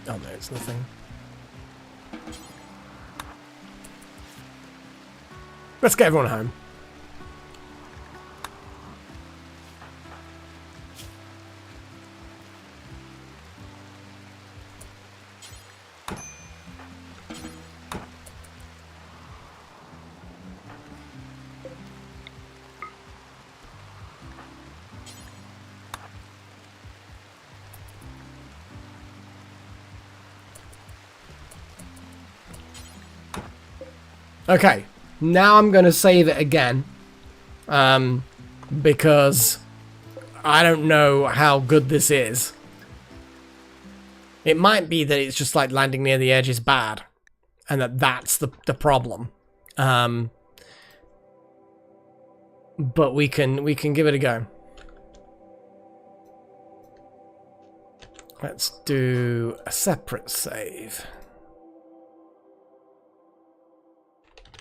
Oh no, it's nothing. Let's get everyone home. Okay, now I'm going to save it again, because I don't know how good this is. It might be that it's just like landing near the edge is bad, and that's the problem. But we can give it a go. Let's do a separate save.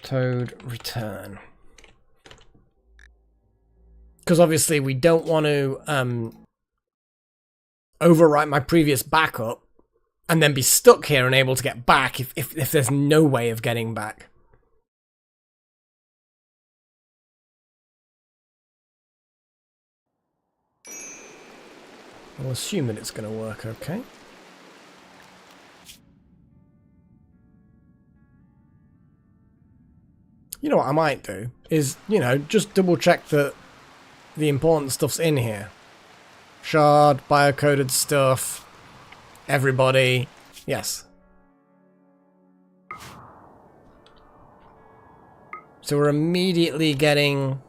Toad return. Because obviously we don't want to overwrite my previous backup and then be stuck here unable to get back if there's no way of getting back. I'll assume that it's going to work okay. You know what I might do is, you know, just double check that the important stuff's in here. Shard, biocoded stuff, everybody. Yes. So we're immediately getting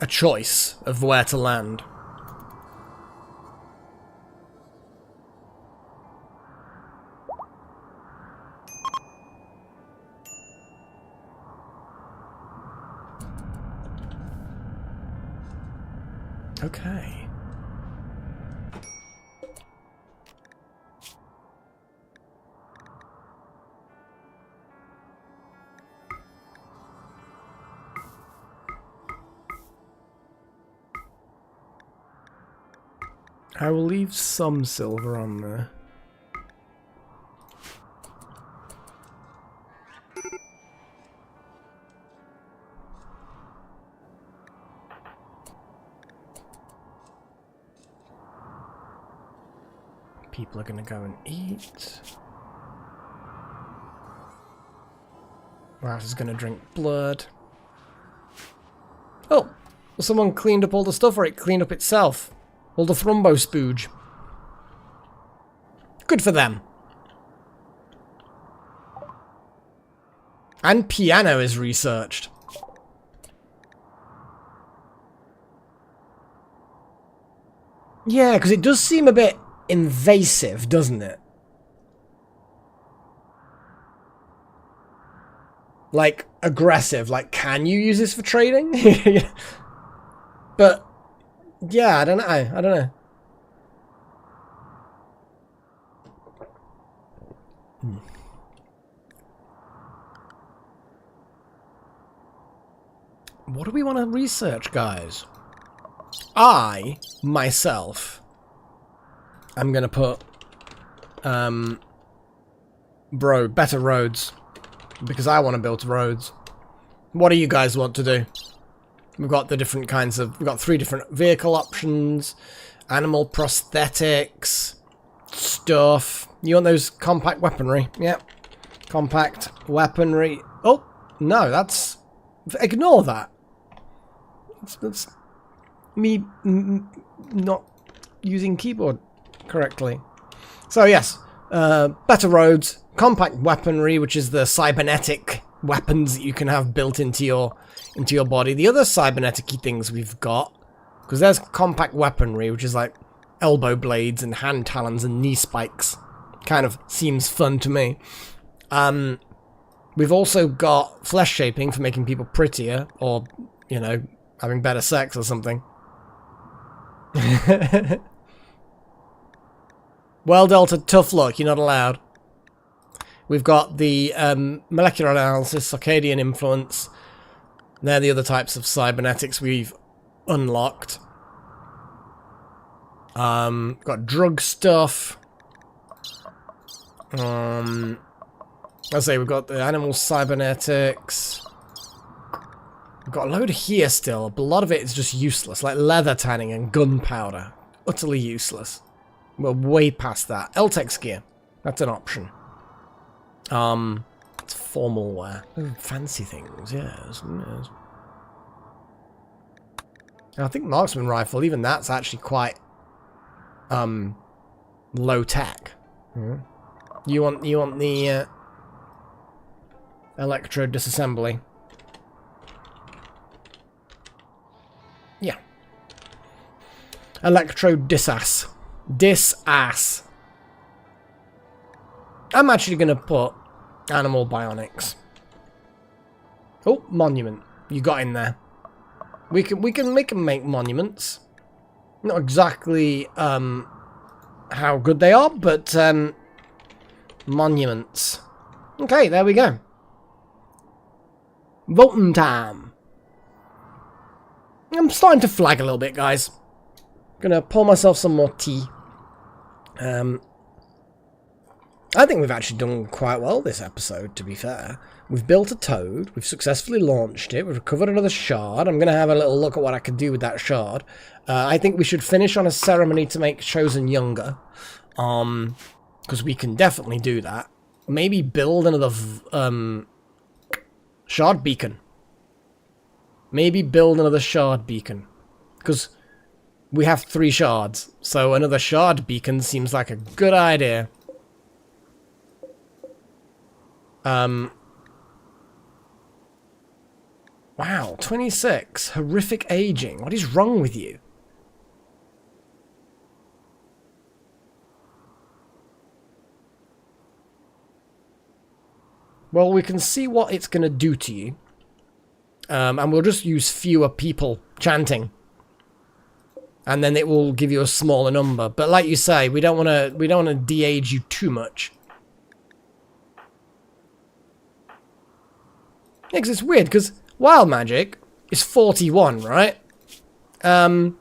a choice of where to land. Okay. I will leave some silver on there. People are going to go and eat. Rat is going to drink blood. Oh, well, someone cleaned up all the stuff, or it cleaned up itself. All the thrombospooge. Good for them. And piano is researched. Yeah, because it does seem a bit invasive, doesn't it? Like, aggressive. Like, can you use this for trading? But, yeah, I don't know. I don't know. What do we want to research, guys? I, myself, am going to put, better roads. Because I want to build roads. What do you guys want to do? We've got the different kinds of... We've got 3 different vehicle options. Animal prosthetics. Stuff. You want those compact weaponry? Yep. Compact weaponry. Oh, no, that's... Ignore that. That's me not using keyboard correctly. So, yes. Better roads. Compact weaponry, which is the cybernetic weapons that you can have built into your body. The other cybernetic-y things we've got, because there's compact weaponry, which is like elbow blades and hand talons and knee spikes. Kind of seems fun to me. We've also got flesh shaping for making people prettier, or, you know, having better sex or something. Well, Delta, tough luck. You're not allowed. We've got the molecular analysis, circadian influence. They're the other types of cybernetics we've unlocked. Got drug stuff. I say we've got the animal cybernetics. We've got a load here still, but a lot of it is just useless, like leather tanning and gunpowder. Utterly useless. We're way past that. Eltex gear. That's an option. It's formal wear. Fancy things, yes. I think marksman rifle, even that's actually quite, low tech. You want the, electrode disassembly? Yeah. Electrode disass. Disass. I'm actually gonna put animal bionics. Oh, monument. You got in there. We can make monuments. Not exactly how good they are, but monuments. Okay, there we go. Voting time. I'm starting to flag a little bit, guys. Gonna pour myself some more tea. I think we've actually done quite well this episode, to be fair. We've built a toad, we've successfully launched it, we've recovered another shard. I'm going to have a little look at what I can do with that shard. I think we should finish on a ceremony to make Chosen younger. Because we can definitely do that. Maybe build another shard beacon. Maybe build another shard beacon. Because we have 3 shards, so another shard beacon seems like a good idea. Wow, 26. Horrific aging. What is wrong with you? Well, we can see what it's going to do to you. And we'll just use fewer people chanting. and then it will give you a smaller number. But like you say, we don't want to de-age you too much. Yeah, 'cause it's weird, because wild magic is 41, right? And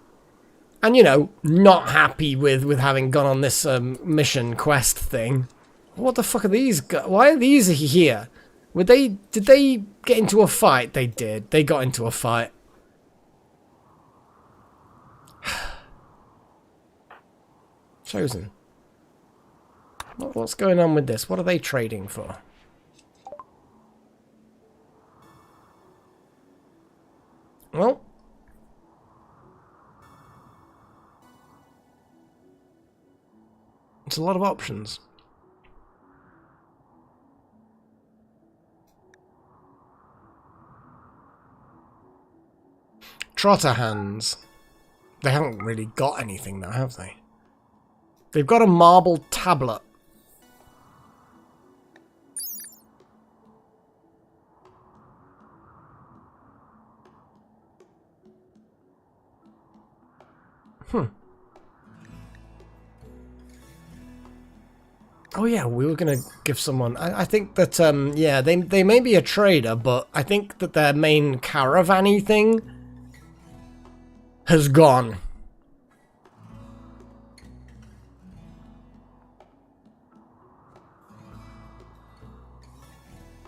you know, not happy with having gone on this mission quest thing. What the fuck are these guys? Why are these here? Did they get into a fight? They did. They got into a fight. Chosen. What's going on with this? What are they trading for? Well, it's a lot of options. Trotter hands. They haven't really got anything though, have they? They've got a marble tablet. Oh yeah, we were gonna give someone. I think that yeah, they may be a trader, but I think that their main caravan-y thing has gone.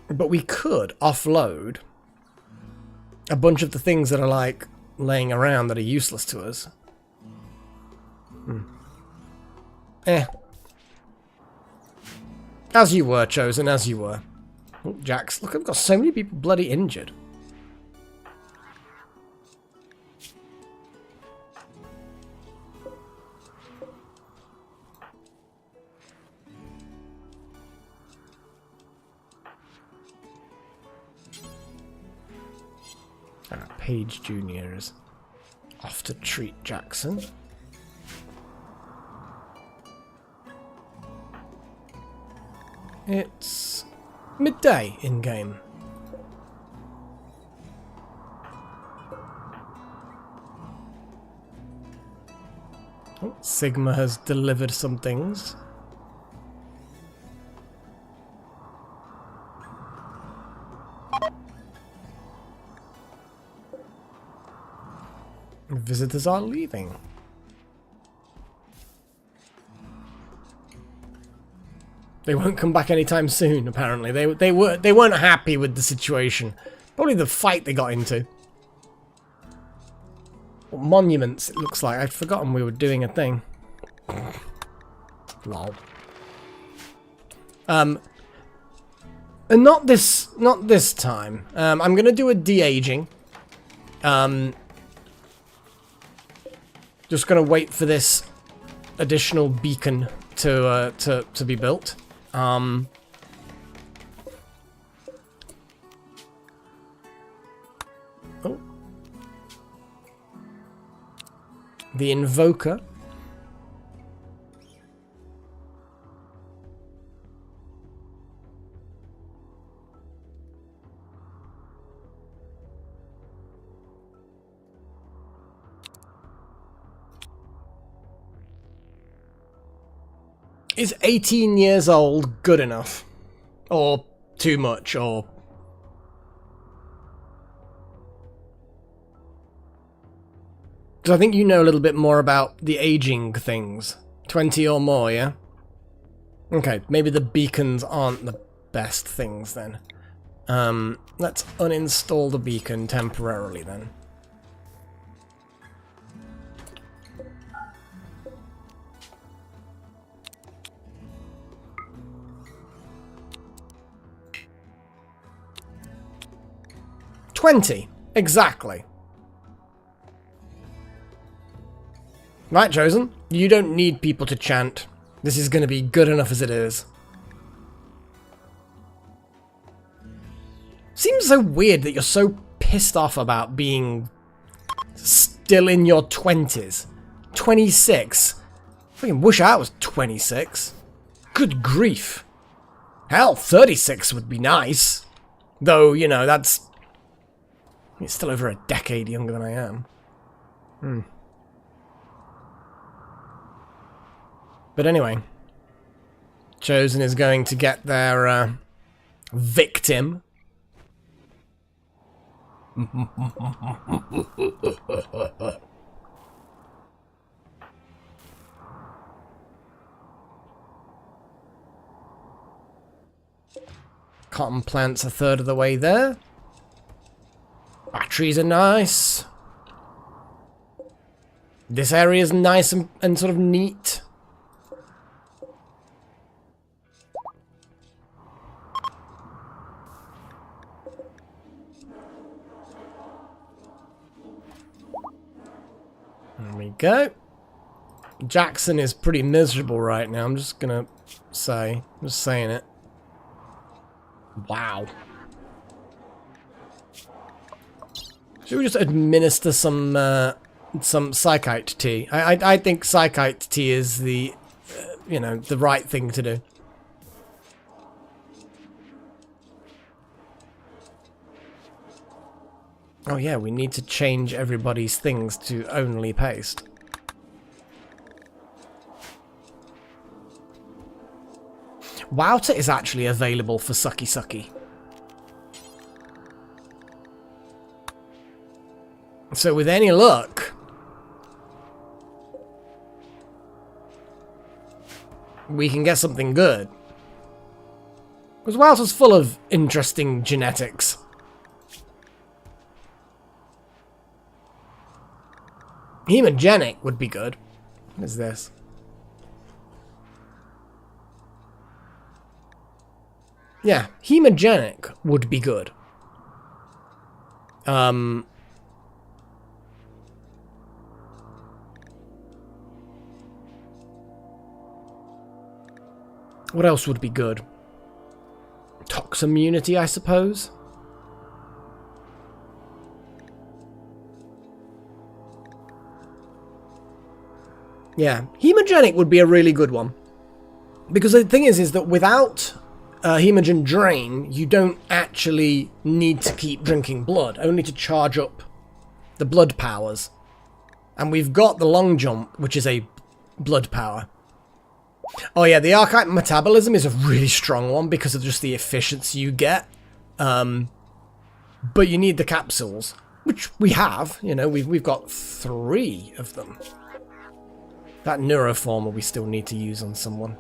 But we could offload a bunch of the things that are like laying around that are useless to us. As you were, Chosen, as you were. Oh, Jax, look, I've got so many people bloody injured. Page Jr. is off to treat Jackson. It's midday in-game. Oh, Sigma has delivered some things. Visitors are leaving. They won't come back anytime soon, apparently. They weren't happy with the situation. Probably the fight they got into. What monuments, it looks like. I'd forgotten we were doing a thing. Lol. And not this time. I'm gonna do a de-aging. Just gonna wait for this additional beacon to be built. Oh. The Invoker. Is 18 years old good enough? Or too much, or... Because I think you know a little bit more about the aging things. 20 or more, yeah? Okay, maybe the beacons aren't the best things then. Let's uninstall the beacon temporarily then. $20, exactly. Right, Chosen. You don't need people to chant. This is going to be good enough as it is. Seems so weird that you're so pissed off about being still in your 20s. 26. I fucking wish I was 26. Good grief. Hell, 36 would be nice. Though, you know, that's... It's still over a decade younger than I am. But anyway, Chosen is going to get their victim. Cotton plants a third of the way there. Batteries are nice. This area is nice and sort of neat. There we go. Jackson is pretty miserable right now. I'm just gonna say, I'm just saying it. Wow. Should we just administer some psychite tea? I think psychite tea is the, you know, the right thing to do. Oh yeah, we need to change everybody's things to only paste. Wouter is actually available for Sucky Sucky. So with any luck, we can get something good. Because Wouter's full of interesting genetics. Hemogenic would be good. What is this? Yeah, hemogenic would be good. What else would be good? Tox immunity, I suppose. Yeah, hemogenic would be a really good one. Because the thing is that without hemogen drain, you don't actually need to keep drinking blood, only to charge up the blood powers. And we've got the long jump, which is a blood power. Oh yeah, the archetype metabolism is a really strong one because of just the efficiency you get. But you need the capsules, which we have. You know, we've got 3 of them. That neuroformer we still need to use on someone.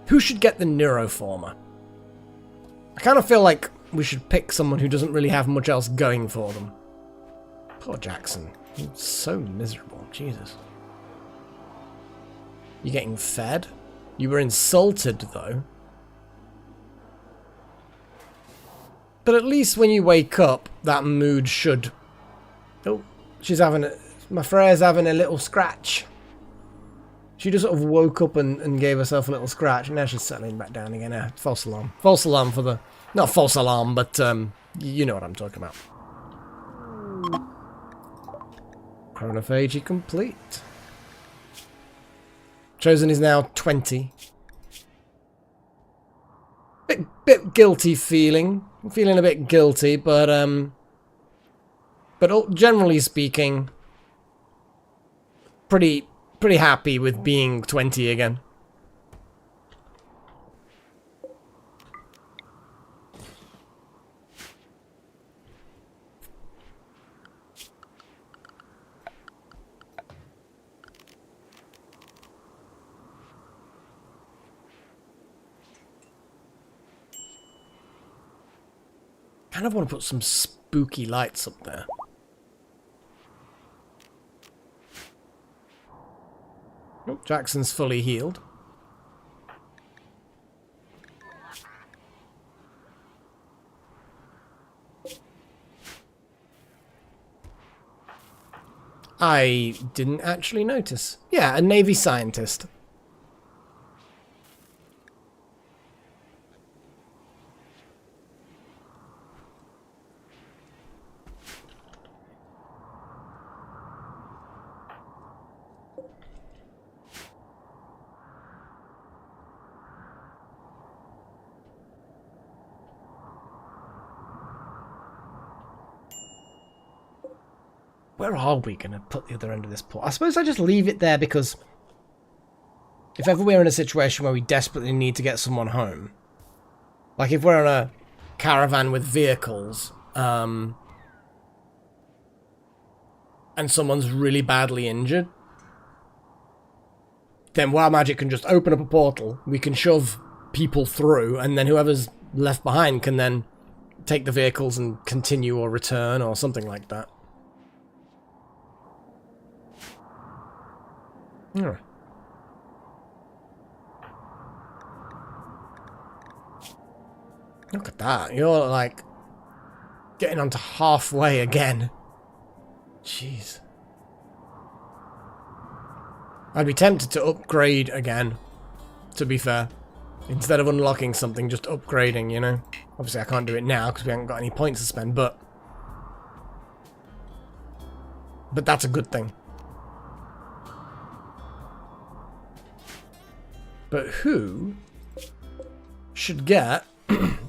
Who should get the neuroformer? I kind of feel like we should pick someone who doesn't really have much else going for them. Poor Jackson. He's so miserable. Jesus. You're getting fed? You were insulted, though. But at least when you wake up, that mood should... Oh, she's having a... My Freya's having a little scratch. She just sort of woke up and gave herself a little scratch, and now she's settling back down again. False alarm. False alarm for the... Not false alarm, but you know what I'm talking about. Chronophagy complete. Chosen is now 20. Bit guilty feeling. I'm feeling a bit guilty, but generally speaking, pretty happy with being 20 again. Kind of want to put some spooky lights up there. Oh, Jackson's fully healed. I didn't actually notice. Yeah, a Navy scientist. Where are we going to put the other end of this port? I suppose I just leave it there because if ever we're in a situation where we desperately need to get someone home, like if we're on a caravan with vehicles, and someone's really badly injured, then Wild Magic can just open up a portal, we can shove people through, and then whoever's left behind can then take the vehicles and continue or return or something like that. Yeah. Look at that. You're like getting onto halfway again. Jeez. I'd be tempted to upgrade again, to be fair. Instead of unlocking something, just upgrading, you know? Obviously I can't do it now because we haven't got any points to spend, but that's a good thing. But who should get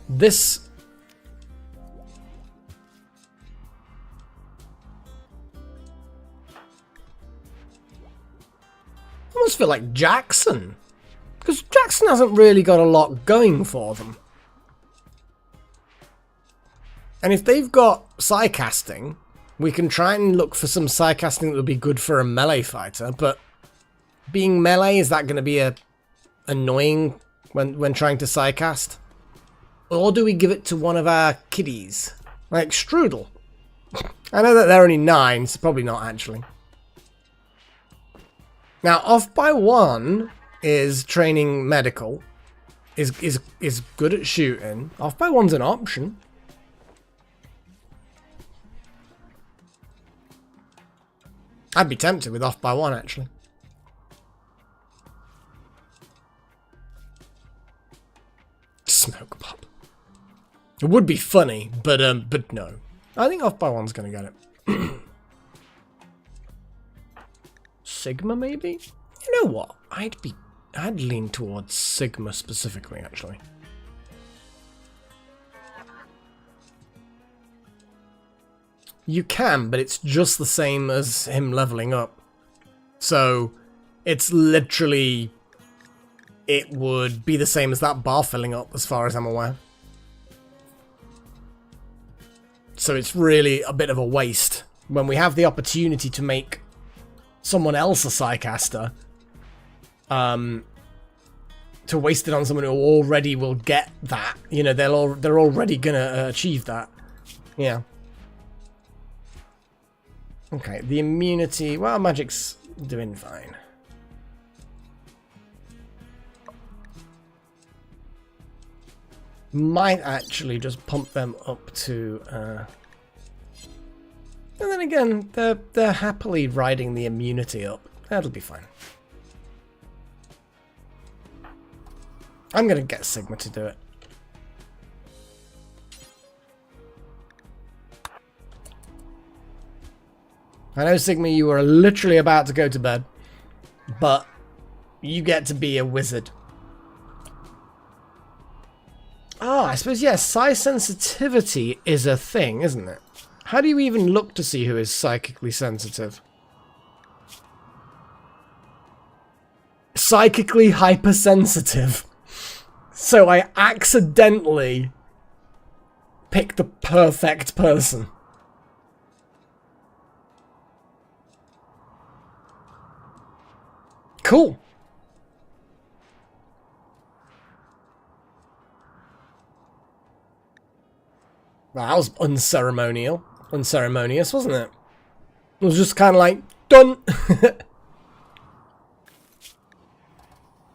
this? I almost feel like Jackson, because Jackson hasn't really got a lot going for them. And if they've got psycasting, we can try and look for some psycasting that would be good for a melee fighter, but being melee, is that going to be annoying when trying to psycast? Or do we give it to one of our kiddies? Like Strudel. I know that they're only 9, so probably not actually. Now, off by 1 is training medical. Is good at shooting. Off by 1's an option. I'd be tempted with off by 1 actually. Smoke pop. It would be funny, but no. I think off by 1's gonna get it. Sigma maybe? You know what? I'd lean towards Sigma specifically actually. You can, but it's just the same as him leveling up. So it's literally, it would be the same as that bar filling up as far as I'm aware. So it's really a bit of a waste when we have the opportunity to make someone else a Psycaster, to waste it on someone who already will get that. You know, they're already gonna achieve that. Yeah. Okay, the immunity. Well, Magic's doing fine. Might actually just pump them up to. And then again, they're happily riding the immunity up. That'll be fine. I'm gonna get Sigma to do it. I know, Sigma, you were literally about to go to bed, but you get to be a wizard. Ah, I suppose, yes, psi sensitivity is a thing, isn't it? How do you even look to see who is psychically sensitive? Psychically hypersensitive. So I accidentally picked the perfect person. Cool. Well, that was unceremonious, wasn't it? It was just kind of like, done.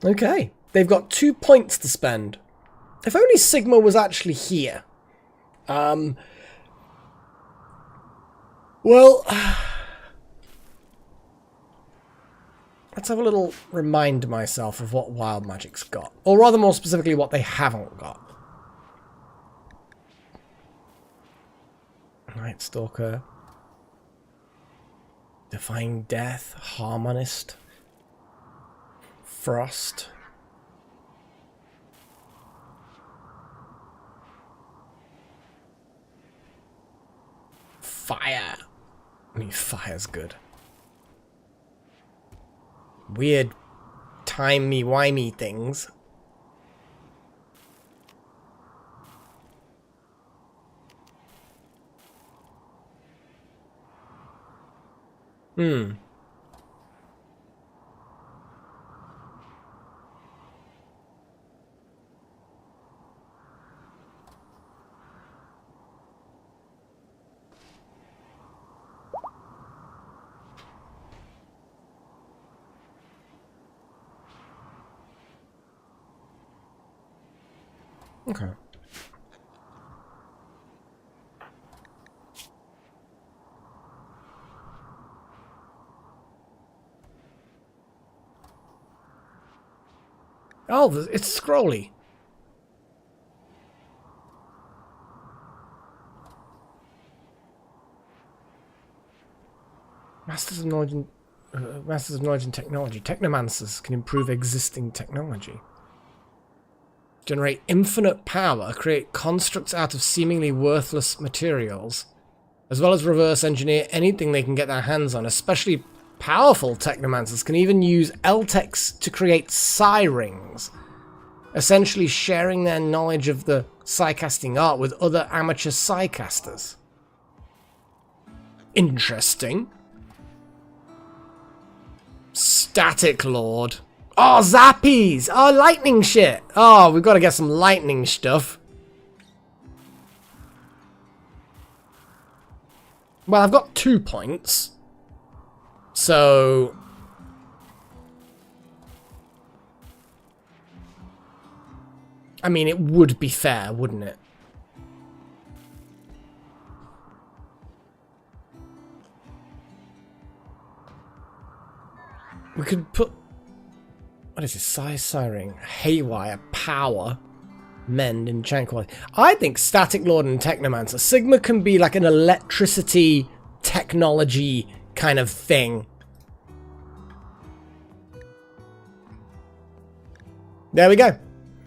Okay, they've got 2 points to spend. If only Sigma was actually here. Well, let's have a little remind myself of what Wild Magic's got. Or rather, more specifically, what they haven't got. Night Stalker. Defying Death. Harmonist. Frost. Fire. I mean, fire's good. Weird timey-wimey things. Hmm. Okay. Oh, it's scrolly. Masters of knowledge and technology. Technomancers can improve existing technology. Generate infinite power, create constructs out of seemingly worthless materials, as well as reverse engineer anything they can get their hands on. Especially powerful technomancers can even use Eltex to create psi rings, essentially sharing their knowledge of the psycasting art with other amateur psycasters. Interesting. Static Lord. Oh, zappies! Oh, lightning shit! Oh, we've got to get some lightning stuff. Well, I've got 2 points. So... I mean, it would be fair, wouldn't it? We could put... What is it? Siring, Haywire, Power, Mend, Enchant Quality. I think Static Lord and Technomancer. Sigma can be like an electricity technology kind of thing. There we go.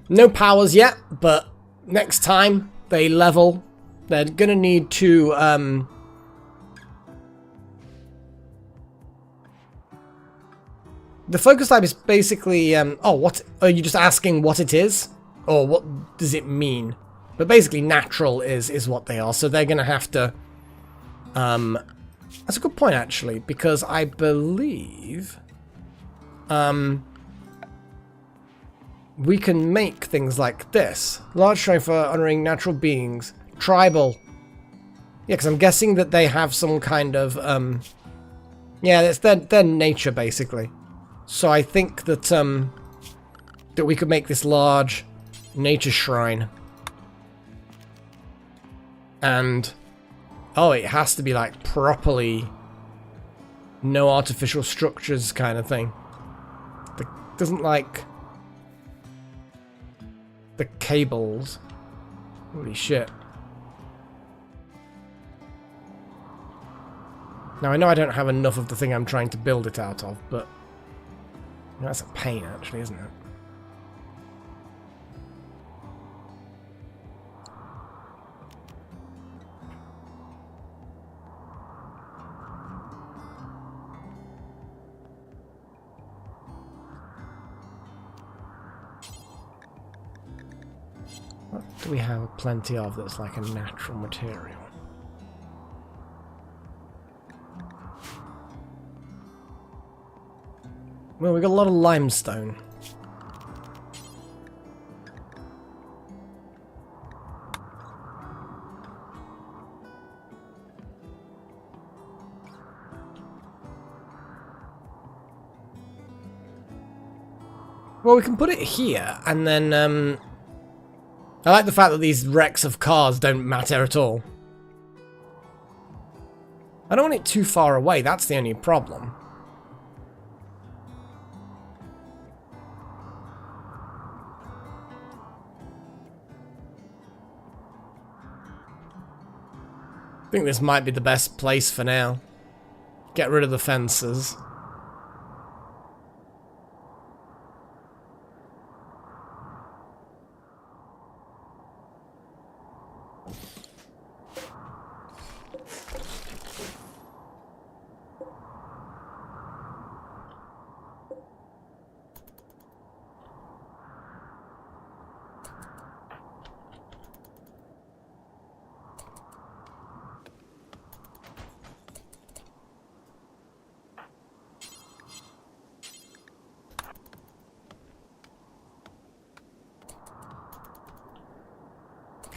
No powers yet, but next time they level, they're gonna need to... The focus type is basically, oh, what, are you just asking what it is? Or what does it mean? But basically natural is what they are, so they're gonna have to, that's a good point actually, because I believe, we can make things like this. Large shrine for honoring natural beings. Tribal. Yeah, because I'm guessing that they have some kind of, yeah, it's their nature basically. So I think that that we could make this large nature shrine. And oh, it has to be like properly no artificial structures kind of thing. It doesn't like the cables. Holy shit. Now I know I don't have enough of the thing I'm trying to build it out of, but that's a pain, actually, isn't it? What do we have plenty of that's like a natural material? Well, we got a lot of limestone. Well, we can put it here, and then, I like the fact that these wrecks of cars don't matter at all. I don't want it too far away, that's the only problem. I think this might be the best place for now. Get rid of the fences.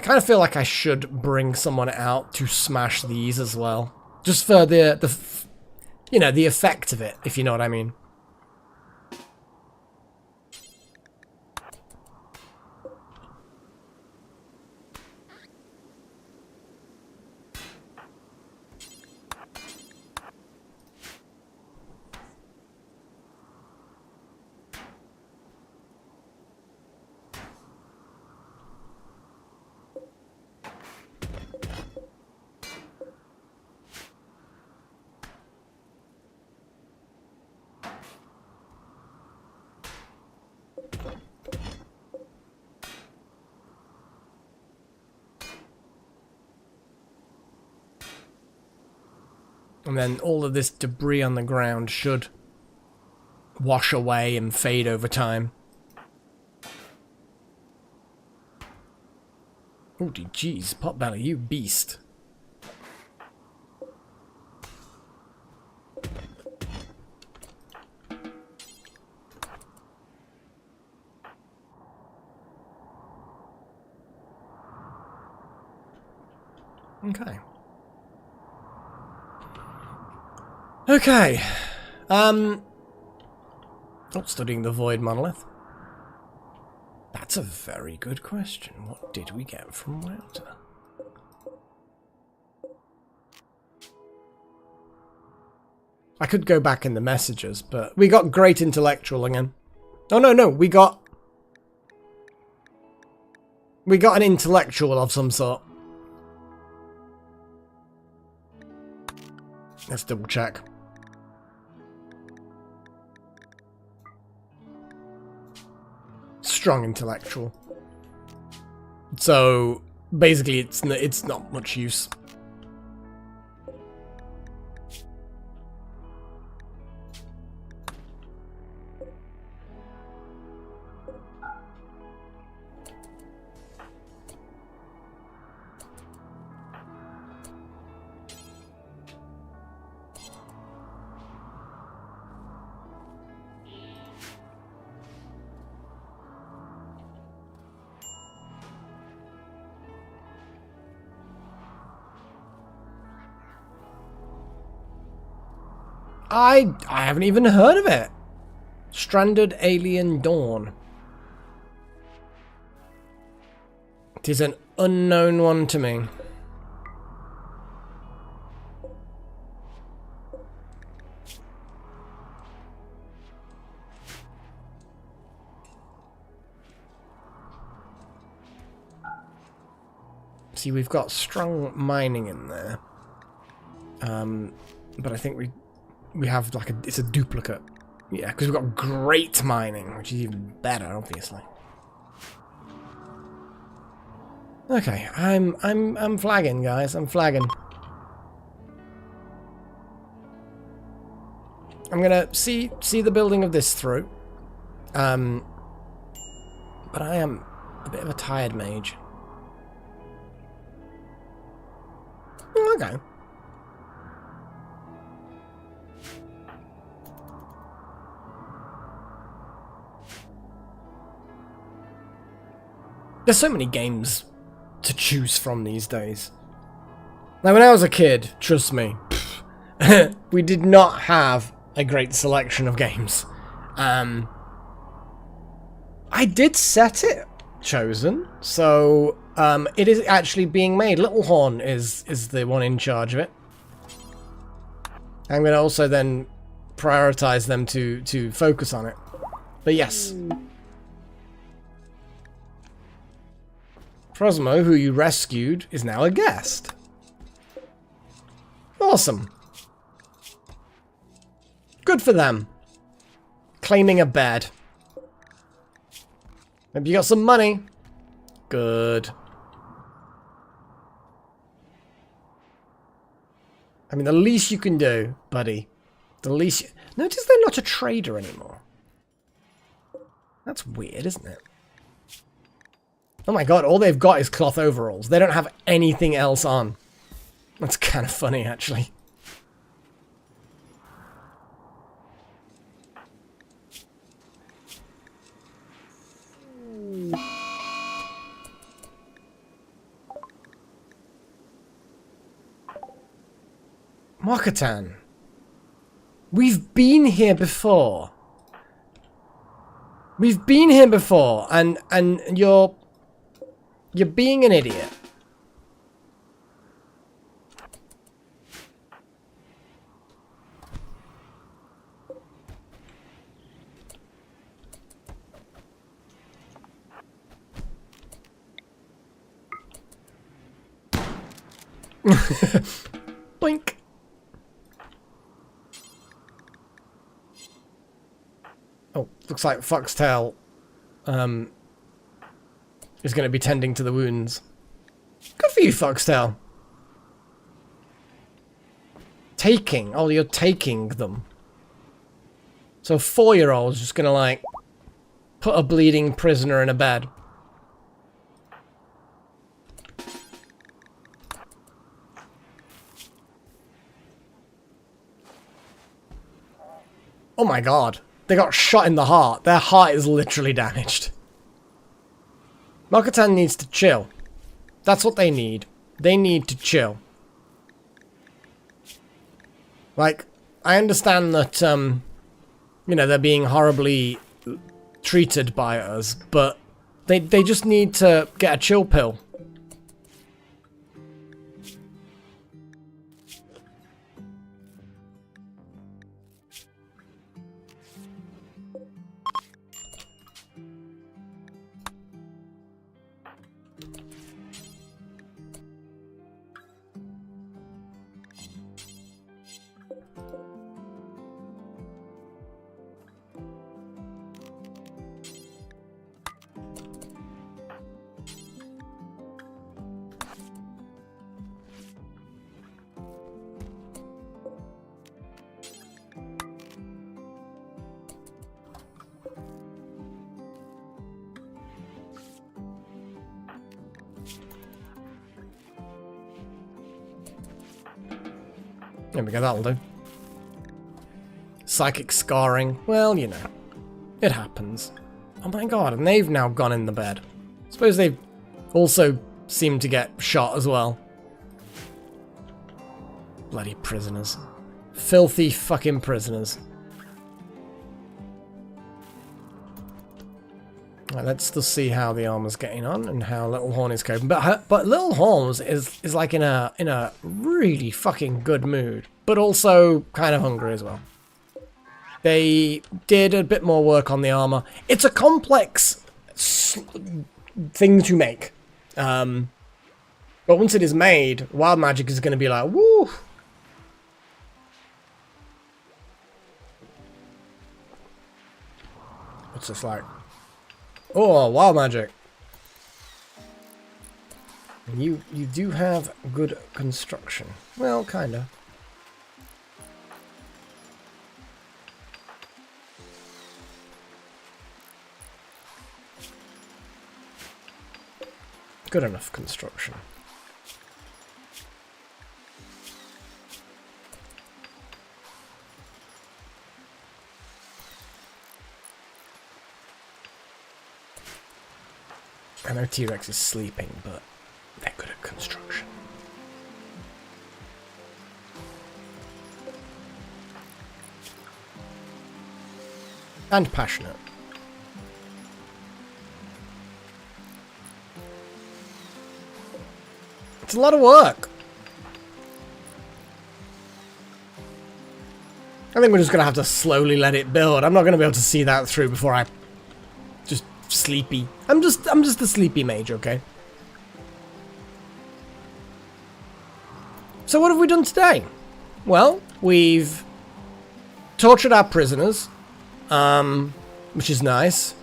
kind of feel like I should bring someone out to smash these as well. Just for the you know, the effect of it, if you know what I mean. And then all of this debris on the ground should wash away and fade over time. Oh, jeez, Potbelly, you beast. Okay. Okay. Studying the Void Monolith. That's a very good question. What did we get from Router? I could go back in the messages, but we got Great Intellectual again. Oh, no, we got an intellectual of some sort. Let's double check. Strong intellectual. So basically, it's not much use. I haven't even heard of it. Stranded Alien Dawn. It is an unknown one to me. See, we've got strong mining in there. But I think we have like it's a duplicate. Yeah, because we've got great mining, which is even better, obviously. Okay, I'm flagging, guys. I'm flagging. I'm gonna see the building of this through. But I am a bit of a tired mage. Okay. There's so many games to choose from these days. Like when I was a kid, trust me, we did not have a great selection of games. I did set it chosen, so it is actually being made. Littlehorn is the one in charge of it. I'm going to also then prioritize them to focus on it. But yes. Frosmo, who you rescued, is now a guest. Awesome. Good for them. Claiming a bed. Maybe you got some money. Good. I mean, the least you can do, buddy. The least you... Notice they're not a trader anymore. That's weird, isn't it? Oh my god, all they've got is cloth overalls. They don't have anything else on. That's kind of funny, actually. Mokatan. We've been here before. We've been here before, and you're being an idiot. Boink. Oh, looks like Foxtail is going to be tending to the wounds. Good for you, Foxtail. Taking. Oh, you're taking them. So a 4-year-old's just going to, like, put a bleeding prisoner in a bed. Oh my god. They got shot in the heart. Their heart is literally damaged. Mokatan needs to chill. That's what they need. They need to chill. Like, I understand that, you know, they're being horribly treated by us, but they just need to get a chill pill. There we go, that'll do. Psychic scarring. Well, you know. It happens. Oh my god, and they've now gone in the bed. Suppose they've also seemed to get shot as well. Bloody prisoners. Filthy fucking prisoners. Right, let's just see how the armor's getting on and how Little Horn is coping. But Little Horn is like in a really fucking good mood, but also kind of hungry as well. They did a bit more work on the armor. It's a complex thing to make, but once it is made, Wild Magic is going to be like, woo. What's this like? Oh, Wild Magic. And you do have good construction. Well, kinda. Good enough construction. I know T-Rex is sleeping, but they're good at construction. And passionate. It's a lot of work. I think we're just going to have to slowly let it build. I'm not going to be able to see that through before I just sleepy. I'm just a sleepy mage, okay? So what have we done today? Well, we've tortured our prisoners, which is nice.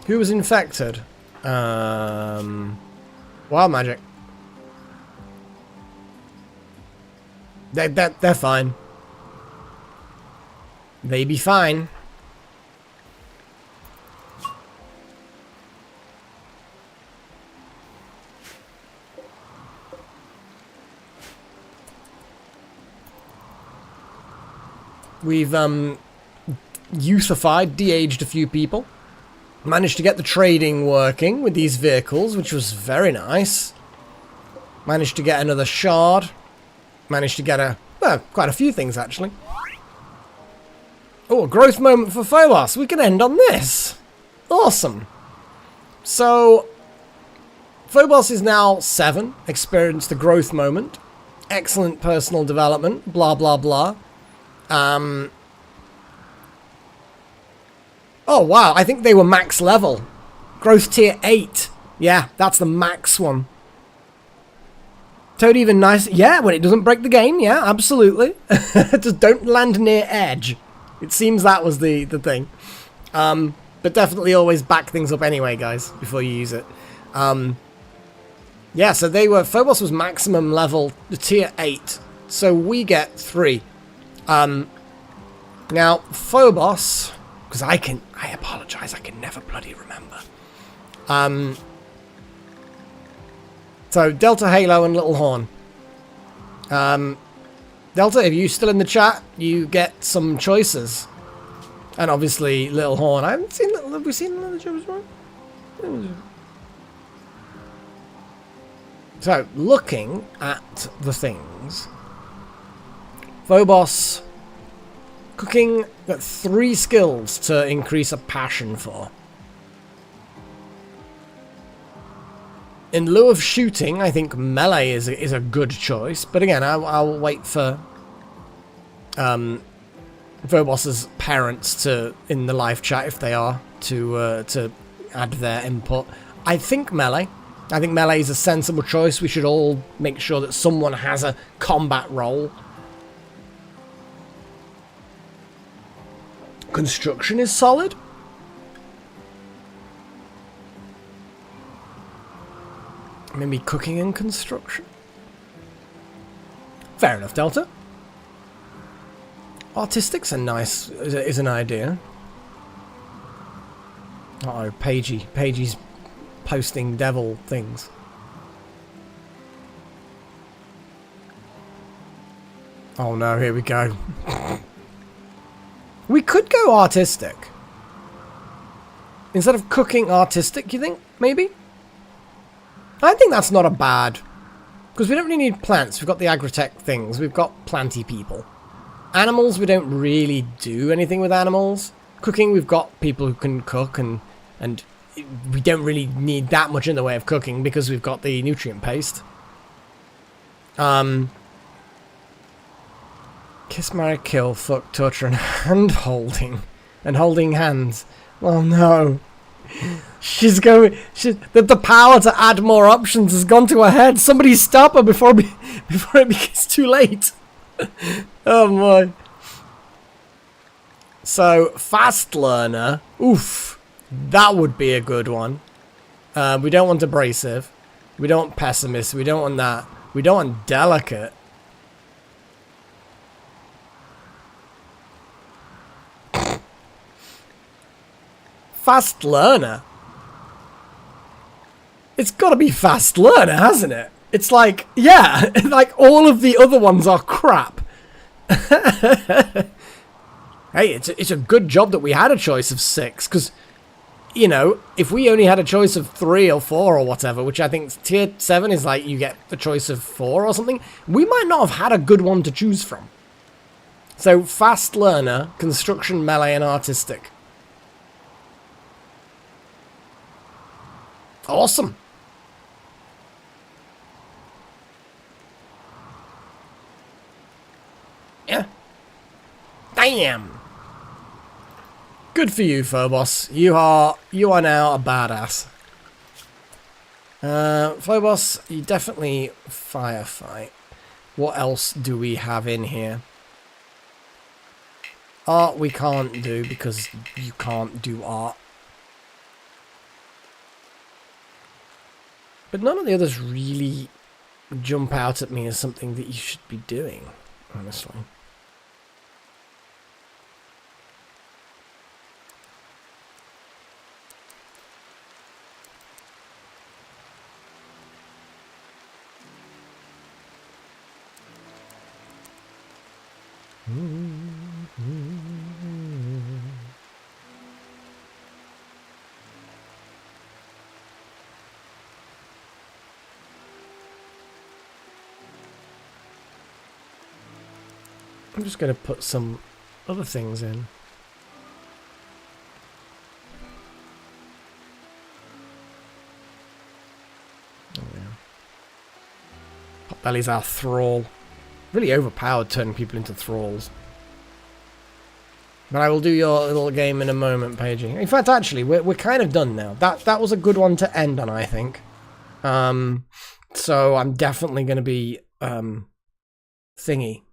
Who was infected? Wild Magic. They're fine. They be fine. We've youthified, de-aged a few people. Managed to get the trading working with these vehicles, which was very nice. Managed to get another shard. Managed to get quite a few things, actually. Oh, a growth moment for Phobos. We can end on this. Awesome. So, Phobos is now 7. Experienced the growth moment. Excellent personal development. Blah, blah, blah. Oh, wow. I think they were max level. Growth tier 8. Yeah, that's the max one. Toad even nice. Yeah, when it doesn't break the game. Yeah, absolutely. Just don't land near edge. It seems that was the thing. But definitely always back things up anyway, guys, before you use it. Yeah, so Phobos was maximum level, the tier 8. So we get 3. Now, Phobos, because I apologize, I can never bloody remember. So, Delta, Halo, and Little Horn. Delta, if you're still in the chat, you get some choices. And obviously, Little Horn. I haven't seen Little... Have we seen another choice one? So, looking at the things. Phobos. Cooking. Got 3 skills to increase a passion for. In lieu of shooting, I think melee is a good choice. But again, I'll wait for Phobos's parents to in the live chat if they are to add their input. I think melee. I think melee is a sensible choice. We should all make sure that someone has a combat role. Construction is solid. Maybe cooking and construction. Fair enough, Delta. Artistic's a nice is an idea. Uh-oh, Pagey's posting devil things. Oh no, here we go. We could go artistic. Instead of cooking artistic, you think? Maybe? I think that's not a bad... Because we don't really need plants. We've got the agritech things. We've got planty people. Animals, we don't really do anything with animals. Cooking, we've got people who can cook, and we don't really need that much in the way of cooking because we've got the nutrient paste. Kiss, marry, kill, fuck, torture, and hand-holding. And holding hands. Oh no. She's going... The power to add more options has gone to her head. Somebody stop her before it gets too late. Oh my. So, fast learner. Oof. That would be a good one. We don't want abrasive. We don't want pessimist. We don't want that. We don't want delicate. Fast learner. It's got to be fast learner, hasn't it? It's like, yeah, like all of the other ones are crap. Hey, it's a good job that we had a choice of 6, because, you know, if we only had a choice of 3 or 4 or whatever, which I think tier 7 is like you get the choice of 4 or something, we might not have had a good one to choose from. So, fast learner, construction, melee, and artistic. Awesome. Yeah. Damn. Good for you, Phobos. You are now a badass. Phobos, you definitely firefight. What else do we have in here? Art we can't do because you can't do art. But none of the others really jump out at me as something that you should be doing, honestly. I'm just going to put some other things in. Oh, yeah. Potbelly's our thrall. Really overpowered turning people into thralls. But I will do your little game in a moment, Paigey. In fact, actually, we're kind of done now. That was a good one to end on, I think. So I'm definitely going to be thingy.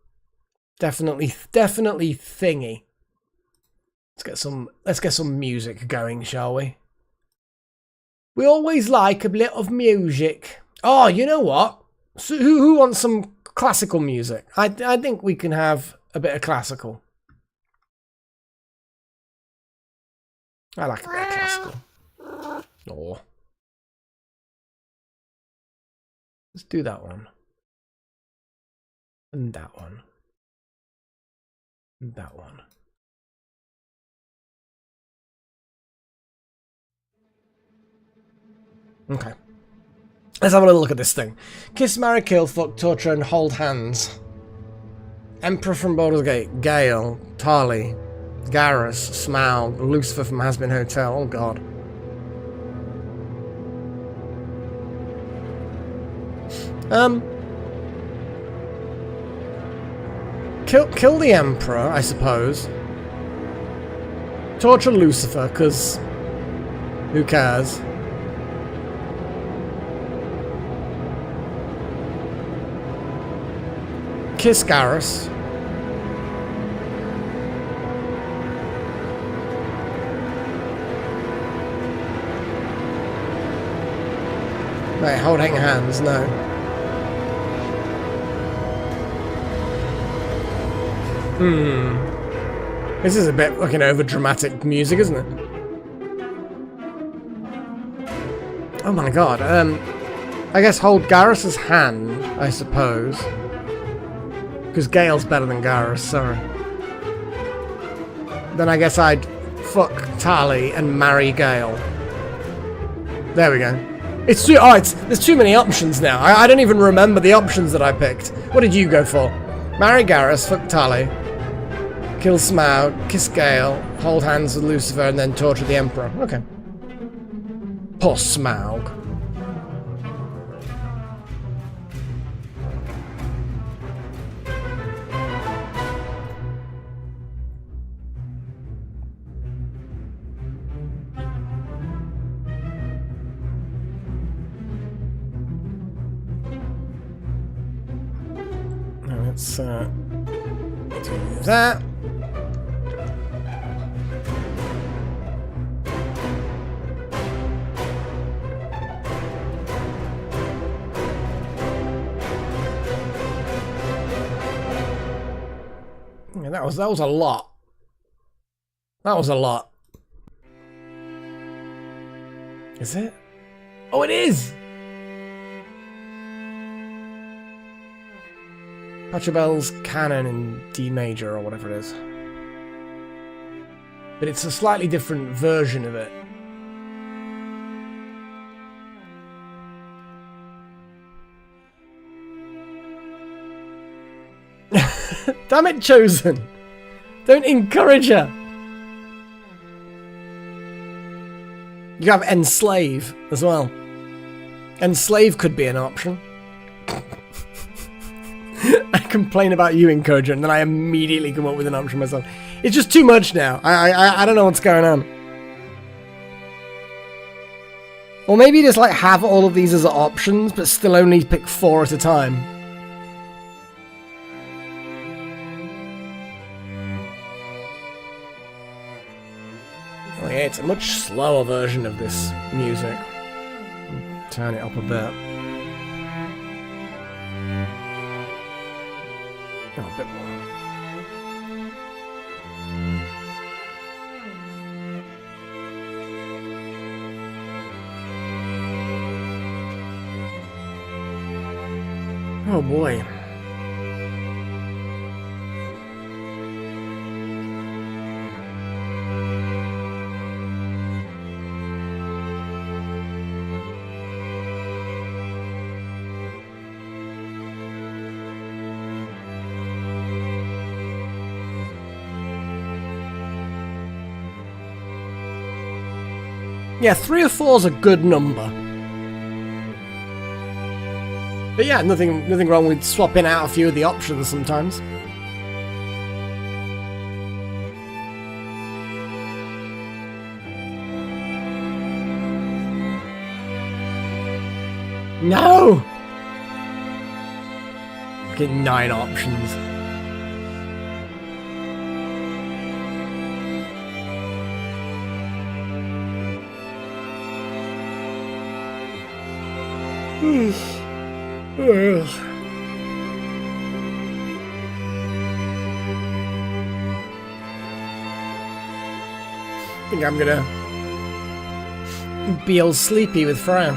Definitely thingy. Let's get some music going, shall we? We always like a bit of music. Oh, you know what? So who wants some classical music? I think we can have a bit of classical. I like a bit of classical. Oh. Let's do that one. And that one. And that one. Okay. Let's have a little look at this thing. Kiss, marry, kill, fuck, torture, and hold hands. Emperor from Baldur's Gate. Gale. Tarly. Garrus. Smaug. Lucifer from Has Been Hotel. Oh god. Kill the Emperor, I suppose. Torture Lucifer, because who cares? Kiss Garrus. Wait, holding hands, no. This is a bit fucking over dramatic music, isn't it? Oh my god, I guess hold Garrus's hand, I suppose. Because Gale's better than Garrus, sorry. Then I guess I'd fuck Tali and marry Gale. There we go. It's too. Oh, there's too many options now. I don't even remember the options that I picked. What did you go for? Marry Garrus, fuck Tali, kill Smaug, kiss Gale, hold hands with Lucifer, and then torture the Emperor. Okay. Poor Smaug. Let's do that. Yeah, that was a lot. That was a lot. Is it? Oh, it is! Pachelbel's Canon in D major or whatever it is. But it's a slightly different version of it. Damn it, Chosen! Don't encourage her! You have Enslave as well. Enslave could be an option. I complain about you encouraging, and then I immediately come up with an option myself. It's just too much now. I don't know what's going on. Or maybe just like have all of these as options, but still only pick 4 at a time. Oh yeah, it's a much slower version of this music. Turn it up a bit. Oh, a bit more. Oh boy. Yeah, 3 or 4 is a good number. But yeah, nothing wrong with swapping out a few of the options sometimes. No! Get 9 options. I think I'm gonna be all sleepy with Freya.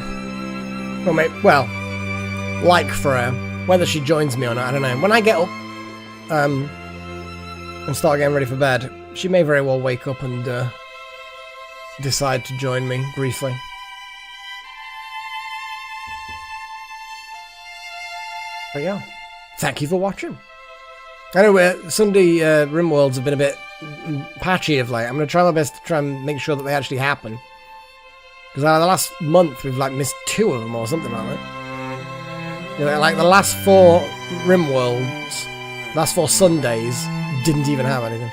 Well, like Freya. Whether she joins me or not, I don't know. When I get up and start getting ready for bed, she may very well wake up and decide to join me briefly. But yeah, thank you for watching. I know Sunday RimWorlds have been a bit patchy of late. I'm going to try my best to try and make sure that they actually happen. Because the last month we've like missed 2 of them or something like that. You know, like the last 4 RimWorlds, last 4 Sundays didn't even have anything.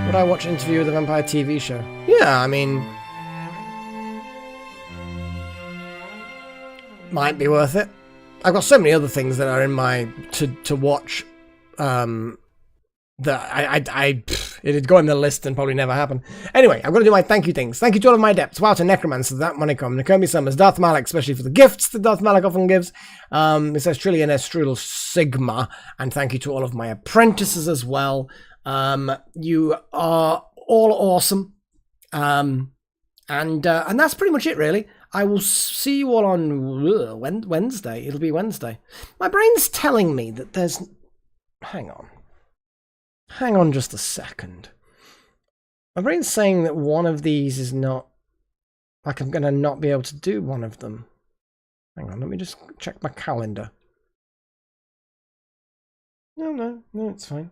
Would I watch an interview with the Vampire TV show? Yeah, I mean, might be worth it. I've got so many other things that are in my to watch that it'd go in the list and probably never happen. Anyway, I'm going to do my thank you things. Thank you to all of my adepts. Wow, to Necromancer, that Monicom, Nakomi Summers, Darth Malak, especially for the gifts that Darth Malak often gives. It says Trillion S. Strudel Sigma, and thank you to all of my apprentices as well. You are all awesome. And that's pretty much it, really. I will see you all on Wednesday. It'll be Wednesday. My brain's telling me that there's... Hang on. Hang on just a second. My brain's saying that one of these is not... Like, I'm going to not be able to do one of them. Hang on, let me just check my calendar. No, it's fine.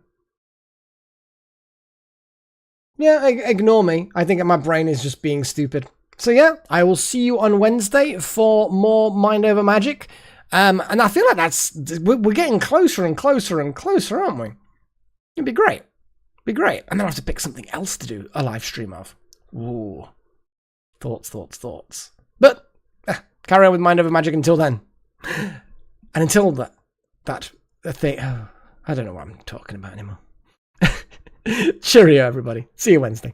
Yeah, ignore me. I think my brain is just being stupid. So yeah, I will see you on Wednesday for more Mind Over Magic. And I feel like we're getting closer and closer and closer, aren't we? It'd be great. Be great. And then I'll have to pick something else to do a live stream of. Ooh. Thoughts. But carry on with Mind Over Magic until then. And until that thing... I don't know what I'm talking about anymore. Cheerio, everybody. See you Wednesday.